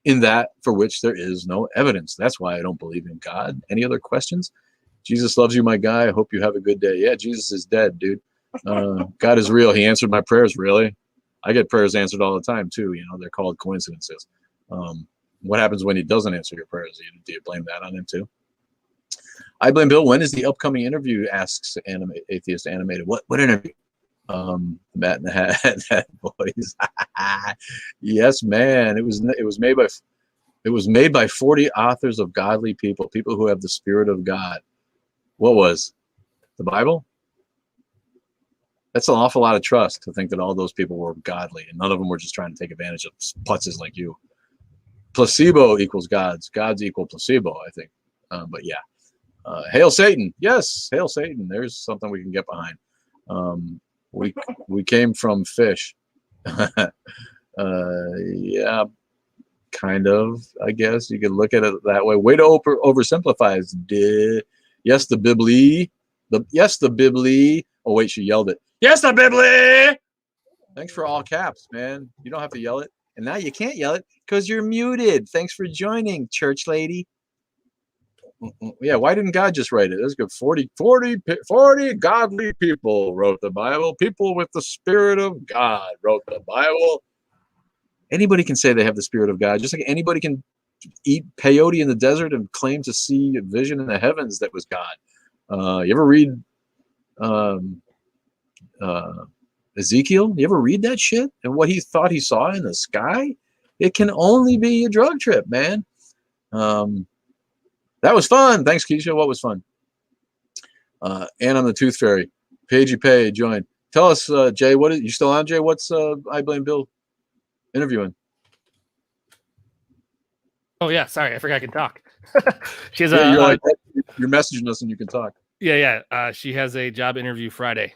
in that for which there is no evidence. That's why I don't believe in God. Any other questions? Jesus loves you, my guy. I hope you have a good day. Yeah, Jesus is dead, dude. God is real. He answered my prayers, really. I get prayers answered all the time, too. You know, they're called coincidences. What happens when he doesn't answer your prayers? Do you blame that on him, too? I blame Bill. When is the upcoming interview? Asks Atheist Animated. What interview? Matt and the Hat boys. Yes, man. It was made by 40 authors of godly people who have the Spirit of God. What was the Bible? That's an awful lot of trust to think that all those people were godly and none of them were just trying to take advantage of putzes like you. Placebo equals gods. Gods equal placebo, I think. But yeah. Hail Satan. Yes, hail Satan. There's something we can get behind. We came from fish. Yeah, kind of, I guess. You could look at it that way. Way to oversimplify it. Yes, the Bibli. Yes, the Bibli. Oh, wait, she yelled it. Yes, the Bibli. Thanks for all caps, man. You don't have to yell it. And now you can't yell it because you're muted. Thanks for joining, church lady. Yeah, why didn't God just write it? That's good. 40 godly people wrote the Bible. People with the Spirit of God wrote the Bible. Anybody can say they have the Spirit of God, just like anybody can eat peyote in the desert and claim to see a vision in the heavens that was God. You ever read Ezekiel? You ever read that shit and what he thought he saw in the sky? It can only be a drug trip, man. That was fun. Thanks, Keisha. What was fun? And I'm the Tooth Fairy. Pagey Pay joined. Tell us, Jay, what is you still on, Jay? What's I Blame Bill interviewing? Oh yeah, sorry, I forgot I can talk. She has you're messaging us and you can talk. Yeah. She has a job interview Friday.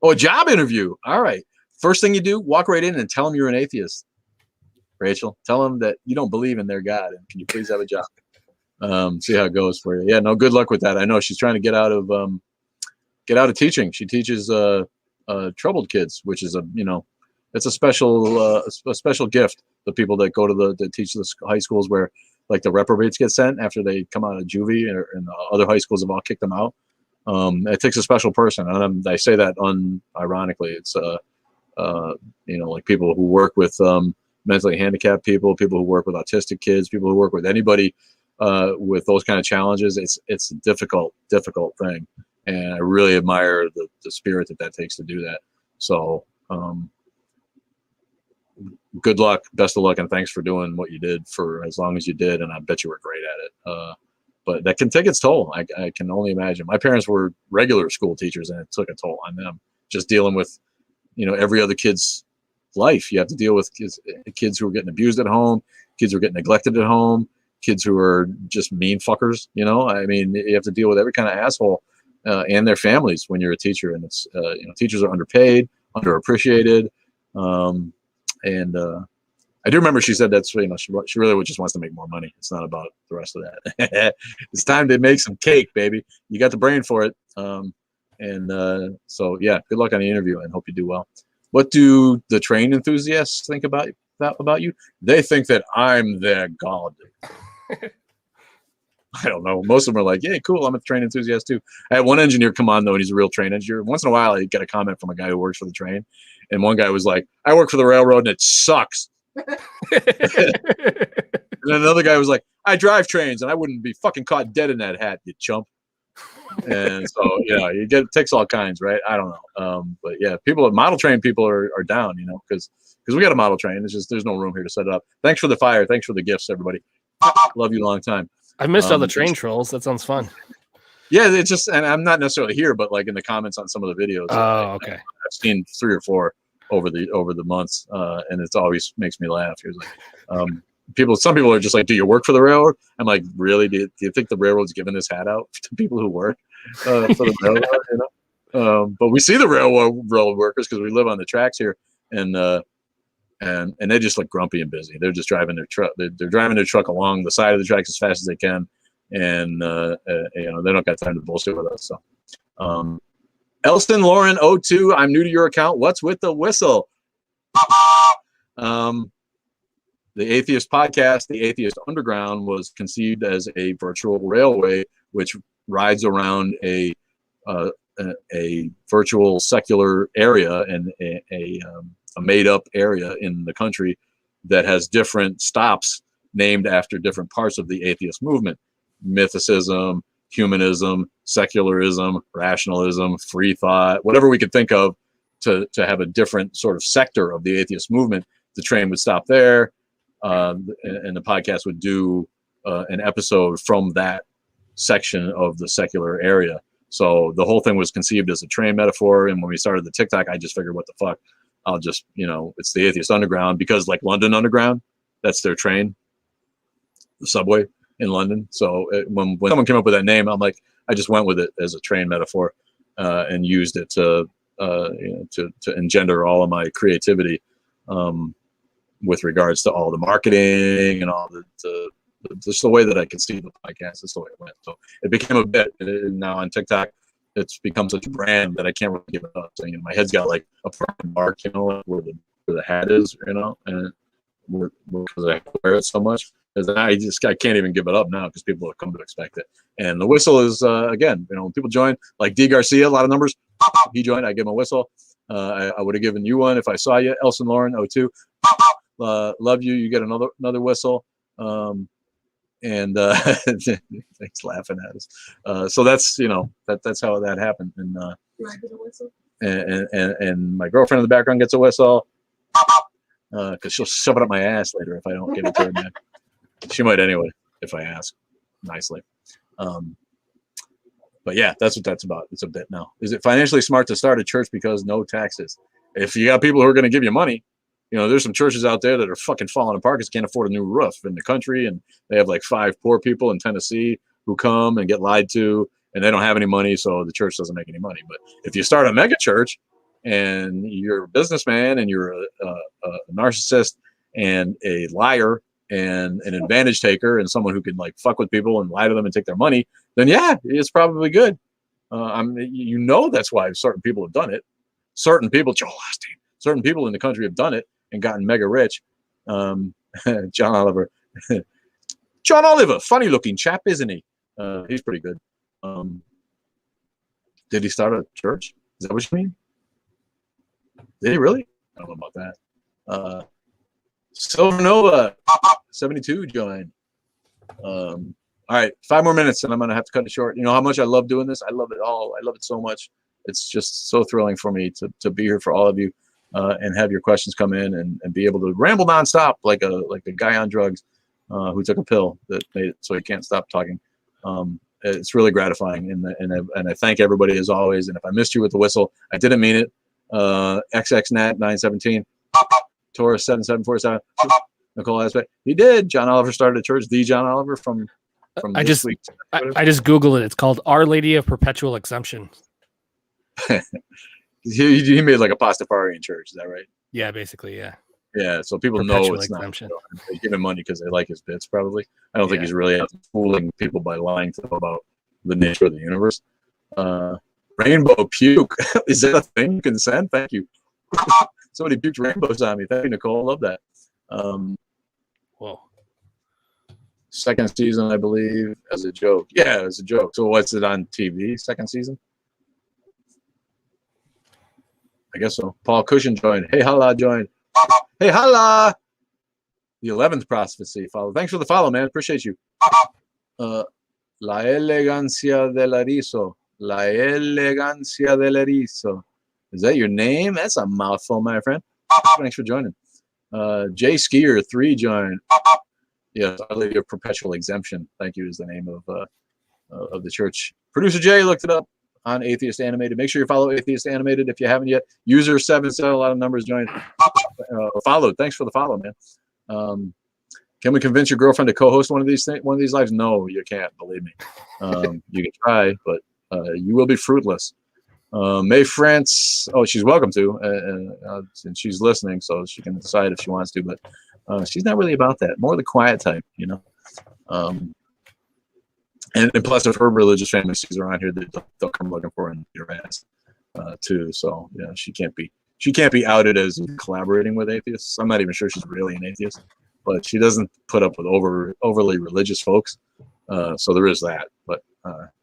Oh, a job interview. All right. First thing you do, walk right in and tell them you're an atheist. Rachel, tell them that you don't believe in their God, and can you please have a job? See how it goes for you. Yeah, no, good luck with that. I know she's trying to get out of teaching. She teaches troubled kids, which is it's a special gift. The people that go to that teach the high schools where like the reprobates get sent after they come out of juvie, and the other high schools have all kicked them out. It takes a special person, and I say that unironically. It's like people who work with mentally handicapped people who work with autistic kids, people who work with anybody with those kind of challenges. It's a difficult thing, and I really admire the spirit that takes to do that. So good luck, best of luck, and thanks for doing what you did for as long as you did, and I bet you were great at it. But that can take its toll. I can only imagine. My parents were regular school teachers, and it took a toll on them, just dealing with every other kid's life. You have to deal with kids who are getting abused at home, kids who are getting neglected at home, kids who are just mean fuckers. I mean, you have to deal with every kind of asshole and their families when you're a teacher. And it's teachers are underpaid, underappreciated, and I do remember she said that's she really just wants to make more money. It's not about the rest of that. It's time to make some cake, baby. You got the brain for it. So yeah, good luck on the interview and hope you do well. What do the train enthusiasts think about you? They think that I'm their god. I don't know. Most of them are like, yeah, cool, I'm a train enthusiast too. I had one engineer come on though, and he's a real train engineer. Once in a while, I get a comment from a guy who works for the train, and one guy was like, I work for the railroad and it sucks. And then another guy was like, I drive trains and I wouldn't be fucking caught dead in that hat, you chump. And so it takes all kinds, right? I don't know, but yeah, model train people are down, because we got a model train. It's just there's no room here to set it up. Thanks for the fire, thanks for the gifts, everybody. Love you a long time. I missed all the train trolls. That sounds fun. Yeah, it's just, and I'm not necessarily here, but like in the comments on some of the videos. Oh, okay. I've seen 3 or 4 over the months, and it always makes me laugh. Here's like, some people are just like, do you work for the railroad? I'm like, really? Do you think the railroad's giving this hat out to people who work for the railroad? But we see the railroad workers because we live on the tracks here, and they just look grumpy and busy. They're just driving their truck. They're driving their truck along the side of the tracks as fast as they can, and they don't got time to bullshit with us. So, Elston Lauren 02, I'm new to your account. What's with the whistle? The Atheist podcast, the Atheist Underground, was conceived as a virtual railway which rides around a virtual secular area and a made-up area in the country that has different stops named after different parts of the atheist movement: mythicism, humanism, secularism, rationalism, free thought, whatever we could think of to have a different sort of sector of the atheist movement. The train would stop there, and the podcast would do an episode from that section of the secular area. So the whole thing was conceived as a train metaphor. And when we started the TikTok, I just figured, what the fuck? I'll just, it's the Atheist Underground, because like London Underground, that's their train, the subway in London. So when someone came up with that name, I'm like, I just went with it as a train metaphor and used it to engender all of my creativity with regards to all the marketing and all just the way that I conceive the podcast. That's the way it went. So it became a bit. Now on TikTok, it's become such a brand that I can't really give it up. So, my head's got like a mark, like where the hat is, and because I wear it so much, I can't even give it up now because people have come to expect it. And the whistle is again, when people join, like D Garcia, a lot of numbers. He joined. I give him a whistle. I would have given you one if I saw you, Elson Lauren 02. love you. You get another whistle. And thanks laughing at us. So that's that's how that happened. And Do I get a whistle? And my girlfriend in the background gets a whistle because she'll shove it up my ass later if I don't give it to her. Man. She might anyway if I ask nicely. But yeah, that's what that's about. It's a bit now. Is it financially smart to start a church because no taxes? If you got people who are going to give you money, there's some churches out there that are fucking falling apart because can't afford a new roof in the country, and they have like 5 poor people in Tennessee who come and get lied to, and they don't have any money, so the church doesn't make any money. But if you start a mega church and you're a businessman and you're a narcissist and a liar and an advantage taker and someone who can like fuck with people and lie to them and take their money, then yeah, it's probably good. That's why certain people have done it. Certain people, Joel Osteen, certain people in the country have done it and gotten mega rich. John Oliver, funny looking chap, isn't he? He's pretty good. Did he start a church? Is that what you mean? Did he really? I don't know about that. Silvernova 72 joined. All right, 5 more minutes and I'm gonna have to cut it short. You know how much I love doing this? I love it all. I love it so much. It's just so thrilling for me to be here for all of you and have your questions come in and be able to ramble nonstop like a guy on drugs who took a pill that made it so he can't stop talking. It's really gratifying, and I thank everybody as always. And if I missed you with the whistle, I didn't mean it. XXNat 917, Taurus 7747, Nicole Aspect. He did. John Oliver started a church. The John Oliver from I just Googled it. It's called Our Lady of Perpetual Exemption. he made like a Pastafarian church. Is that right? Yeah, basically, yeah. Yeah, so people Perpetual know it's exemption. not. They give him money because they like his bits, probably. I don't think he's really out fooling people by lying to them about the nature of the universe. Rainbow puke. Is that a thing you can send? Thank you. Somebody puked rainbows on me. Thank you, Nicole. Love that. Whoa. Second season, I believe, as a joke. Yeah, as a joke. So what's it on TV? Second season? I guess so. Paul Cushion joined. Hey, Hala joined. Hey, Hala! The 11th prophecy follow. Thanks for the follow, man. Appreciate you. La elegancia del erizo. La elegancia del erizo. Is that your name? That's a mouthful, my friend. Thanks for joining. Jay Skier 3 joined. Yes, Our Lady of Perpetual Exemption. Thank you is the name of the church. Producer Jay looked it up on Atheist Animated. Make sure you follow Atheist Animated if you haven't yet. User 7 said a lot of numbers joined. Followed. Thanks for the follow, man. Can we convince your girlfriend to co-host one of these lives? No, you can't. Believe me. You can try, but you will be fruitless. May France. Oh, she's welcome to, and she's listening, so she can decide if she wants to. But she's not really about that. More the quiet type, you know. And plus, if her religious family sees her on here, they'll come looking for her and beat her ass too. So yeah, she can't be outed as collaborating with atheists. I'm not even sure she's really an atheist, but she doesn't put up with overly religious folks. So there is that. But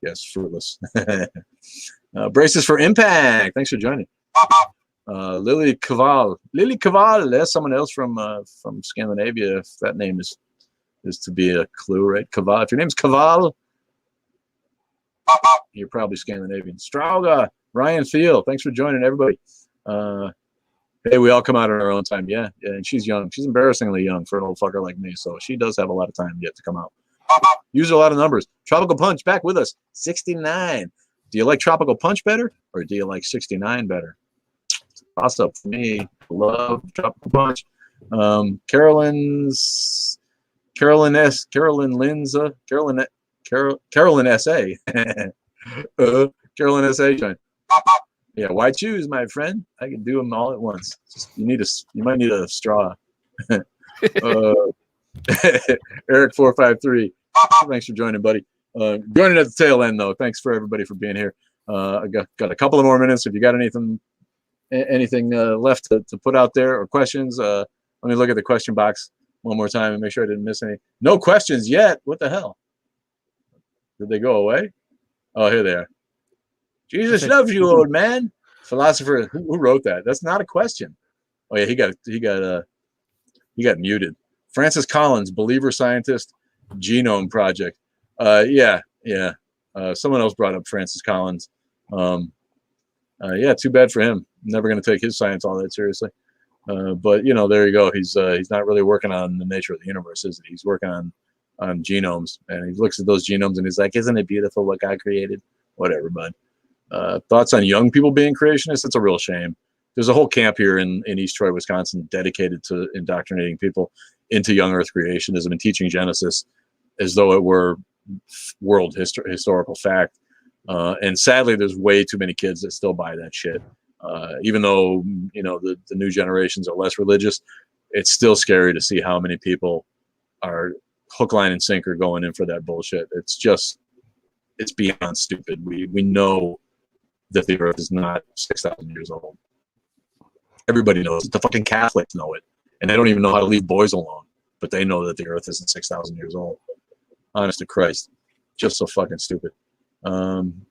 yes, fruitless. Braces for impact. Thanks for joining. Lily Kaval. Lily Kaval. That's someone else from Scandinavia. If that name is to be a clue, right? Kaval. If your name's Kaval, you're probably Scandinavian. Strauga, Ryan Field, thanks for joining, everybody. Hey, we all come out at our own time. Yeah, and she's young. She's embarrassingly young for an old fucker like me, so she does have a lot of time yet to come out. Use a lot of numbers. Tropical Punch back with us. 69. Do you like Tropical Punch better, or do you like 69 better? Toss up for me. Love Tropical Punch. Carolyn S.A. Carolyn S.A. joined. Yeah, why choose, my friend? I can do them all at once. You might need a straw. Eric 453. Thanks for joining, buddy. Joining at the tail end, though. Thanks for everybody for being here. I got a couple of more minutes. If you got anything left to put out there or questions, let me look at the question box one more time and make sure I didn't miss any. No questions yet. What the hell? Did they go away? Oh, here they are. Jesus loves you, old man. Philosopher. Who wrote that? That's not a question. Oh yeah, he got He got muted. Francis Collins, believer scientist, Genome Project. Yeah. Someone else brought up Francis Collins. Yeah, too bad for him. Never going to take his science all that seriously. But you know, there you go. He's not really working on the nature of the universe, is he? He's working on genomes, and he looks at those genomes and he's like, "Isn't it beautiful what God created?" Whatever, bud. Thoughts on young people being creationists? It's a real shame. There's a whole camp here in East Troy, Wisconsin, dedicated to indoctrinating people into young Earth creationism and teaching Genesis as though it were world historical fact. And sadly, there's way too many kids that still buy that shit. Even though, you know, the new generations are less religious, it's still scary to see how many people are hook, line, and sinker going in for that bullshit. It's beyond stupid. We know that the Earth is not 6,000 years old. Everybody knows it. The fucking Catholics know it, and they don't even know how to leave boys alone. But they know that the Earth isn't 6,000 years old. Honest to Christ, just so fucking stupid. I'm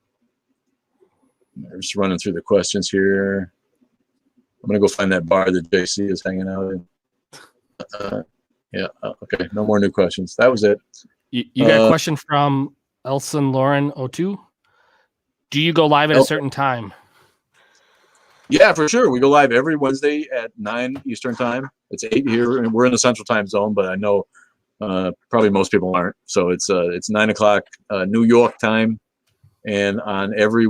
just running through the questions here. I'm gonna go find that bar that JC is hanging out in. Okay, no more new questions. That was it. You got a question from Elson Lauren 02. Do you go live at a certain time? Yeah, for sure. We go live every Wednesday at 9 Eastern time. It's 8 here, and we're in the Central Time Zone, but I know probably most people aren't. So it's 9 o'clock New York time, and on every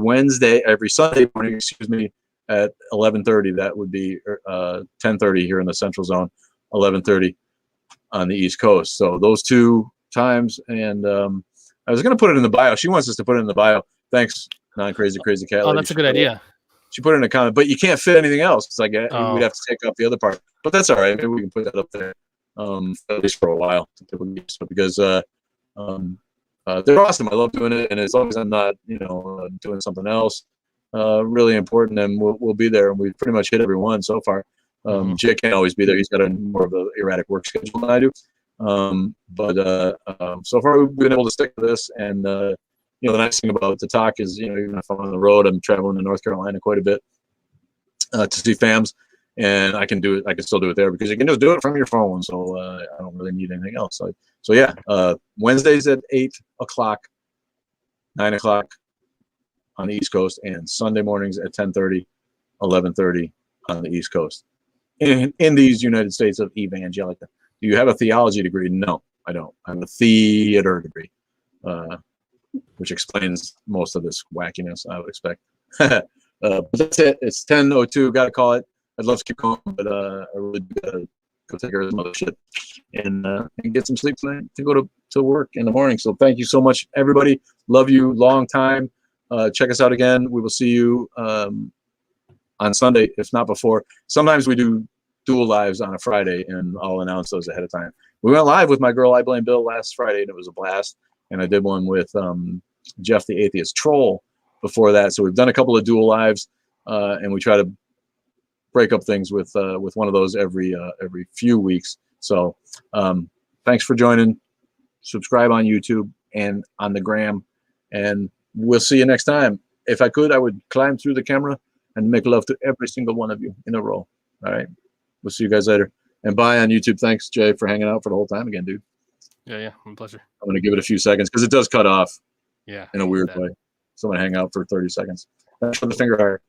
Sunday morning, excuse me, at 11:30. That would be 10:30 here in the Central Zone, 11:30 on the East Coast. So those two times, and I was going to put it in the bio. She wants us to put it in the bio. Thanks, non-crazy crazy cat. Oh, that's a good idea. She put it in a comment, but you can't fit anything else. It's like we'd have to take up the other part, but that's all right. Maybe we can put that up there at least for a while, because they're awesome. I love doing it, and as long as I'm not, doing something else really important, and we'll be there. And we've pretty much hit every one so far. Jay can't always be there. He's got a more of an erratic work schedule than I do. But so far we've been able to stick to this, and the nice thing about the talk is, even if I'm on the road, I'm traveling to North Carolina quite a bit to see fams, and I can do it. I can still do it there because you can just do it from your phone. So I don't really need anything else. So yeah, Wednesdays at 8 o'clock, 9 o'clock on the East Coast, and Sunday mornings at 10:30, 11:30 on the East Coast. In these United States of Evangelica. Do you have a theology degree? No, I don't. I have a theater degree, which explains most of this wackiness, I would expect. But that's it. It's 10:02. Got to call it. I'd love to keep going, but I really gotta go take care of some other shit and get some sleep tonight to go to work in the morning. So thank you so much, everybody. Love you. Long time. Check us out again. We will see you on Sunday, if not before. Sometimes we do dual lives on a Friday, and I'll announce those ahead of time. We went live with my girl I Blame Bill last Friday, and it was a blast. And I did one with Jeff the Atheist Troll before that. So we've done a couple of dual lives, and we try to break up things with one of those every few weeks. So thanks for joining. Subscribe on YouTube and on the gram, and we'll see you next time. If I could, I would climb through the camera and make love to every single one of you in a row. All right. We'll see you guys later. And bye on YouTube. Thanks, Jay, for hanging out for the whole time again, dude. Yeah, my pleasure. I'm going to give it a few seconds because it does cut off. Yeah. In a weird way. So I'm going to hang out for 30 seconds. Thanks for the finger higher.